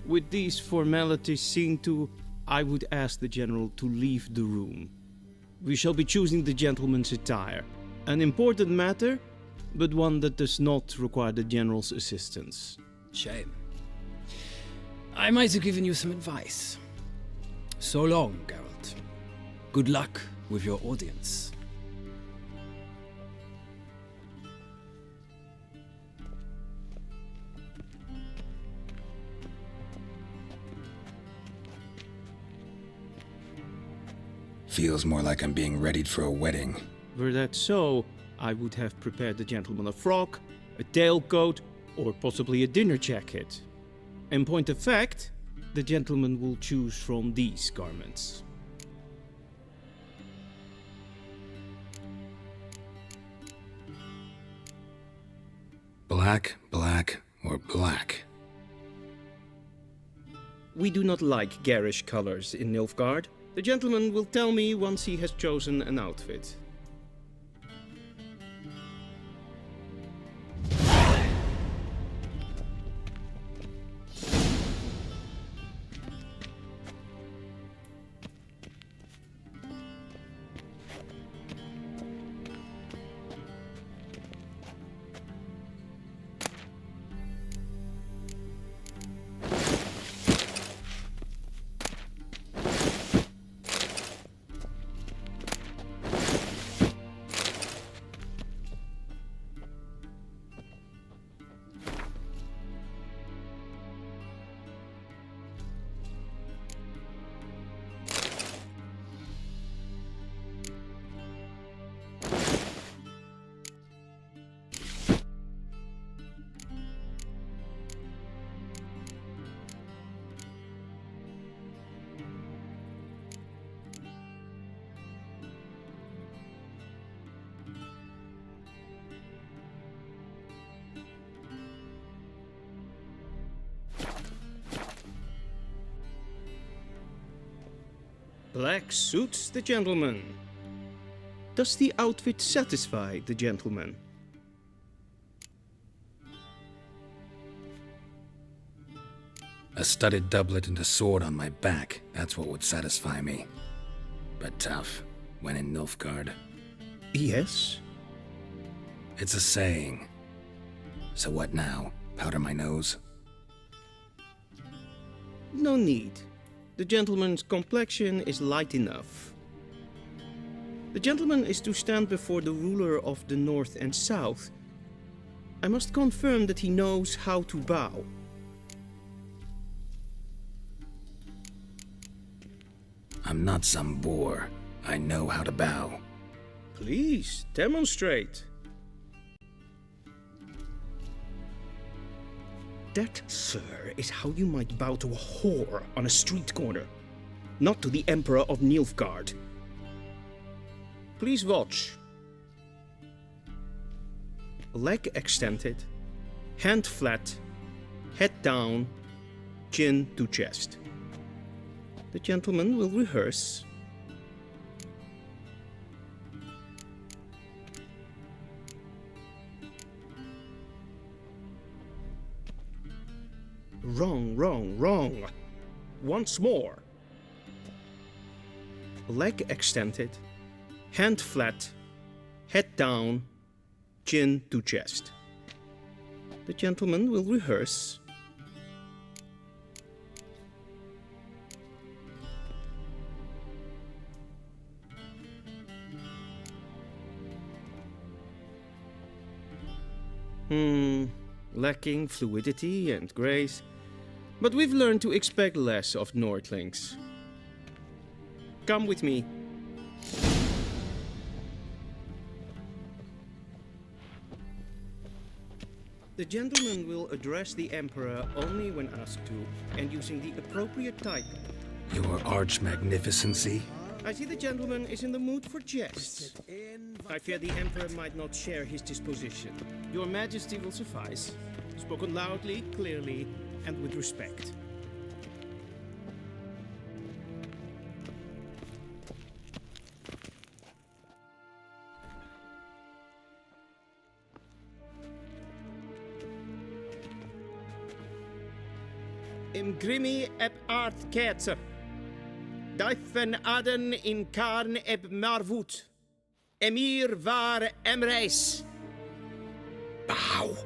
With these formalities seen to, I would ask the General to leave the room. We shall be choosing the gentleman's attire. An important matter, but one that does not require the General's assistance. Shame. I might have given you some advice. So long, Geralt. Good luck with your audience. Feels more like I'm being readied for a wedding. Were that so, I would have prepared the gentleman a frock, a tailcoat, or possibly a dinner jacket. In point of fact, the gentleman will choose from these garments. Black, black, or black? We do not like garish colors in Nilfgaard. The gentleman will tell me once he has chosen an outfit. Black suits the gentleman. Does the outfit satisfy the gentleman? A studded doublet and a sword on my back, that's what would satisfy me. But tough, when in Nilfgaard. Yes? It's a saying. So what now? Powder my nose? No need. The gentleman's complexion is light enough. The gentleman is to stand before the ruler of the North and South. I must confirm that he knows how to bow. I'm not some boor. I know how to bow. Please, demonstrate. That, sir, is how you might bow to a whore on a street corner, not to the Emperor of Nilfgaard. Please watch. Leg extended, hand flat, head down, chin to chest. The gentleman will rehearse. Wrong, wrong, wrong. Once more. Leg extended, hand flat, head down, chin to chest. The gentleman will rehearse. Lacking fluidity and grace. But we've learned to expect less of Nordlings. Come with me. The gentleman will address the Emperor only when asked to, and using the appropriate title. Your Arch-Magnificency? I see the gentleman is in the mood for jests. I fear the Emperor might not share his disposition. Your Majesty will suffice. Spoken loudly, clearly, and with respect. Im grimi eb art ketzer. Daifen aden in karn eb marvut. Emir var emreis. Bow.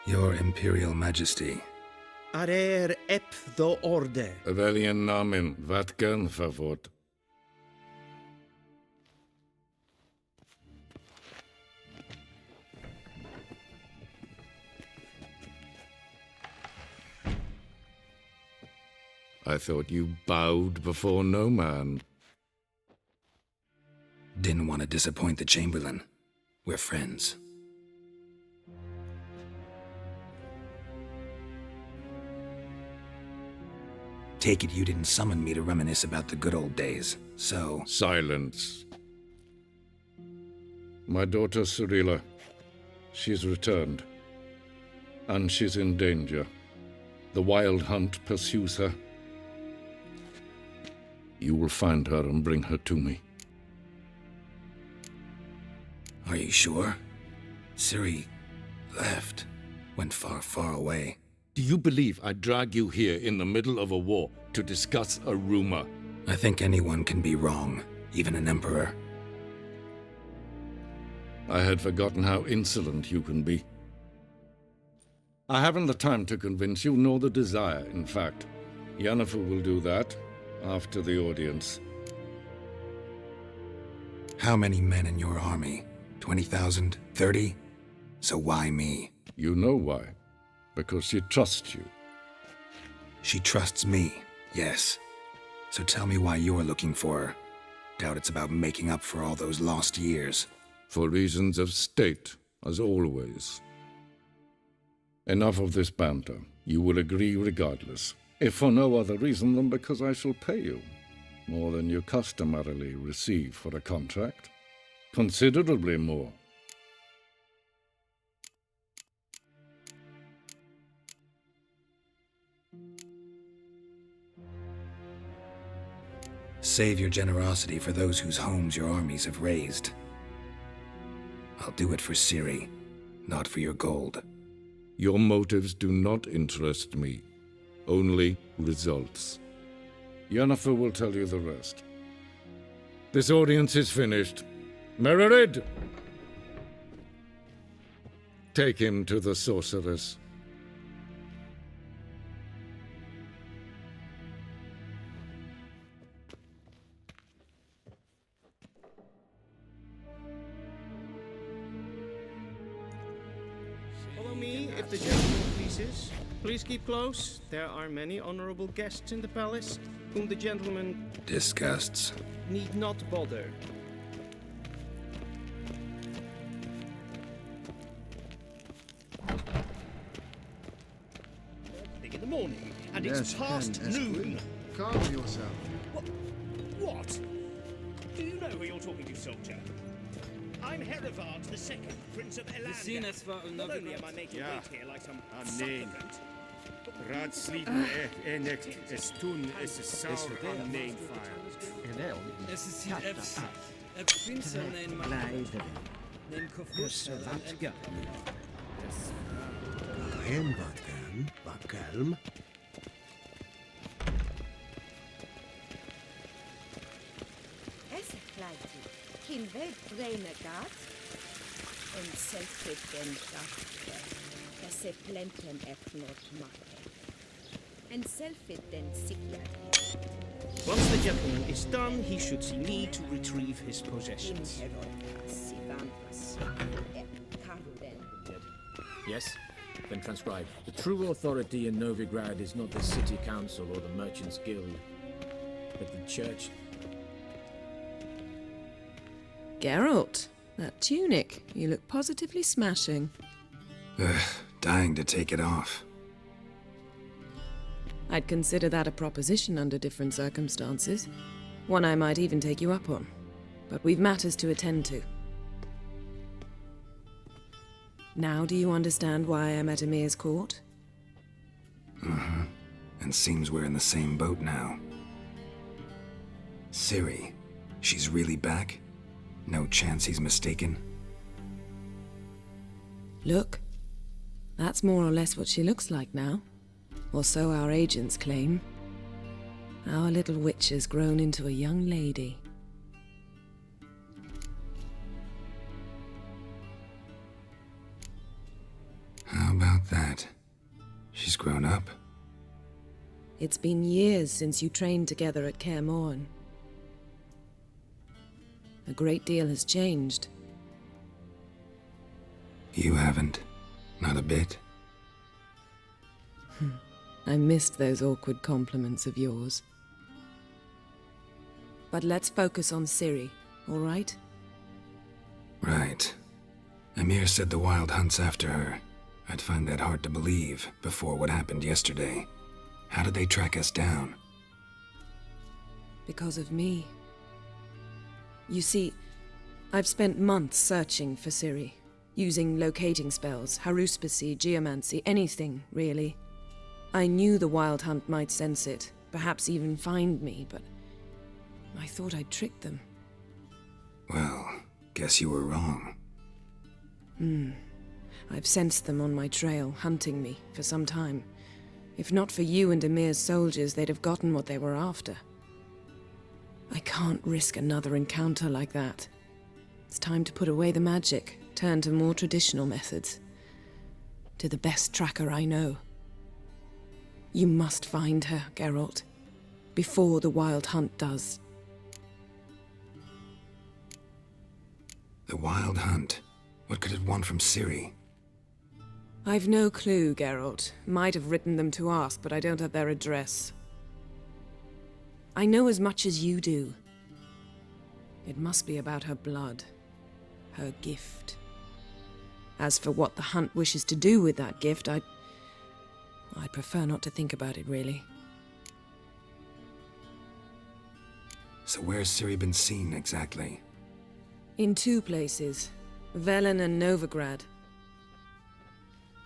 Your Imperial Majesty. Arer ep the orde. Weljen namen, wat kan favort? I thought you bowed before no man. Didn't want to disappoint the Chamberlain. We're friends. Take it you didn't summon me to reminisce about the good old days, so... Silence. My daughter Cyrilla, she's returned. And she's in danger. The Wild Hunt pursues her. You will find her and bring her to me. Are you sure? Ciri left. Went far, far away. Do you believe I'd drag you here in the middle of a war to discuss a rumor? I think anyone can be wrong, even an emperor. I had forgotten how insolent you can be. I haven't the time to convince you, nor the desire, in fact. Yennefer will do that after the audience. How many men in your army? 20,000? 30? So why me? You know why. Because she trusts you. She trusts me, yes. So tell me why you're looking for her. Doubt it's about making up for all those lost years. For reasons of state, as always. Enough of this banter. You will agree regardless. If for no other reason than because I shall pay you. More than you customarily receive for a contract. Considerably more. Save your generosity for those whose homes your armies have razed. I'll do it for Ciri, not for your gold. Your motives do not interest me. Only results. Yennefer will tell you the rest. This audience is finished. Mererid! Take him to the sorceress. Follow me, if the gentleman pleases. Please keep close. There are many honorable guests in the palace, whom the gentleman disgusts. Need not bother. In the morning, and Yes, it's past Ken, noon. Calm yourself. What? Do you know who you're talking to, soldier? I'm Herivard II, Prince of Elander. Not only am I making wait here like some supplicant. Raadsliden echt estun is saur aan neenfire. Es ist hier Prinz nein nein Kofus Vatga. Ryan Vatgelm, Vatgelm. Esse kleidje, geen weet breine gaat. En zet het den dag. se plentem eknot mate. And selfit then sikiat. Once the gentleman is done, he should see me to retrieve his possessions. Yes? Then transcribe. The true authority in Novigrad is not the city council or the merchants' guild, but the church. Geralt, that tunic. You look positively smashing. Ugh, dying to take it off. I'd consider that a proposition under different circumstances. One I might even take you up on. But we've matters to attend to. Now do you understand why I'm at Emir's court? Uh-huh. And seems we're in the same boat now. Ciri, she's really back? No chance he's mistaken? Look. That's more or less what she looks like now. Or so our agents claim. Our little witch has grown into a young lady. How about that? She's grown up. It's been years since you trained together at Kaer Morhen. A great deal has changed. You haven't. Not a bit. I missed those awkward compliments of yours. But let's focus on Ciri, all right? Right. Emir said the Wild Hunt's after her. I'd find that hard to believe before what happened yesterday. How did they track us down? Because of me. You see, I've spent months searching for Ciri, using locating spells, haruspicy, geomancy, anything, really. I knew the Wild Hunt might sense it, perhaps even find me, but I thought I'd tricked them. Well, guess you were wrong. I've sensed them on my trail, hunting me, for some time. If not for you and Emir's soldiers, they'd have gotten what they were after. I can't risk another encounter like that. It's time to put away the magic, turn to more traditional methods. To the best tracker I know. You must find her, Geralt, before the Wild Hunt does. The Wild Hunt? What could it want from Ciri? I've no clue, Geralt. Might have written them to ask, but I don't have their address. I know as much as you do. It must be about her blood. Her gift. As for what the Hunt wishes to do with that gift, I'd prefer not to think about it, really. So where's Ciri been seen, exactly? In two places. Velen and Novigrad.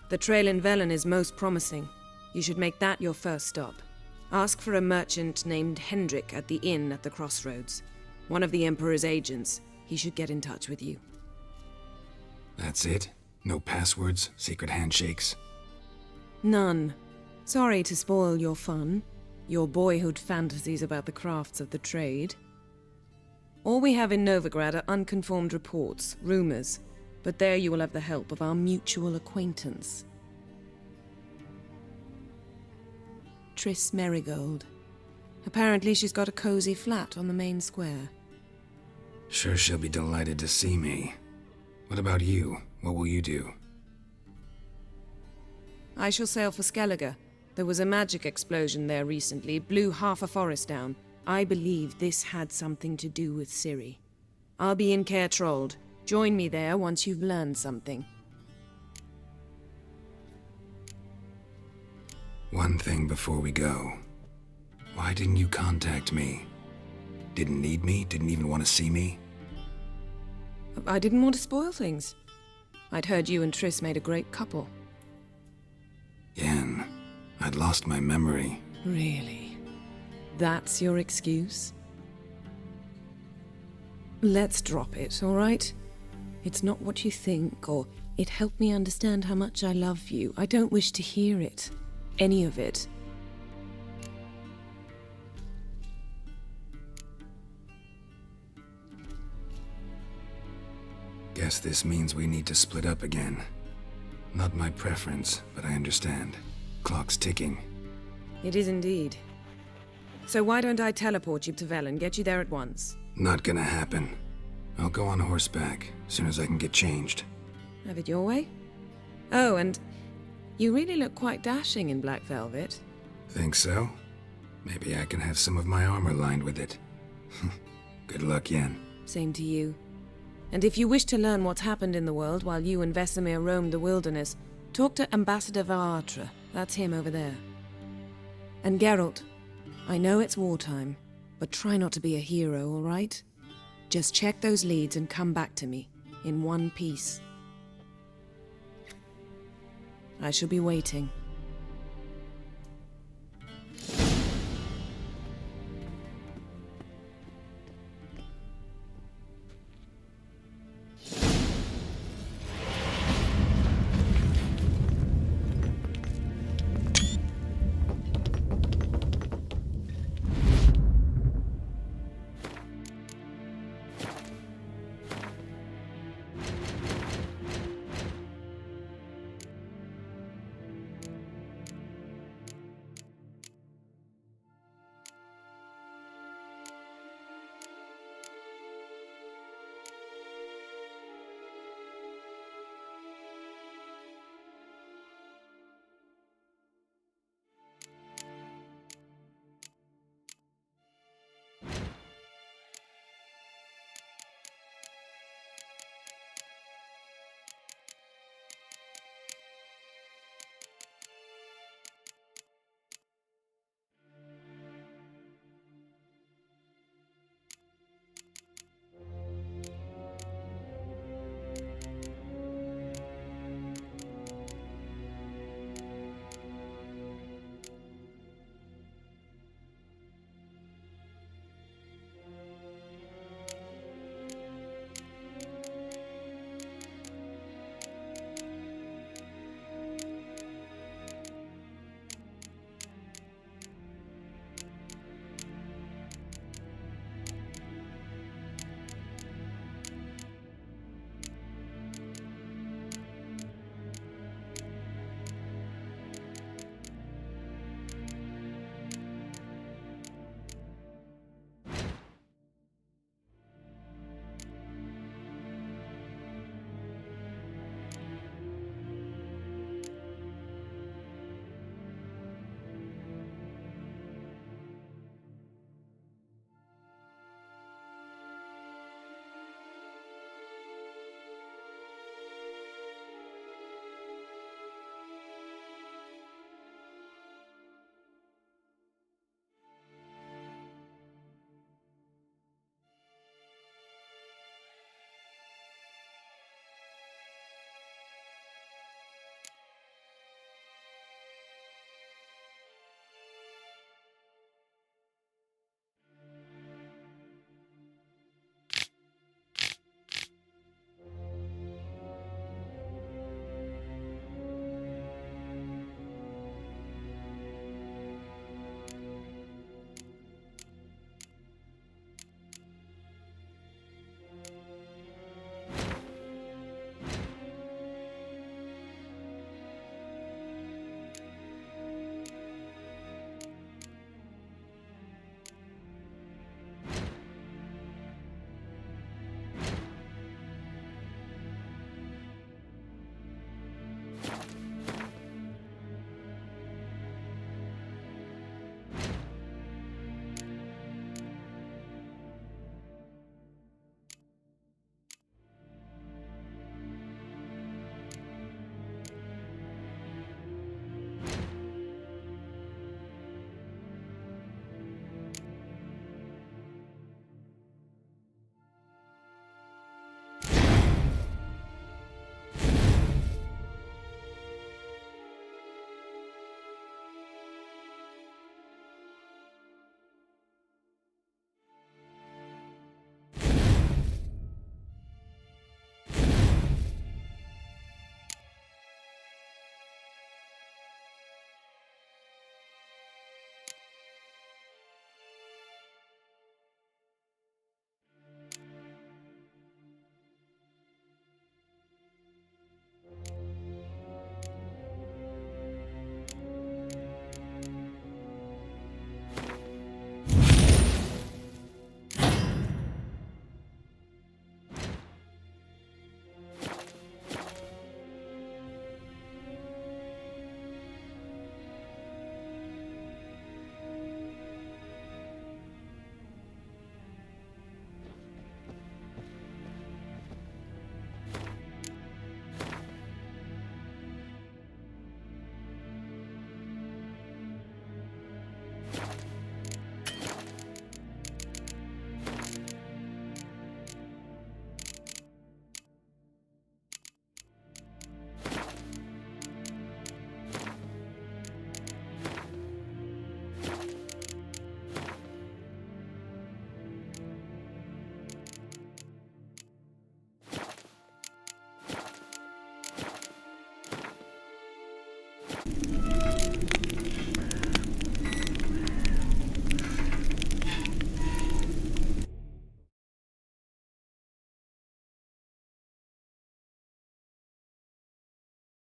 The trail in Velen is most promising. You should make that your first stop. Ask for a merchant named Hendrik at the inn at the crossroads. One of the Emperor's agents. He should get in touch with you. That's it? No passwords, secret handshakes? None. Sorry to spoil your fun. Your boyhood fantasies about the crafts of the trade. All we have in Novigrad are unconfirmed reports, rumors. But there you will have the help of our mutual acquaintance. Triss Merigold. Apparently she's got a cozy flat on the main square. Sure she'll be delighted to see me. What about you? What will you do? I shall sail for Skellige. There was a magic explosion there recently, blew half a forest down. I believe this had something to do with Ciri. I'll be in Caer Trold. Join me there once you've learned something. One thing before we go. Why didn't you contact me? Didn't need me? Didn't even want to see me? I didn't want to spoil things. I'd heard you and Triss made a great couple. Yen, I'd lost my memory. Really? That's your excuse? Let's drop it, all right? It's not what you think, or it helped me understand how much I love you. I don't wish to hear it. Any of it. Guess this means we need to split up again. Not my preference, but I understand. Clock's ticking. It is indeed. So why don't I teleport you to Velen, get you there at once? Not gonna happen. I'll go on horseback, as soon as I can get changed. Have it your way? Oh, and you really look quite dashing in black velvet. Think so? Maybe I can have some of my armor lined with it. Good luck, Yen. Same to you. And if you wish to learn what's happened in the world while you and Vesemir roamed the wilderness, talk to Ambassador Varatra. That's him over there. And Geralt, I know it's wartime, but try not to be a hero, all right? Just check those leads and come back to me, in one piece. I shall be waiting.